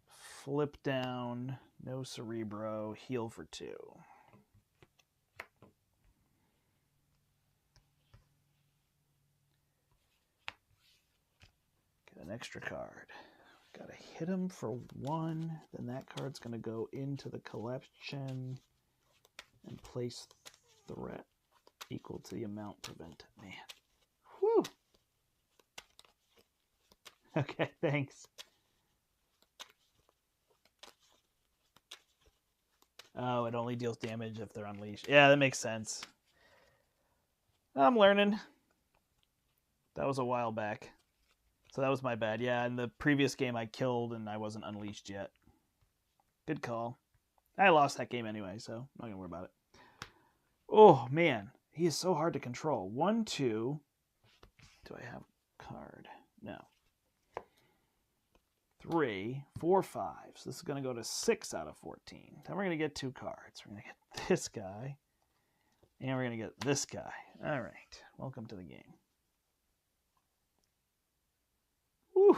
A: Flip down, no Cerebro, heal for 2. Get an extra card. Gotta hit him for 1, then that card's gonna go into the collection and place threat equal to the amount prevented. Man. Whew! Okay, thanks. Oh, it only deals damage if they're unleashed. Yeah, that makes sense. I'm learning. That was a while back. So that was my bad. Yeah, in the previous game I killed and I wasn't unleashed yet. Good call. I lost that game anyway, so I'm not going to worry about it. Oh, man. He is so hard to control. 1, 2. Do I have a card? No. 3, 4, 5. So this is going to go to 6 out of 14. Then we're going to get 2 cards. We're going to get this guy. And we're going to get this guy. All right. Welcome to the game. Whew.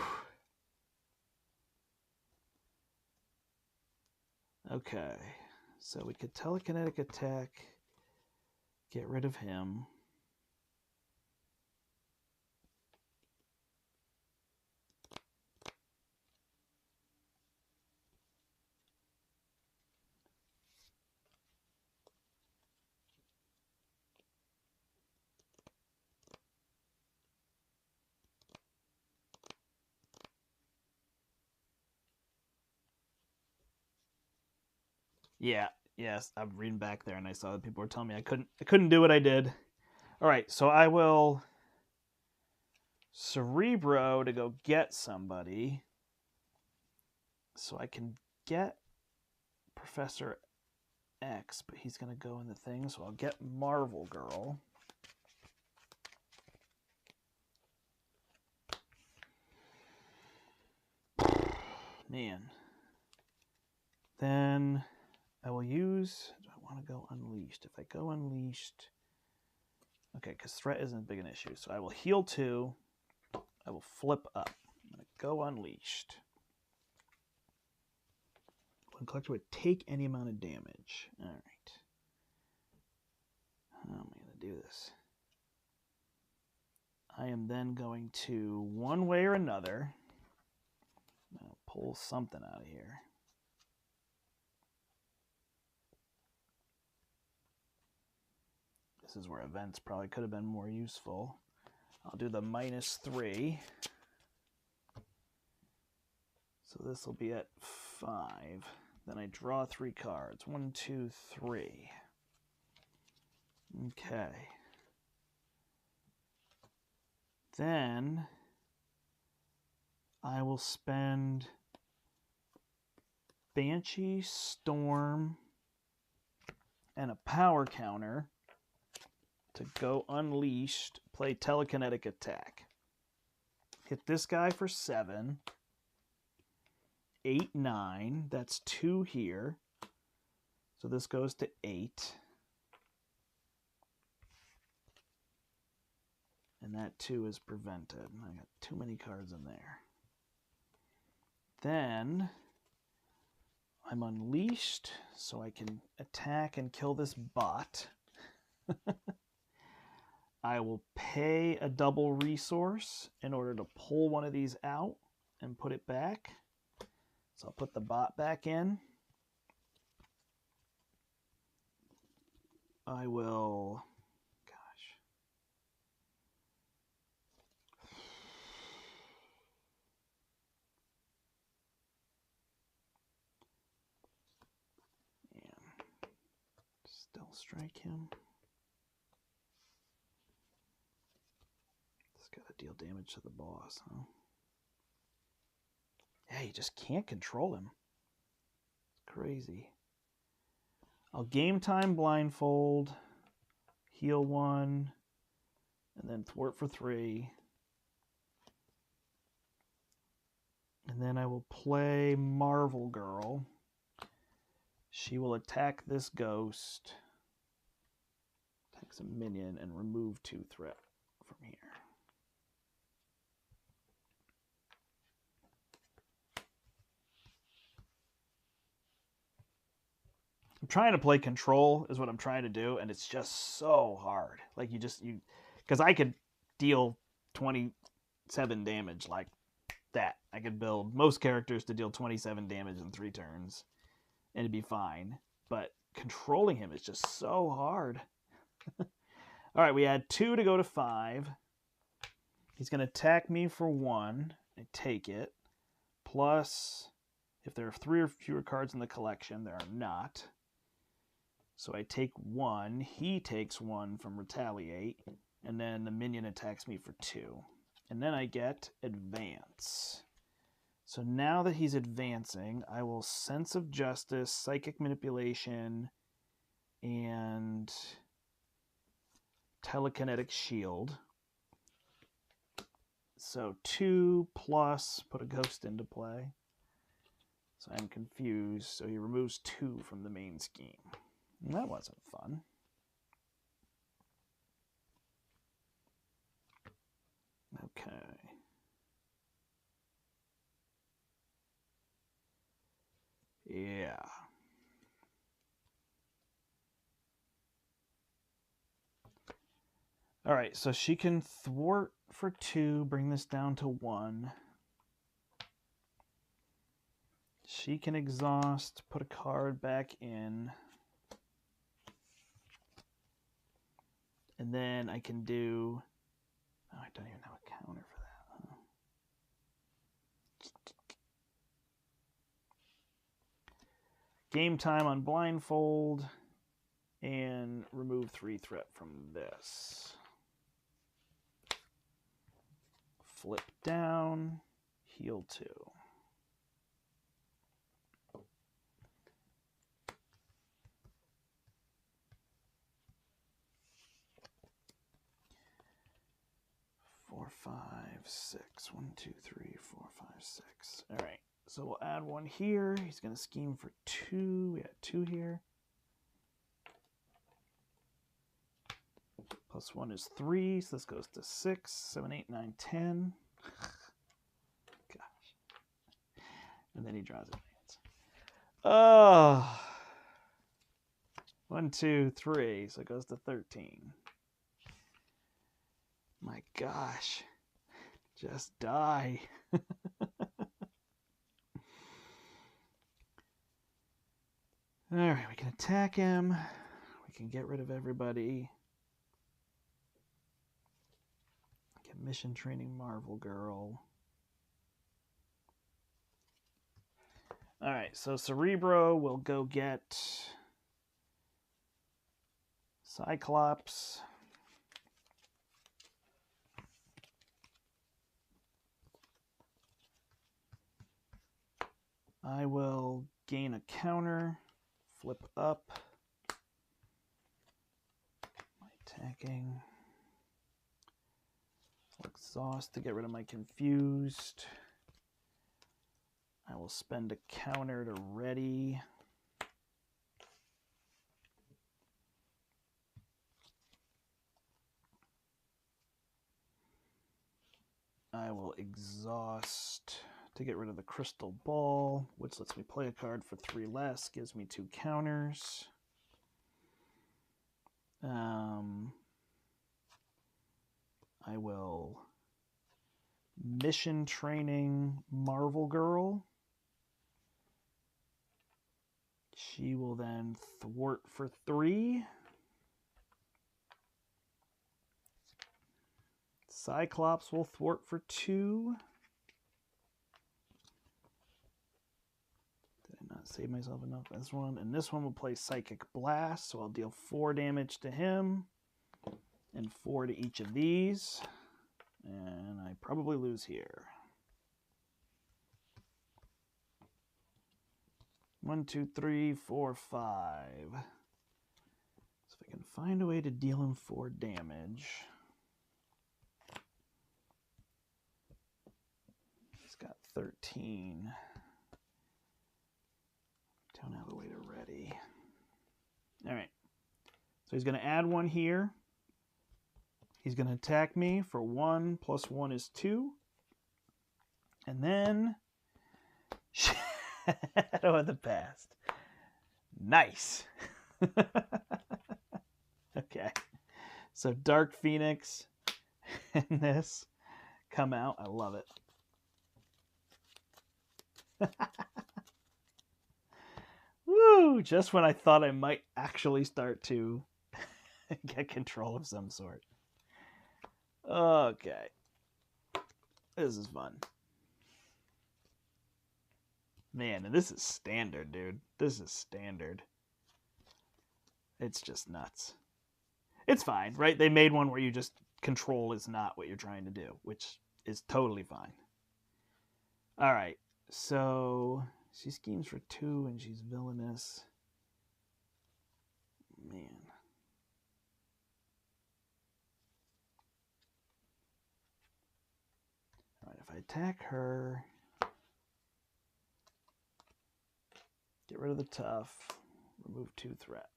A: Okay. So we could telekinetic attack. Get rid of him. Yeah, yes, I'm reading back there and I saw that people were telling me I couldn't do what I did. All right, so I will Cerebro to go get somebody so I can get Professor X, but he's going to go in the thing, so I'll get Marvel Girl. Man. Then I will use... Do I want to go Unleashed? If I go Unleashed... Okay, because threat isn't a big an issue. So I will heal 2. I will flip up. I'm going to go Unleashed. When collector would take any amount of damage. All right. How am I going to do this? I am then going to, one way or another, I'm going to pull something out of here. This is where events probably could have been more useful. I'll do the -3. So this will be at 5. Then I draw 3 cards. 1, 2, 3. Okay. Then I will spend Banshee, Storm, and a power counter to go unleashed, play telekinetic attack. Hit this guy for 7. 8, 9. That's 2 here. So this goes to 8. And that 2 is prevented. I got too many cards in there. Then I'm unleashed, so I can attack and kill this bot. I will pay a double resource in order to pull one of these out and put it back. So I'll put the bot back in. I will... Gosh. And still strike him. Just gotta deal damage to the boss, huh? Yeah, you just can't control him. It's crazy. I'll game time blindfold, heal 1, and then thwart for 3. And then I will play Marvel Girl. She will attack this ghost, attacks a minion, and remove 2 threat from here. I'm trying to play control is what I'm trying to do, and it's just so hard. Like because I could deal 27 damage like that. I could build most characters to deal 27 damage in 3 turns, and it'd be fine. But controlling him is just so hard. All right, we add 2 to go to 5. He's going to attack me for 1. I take it. Plus, if there are 3 or fewer cards in the collection, there are not. So I take 1, he takes 1 from Retaliate, and then the minion attacks me for 2. And then I get Advance. So now that he's advancing, I will Sense of Justice, Psychic Manipulation, and Telekinetic Shield. So 2 plus, put a ghost into play. So I'm confused. So he removes 2 from the main scheme. That wasn't fun. Okay. Yeah. All right, so she can thwart for 2, bring this down to 1. She can exhaust, put a card back in. And then I can do... Oh, I don't even have a counter for that. Huh? Game time on blindfold. And remove 3 threat from this. Flip down. Heal 2. Four, 5, 6. 1, 2, 3, 4, 5, 6. All right. So we'll add 1 here. He's going to scheme for 2. We got 2 here. Plus 1 is 3. So this goes to 6, 7, 8, 9, 10. Gosh. And then he draws advance. Oh. 1, 2, 3. So it goes to 13. My gosh. Just die. Alright, we can attack him. We can get rid of everybody. We can Mission Training Marvel Girl. All right, so Cerebro will go get Cyclops. I will gain a counter, flip up. My attacking. Exhaust to get rid of my confused. I will spend a counter to ready. I will exhaust to get rid of the crystal ball, which lets me play a card for 3 less, gives me 2 counters. I will Mission Training Marvel Girl. She will then thwart for 3. Cyclops will thwart for 2. Did I not save myself enough? This one. And this one will play Psychic Blast, so I'll deal 4 damage to him and 4 to each of these. And I probably lose here. 1, 2, 3, 4, 5. So if I can find a way to deal him 4 damage. He's got 13. Don't have a way to ready. All right. So he's going to add 1 here. He's going to attack me for 1 plus 1 is 2. And then Shadow of the Past. Nice. Okay. So Dark Phoenix and this come out. I love it. Woo! Just when I thought I might actually start to get control of some sort. Okay. This is fun. Man, and this is standard, dude. This is standard. It's just nuts. It's fine, right? They made one where you just control is not what you're trying to do, which is totally fine. All right. So she schemes for 2 and she's villainous. Man. All right, if I attack her, get rid of the tough, remove 2 threat.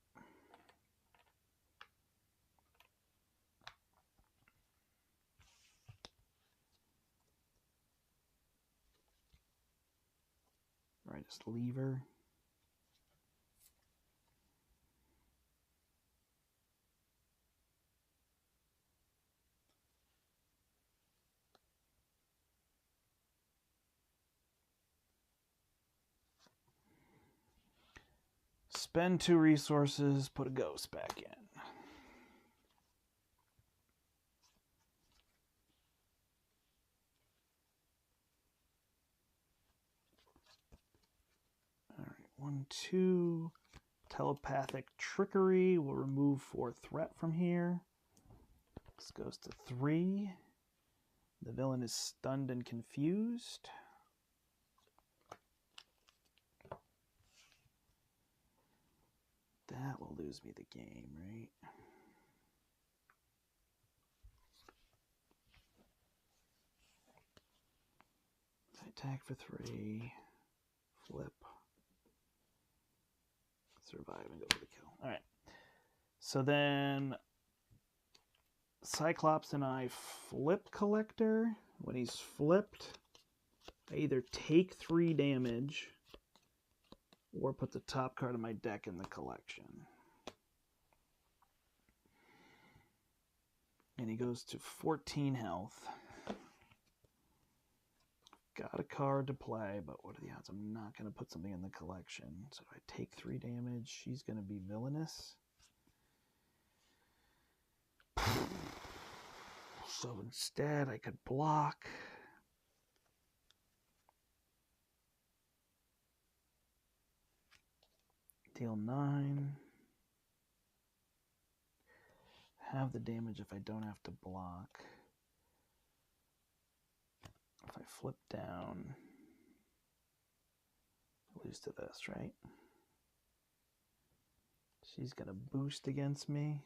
A: All right, just leave her. Spend 2 resources, put a ghost back in. All right, 1, 2. Telepathic Trickery will remove 4 threat from here. This goes to 3. The villain is stunned and confused. That will lose me the game, right? I attack for 3. Flip. Survive and go for the kill. All right. So then Cyclops and I flip Collector. When he's flipped, I either take 3 damage or put the top card of my deck in the collection. And he goes to 14 health. Got a card to play, but what are the odds I'm not going to put something in the collection? So I take 3 damage. She's going to be villainous. So instead, I could block. Deal 9. Have the damage if I don't have to block. If I flip down, lose to this, right? She's going to boost against me.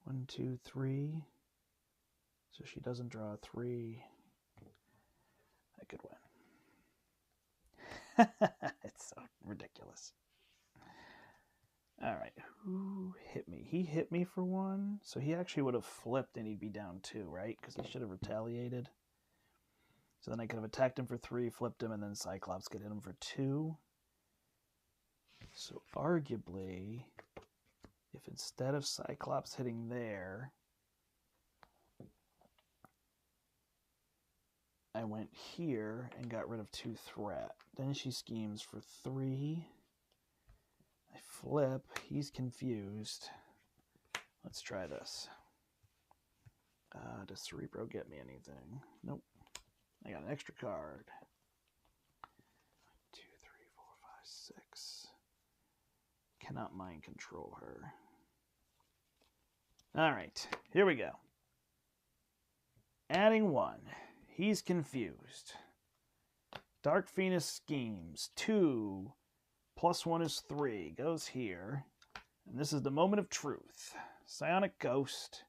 A: 1, 2, 3. So she doesn't draw a 3. I could win. It's so ridiculous. All right, who hit me? He hit me for 1. So he actually would have flipped and he'd be down 2, right? Because he should have retaliated. So then I could have attacked him for 3, flipped him, and then Cyclops could hit him for 2. So arguably, if instead of Cyclops hitting there, I went here and got rid of 2 threat. Then she schemes for 3. I flip. He's confused. Let's try this. Does Cerebro get me anything? Nope. I got an extra card. 2, 3, 4, 5, 6. Cannot mind control her. All right, here we go. Adding 1. He's confused. Dark Phoenix schemes. 2 plus 1 is 3. Goes here. And this is the moment of truth. Psionic Ghost.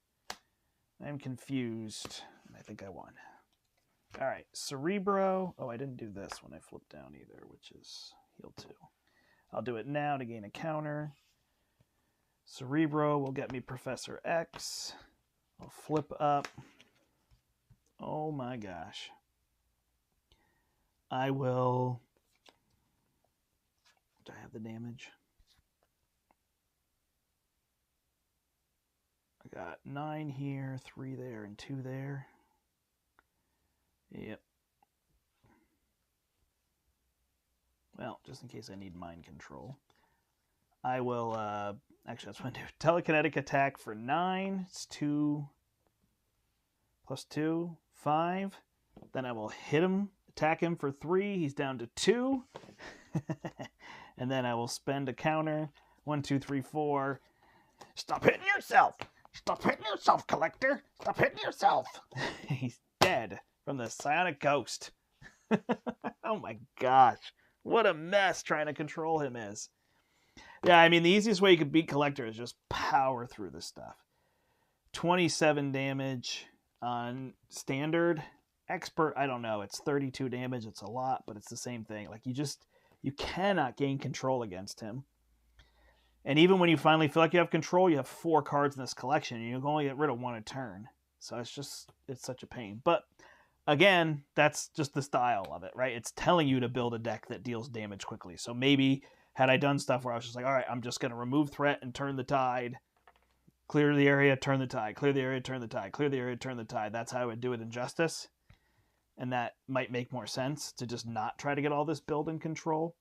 A: I'm confused. And I think I won. All right, Cerebro. Oh, I didn't do this when I flipped down either, which is heal 2. I'll do it now to gain a counter. Cerebro will get me Professor X. I'll flip up. Oh my gosh. I will... Do I have the damage? I got 9 here, 3 there, and 2 there. Yep. Well, just in case I need mind control. I will, actually, that's what I do. Telekinetic attack for 9. It's 2 plus 2, 5. Then I will hit him, attack him for 3. He's down to 2. And then I will spend a counter. 1, 2, 3, 4. Stop hitting yourself! Stop hitting yourself, Collector! Stop hitting yourself! He's dead from the Psionic Ghost. Oh my gosh. What a mess trying to control him is. Yeah, I mean, the easiest way you could beat Collector is just power through this stuff. 27 damage on Standard. Expert, I don't know. It's 32 damage. It's a lot, but it's the same thing. Like, you cannot gain control against him. And even when you finally feel like you have control, you have 4 cards in this collection, and you can only get rid of 1 a turn. So it's such a pain. But again, that's just the style of it, right? It's telling you to build a deck that deals damage quickly. So maybe had I done stuff where I was just like, all right, I'm just going to remove threat and turn the tide, clear the area, turn the tide, clear the area, turn the tide, clear the area, turn the tide. That's how I would do it in Justice. And that might make more sense to just not try to get all this build and control.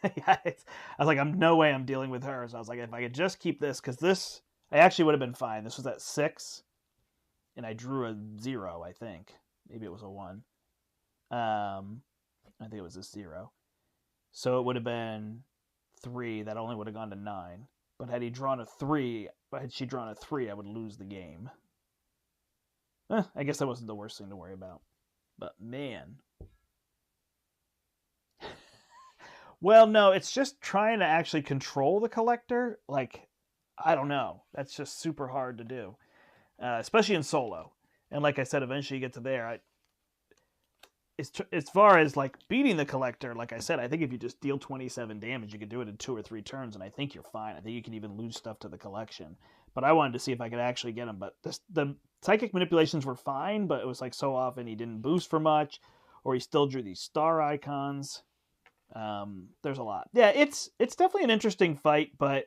A: Yeah, I was like, no way I'm dealing with her. So I was like, if I could just keep this, because this, I actually would have been fine. This was at 6, and I drew a 0, I think. Maybe it was a 1. I think it was a 0. So it would have been 3. That only would have gone to 9. But had she drawn a 3, I would lose the game. I guess that wasn't the worst thing to worry about. But man. Well, no, it's just trying to actually control the Collector. Like, I don't know. That's just super hard to do. Especially in solo. And like I said, eventually you get to there. As far as like beating the Collector, like I said, I think if you just deal 27 damage, you could do it in 2 or 3 turns, and I think you're fine. I think you can even lose stuff to the collection. But I wanted to see if I could actually get him. But the psychic manipulations were fine, but it was like so often he didn't boost for much, or he still drew these star icons. There's a lot. Yeah, it's definitely an interesting fight, but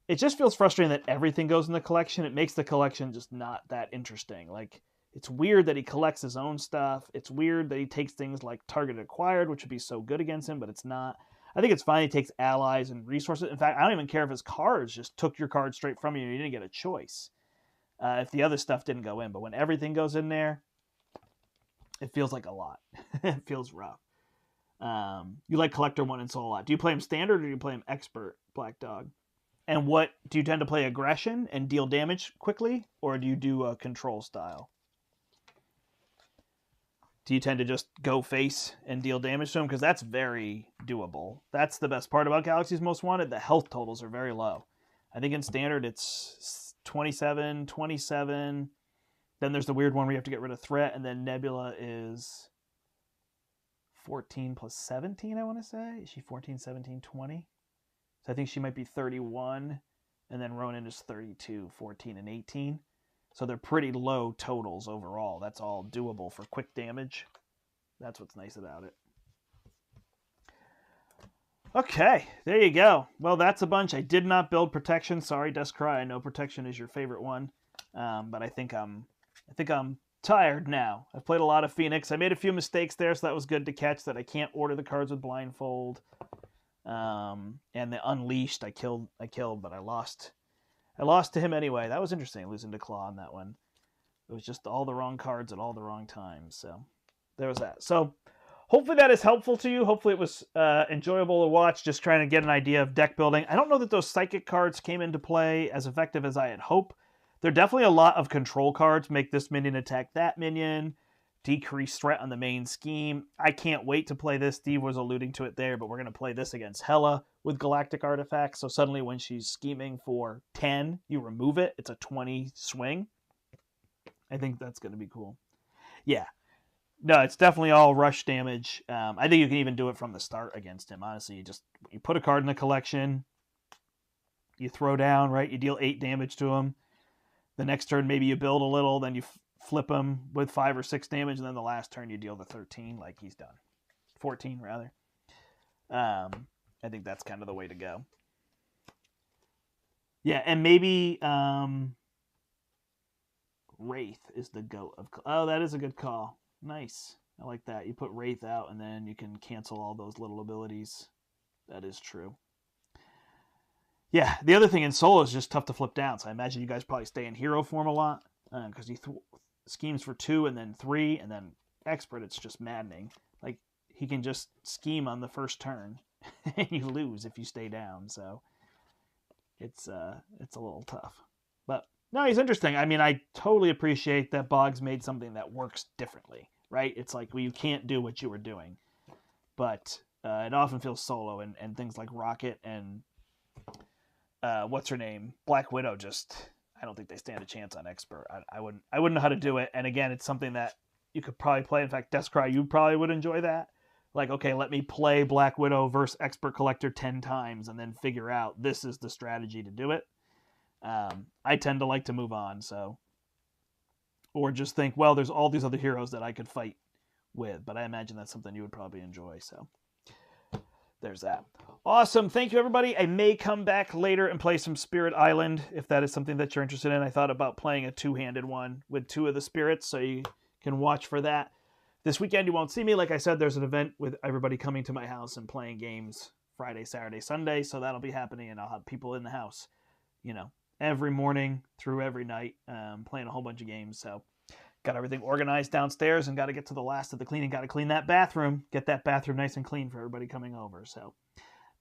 A: it just feels frustrating that everything goes in the collection. It makes the collection just not that interesting. Like, it's weird that he collects his own stuff. It's weird that he takes things like targeted acquired, which would be so good against him, but it's not. I think it's fine he takes allies and resources. In fact, I don't even care if his cards just took your card straight from you and you didn't get a choice. if the other stuff didn't go in. But when everything goes in there, it feels like a lot. It feels rough. You like Collector 1 and Soul a lot. Do you play him standard or do you play him expert, Black Dog? And what do you tend to play aggression and deal damage quickly, or do you do a control style? Do you tend to just go face and deal damage to him? Because that's very doable. That's the best part about Galaxy's Most Wanted. The health totals are very low. I think in standard it's 27, 27. Then there's the weird one where you have to get rid of threat, and then Nebula is 14 plus 17, I want to say. Is she 14, 17, 20? So I think she might be 31, and then Ronan is 32, 14, and 18. So they're pretty low totals overall. That's all doable for quick damage. That's what's nice about it. Okay, there you go. Well, that's a bunch. I did not build protection. Sorry, Deskcry. I know protection is your favorite one, but I think I'm tired now. I've played a lot of Phoenix. I made a few mistakes there, so that was good to catch. That I can't order the cards with blindfold. And the Unleashed, I killed, but I lost to him anyway. That was interesting, losing to Claw on that one. It was just all the wrong cards at all the wrong times. So there was that. So hopefully that is helpful to you. Hopefully it was enjoyable to watch, just trying to get an idea of deck building. I don't know that those Psychic cards came into play as effective as I had hoped. There are definitely a lot of control cards. Make this minion attack that minion. Decrease threat on the main scheme. I can't wait to play this. Steve was alluding to it there, but we're going to play this against Hela with Galactic Artifacts. So suddenly when she's scheming for 10, you remove it. It's a 20 swing. I think that's going to be cool. Yeah. No, it's definitely all rush damage. I think you can even do it from the start against him. Honestly, you put a card in the collection, you throw down, right? You deal 8 damage to him. The next turn, maybe you build a little, then you flip him with 5 or 6 damage, and then the last turn you deal the 13, like he's done. 14, rather. I think that's kind of the way to go. Yeah, and maybe Wraith is the goat of... Oh, that is a good call. Nice. I like that. You put Wraith out, and then you can cancel all those little abilities. That is true. Yeah, the other thing in solo is just tough to flip down, so I imagine you guys probably stay in hero form a lot, because he schemes for 2 and then 3, and then expert, it's just maddening. Like, he can just scheme on the first turn, and you lose if you stay down, so it's a little tough. But, no, he's interesting. I mean, I totally appreciate that Boggs made something that works differently, right? It's like, well, you can't do what you were doing. But it often feels solo, and things like Rocket and... what's her name? Black Widow just... I don't think they stand a chance on expert. I wouldn't know how to do it. And again, it's something that you could probably play. In fact, Deskcry, you probably would enjoy that. Like, okay, let me play Black Widow versus Expert Collector 10 times and then figure out this is the strategy to do it. I tend to like to move on, so... Or just think, well, there's all these other heroes that I could fight with. But I imagine that's something you would probably enjoy, so... There's that. Awesome. Thank you, everybody. I may come back later and play some Spirit Island, if that is something that you're interested in. I thought about playing a 2-handed one with 2 of the spirits, so you can watch for that. This weekend, you won't see me. Like I said, there's an event with everybody coming to my house and playing games Friday, Saturday, Sunday, so that'll be happening, and I'll have people in the house, every morning through every night, playing a whole bunch of games, so... Got everything organized downstairs and got to get to the last of the cleaning. Got to clean that bathroom. Get that bathroom nice and clean for everybody coming over. So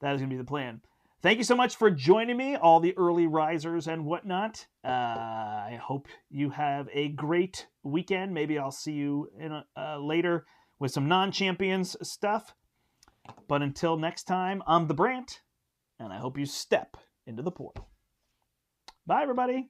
A: that is going to be the plan. Thank you so much for joining me, all the early risers and whatnot. I hope you have a great weekend. Maybe I'll see you later with some non-champions stuff. But until next time, I'm the Brandt, and I hope you step into the portal. Bye, everybody.